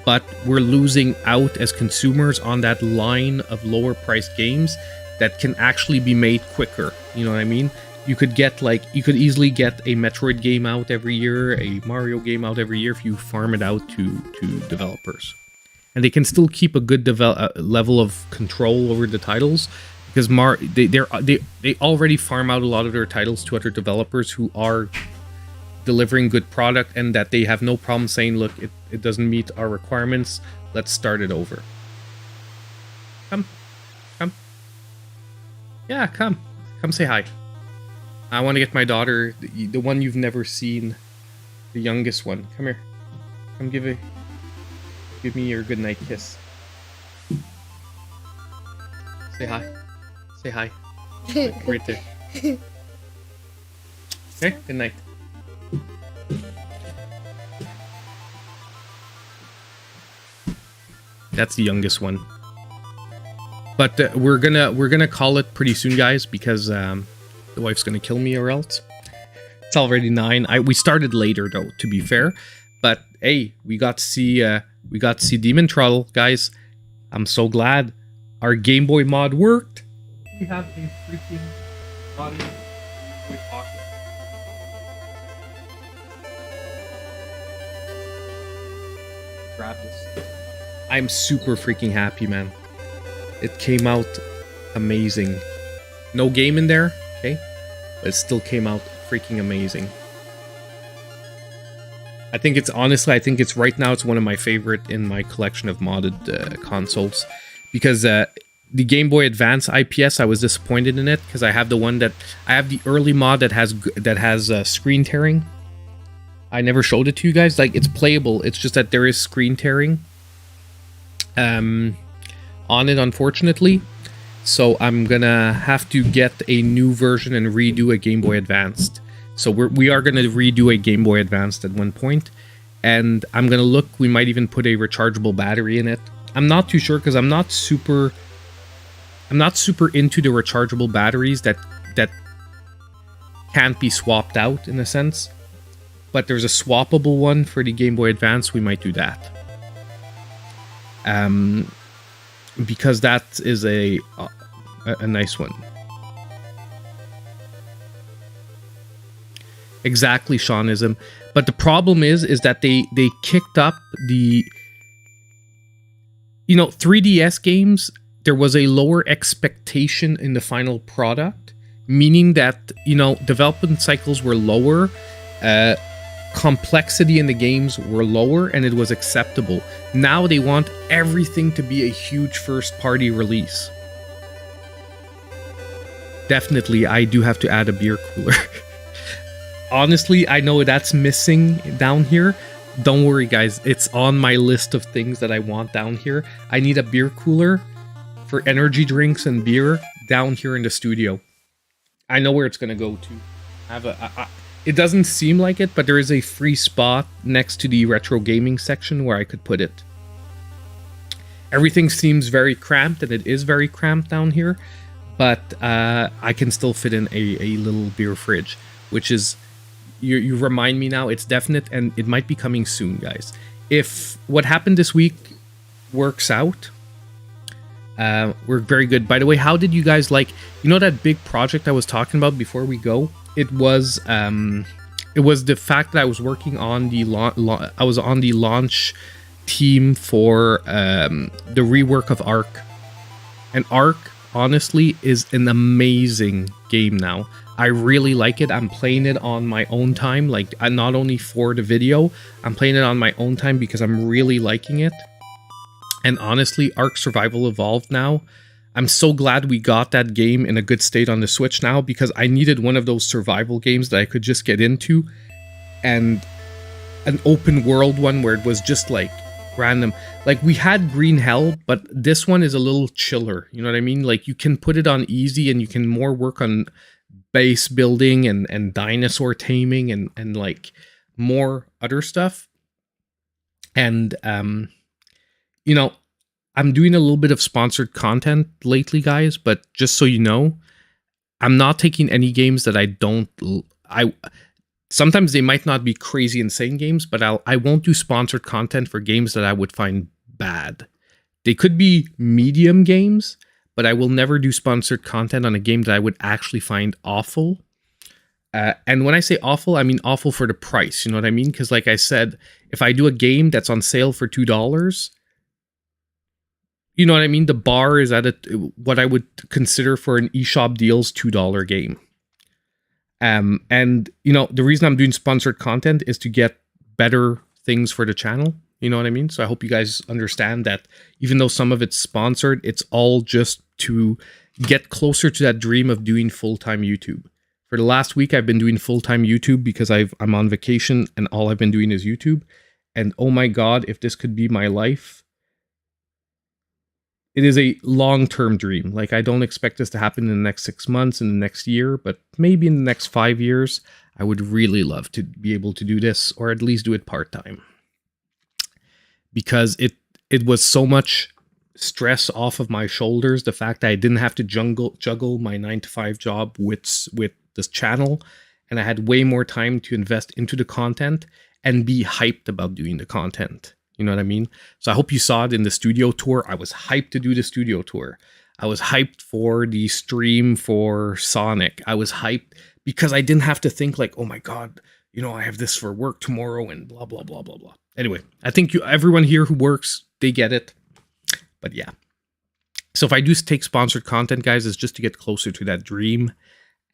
but we're losing out as consumers on that line of lower priced games that can actually be made quicker. You know what I mean? You could easily get a Metroid game out every year, a Mario game out every year if you farm it out to developers. And they can still keep a good level of control over the titles, because they already farm out a lot of their titles to other developers who are delivering good product, and that they have no problem saying, look, it doesn't meet our requirements, let's start it over. Come. Yeah, come say hi. I want to get my daughter, the one you've never seen, the youngest one. Come here. Come give me your goodnight kiss. Say hi. Say hi. Right there. Okay, good night. That's the youngest one. But we're gonna call it pretty soon, guys, because the wife's gonna kill me or else. It's already 9. We started later though, to be fair. But hey, we got to see Demon Throttle, guys. I'm so glad our Game Boy mod worked. We have a freaking body with pocket. Grab this. I'm super freaking happy, man. It came out amazing. No game in there, okay? But it still came out freaking amazing. I think it's right now, it's one of my favorite in my collection of modded consoles. Because the Game Boy Advance IPS, I was disappointed in it, because I have the early mod that has screen tearing. I never showed it to you guys. Like, it's playable, it's just that there is screen tearing on it, unfortunately. So I'm gonna have to get a new version and redo a Game Boy Advanced. So we are gonna redo a Game Boy Advanced at one point, and I'm gonna look. We might even put a rechargeable battery in it. I'm not too sure, because I'm not super into the rechargeable batteries that can't be swapped out, in a sense. But there's a swappable one for the Game Boy Advance. We might do that. because that is a nice one. Exactly, Seanism. But the problem is that they kicked up the, 3DS games. There was a lower expectation in the final product, meaning that, development cycles were lower, complexity in the games were lower, and it was acceptable. Now they want everything to be a huge first-party release. Definitely, I do have to add a beer cooler. Honestly, I know that's missing down here. Don't worry, guys. It's on my list of things that I want down here. I need a beer cooler for energy drinks and beer down here in the studio. I know where it's going to go to. It doesn't seem like it, but there is a free spot next to the retro gaming section where I could put it. Everything seems very cramped, and it is very cramped down here, but I can still fit in a little beer fridge, which is... You remind me now, it's definite, and it might be coming soon, guys. If what happened this week works out, we're very good. By the way, how did you guys like, that big project I was talking about before we go? It was the fact that I was working on the I was on the launch team for the rework of Ark. And Ark, honestly, is an amazing game now. I really like it. I'm playing it on my own time, like not only for the video, I'm playing it on my own time because I'm really liking it. And honestly, Ark Survival Evolved now, I'm so glad we got that game in a good state on the Switch now, because I needed one of those survival games that I could just get into, and an open world one where it was just like random. Like we had Green Hell, but this one is a little chiller, you know what I mean? Like you can put it on easy and you can more work on base building and dinosaur taming and like more other stuff. And I'm doing a little bit of sponsored content lately, guys, but just so you know, I'm not taking any games that sometimes they might not be crazy insane games, but I won't do sponsored content for games that I would find bad. They could be medium games, but I will never do sponsored content on a game that I would actually find awful. And when I say awful, I mean awful for the price. You know what I mean? Because like I said, if I do a game that's on sale for $2, you know what I mean? The bar is at what I would consider for an eShop deals $2 game. And the reason I'm doing sponsored content is to get better things for the channel. You know what I mean? So I hope you guys understand that even though some of it's sponsored, it's all just to get closer to that dream of doing full-time YouTube. For the last week, I've been doing full-time YouTube because I'm on vacation and all I've been doing is YouTube. And oh my God, if this could be my life, it is a long-term dream. Like I don't expect this to happen in the next 6 months, in the next year, but maybe in the next 5 years, I would really love to be able to do this, or at least do it part-time. Because it was so much stress off of my shoulders, the fact that I didn't have to juggle my 9-to-5 job with this channel, and I had way more time to invest into the content and be hyped about doing the content. You know what I mean? So I hope you saw it in the studio tour. I was hyped to do the studio tour. I was hyped for the stream for Sonic. I was hyped because I didn't have to think like, oh my God, I have this for work tomorrow and blah, blah, blah, blah, blah. Anyway, I think everyone here who works, they get it. But yeah. So if I do take sponsored content, guys, it's just to get closer to that dream.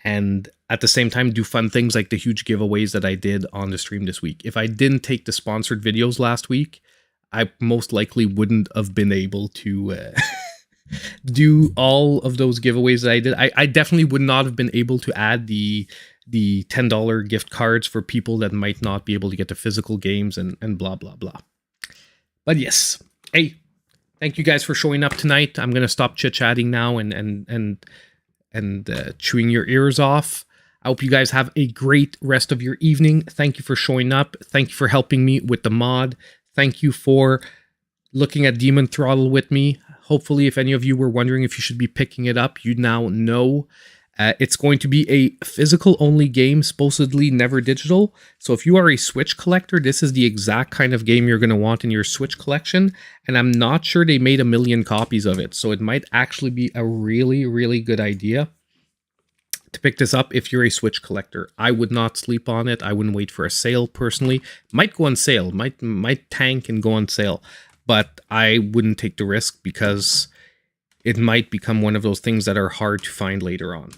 And at the same time, do fun things like the huge giveaways that I did on the stream this week. If I didn't take the sponsored videos last week, I most likely wouldn't have been able to do all of those giveaways that I did. I definitely would not have been able to add the $10 gift cards for people that might not be able to get the physical games and blah, blah, blah. But yes, hey, thank you guys for showing up tonight. I'm going to stop chit-chatting now and chewing your ears off. I hope you guys have a great rest of your evening. Thank you for showing up. Thank you for helping me with the mod. Thank you for looking at Demon Throttle with me. Hopefully, if any of you were wondering if you should be picking it up, you now know. It's going to be a physical only game, supposedly never digital. So if you are a Switch collector, this is the exact kind of game you're going to want in your Switch collection. And I'm not sure they made 1 million copies of it. So it might actually be a really, really good idea to pick this up if you're a Switch collector. I would not sleep on it. I wouldn't wait for a sale personally. Might go on sale. Might tank and go on sale. But I wouldn't take the risk because it might become one of those things that are hard to find later on.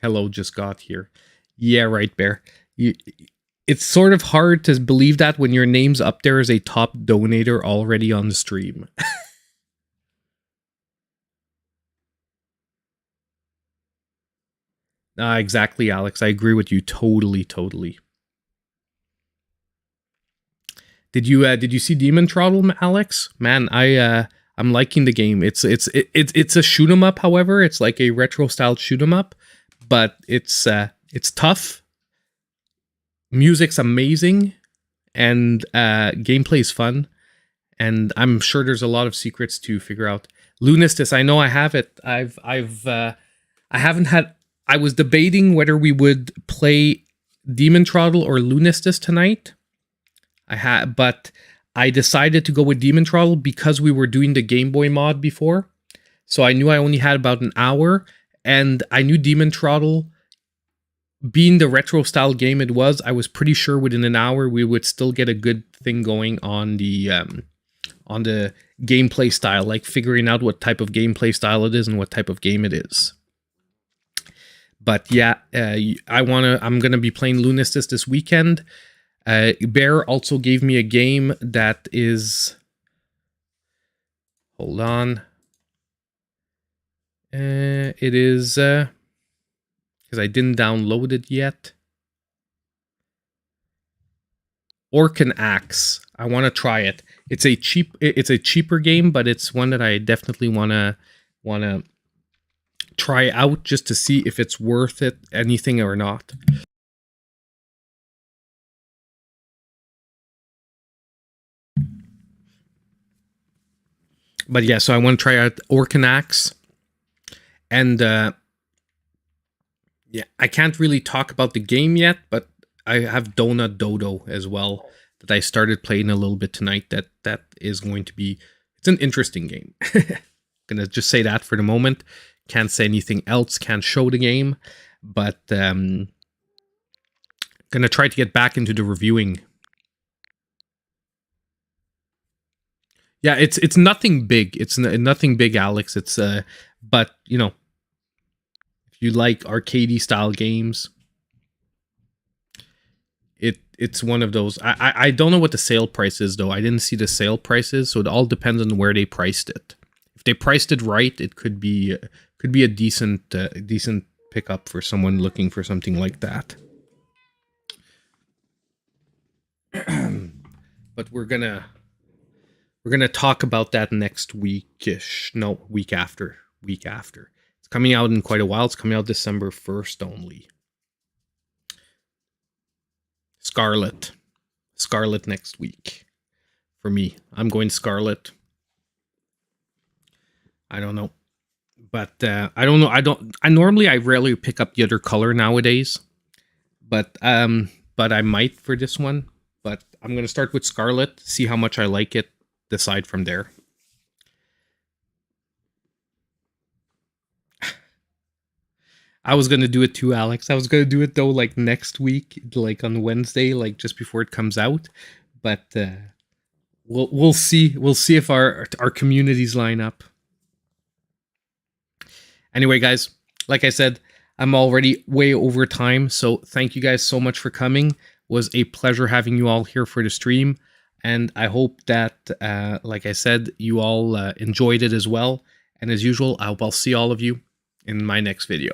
Hello, just got here. Yeah, right, Bear. It's sort of hard to believe that when your name's up there as a top donator already on the stream. Exactly, Alex. I agree with you totally. Did you see Demon Throttle, Alex? Man, I'm liking the game. It's a shoot 'em up. However, it's like a retro style shoot 'em up, but it's tough. Music's amazing, and gameplay's fun. And I'm sure there's a lot of secrets to figure out. Lunistis, I know I have it. I haven't had. I was debating whether we would play Demon Throttle or Lunistis tonight. But I decided to go with Demon Throttle because we were doing the Game Boy mod before. So I knew I only had about an hour, and I knew Demon Throttle, being the retro style game it was, I was pretty sure within an hour we would still get a good thing going on the gameplay style, like figuring out what type of gameplay style it is and what type of game it is. But yeah, I'm gonna be playing Lunistis this weekend. Bear also gave me a game that is. Hold on. It is because I didn't download it yet. Orcan Axe. I want to try it. It's a cheaper game, but it's one that I definitely wanna try out just to see if it's worth it, anything or not. But yeah, so I want to try out Orcan Axe. And yeah, I can't really talk about the game yet, but I have Donut Dodo as well that I started playing a little bit tonight. That is going to be, it's an interesting game. Gonna just say that for the moment. Can't say anything else. Can't show the game, but gonna try to get back into the reviewing. Yeah, it's nothing big. It's nothing big, Alex. It's but you know, if you like arcadey style games, it's one of those. I don't know what the sale price is though. I didn't see the sale prices, so it all depends on where they priced it. If they priced it right, it could be a decent pickup for someone looking for something like that. But we're gonna talk about that next weekish. No, week after. It's coming out in quite a while. It's coming out December 1st only. Scarlet next week for me. I'm going Scarlet. I don't know, but I don't know. I rarely pick up the other color nowadays, but I might for this one. But I'm gonna start with Scarlet, see how much I like it, decide from there. I was gonna do it too, Alex. I was gonna do it though, like next week, like on Wednesday, like just before it comes out. But we'll see. We'll see if our communities line up. Anyway, guys, like I said, I'm already way over time, so thank you guys so much for coming. It was a pleasure having you all here for the stream, and I hope that, like I said, you all enjoyed it as well. And as usual, I'll see all of you in my next video.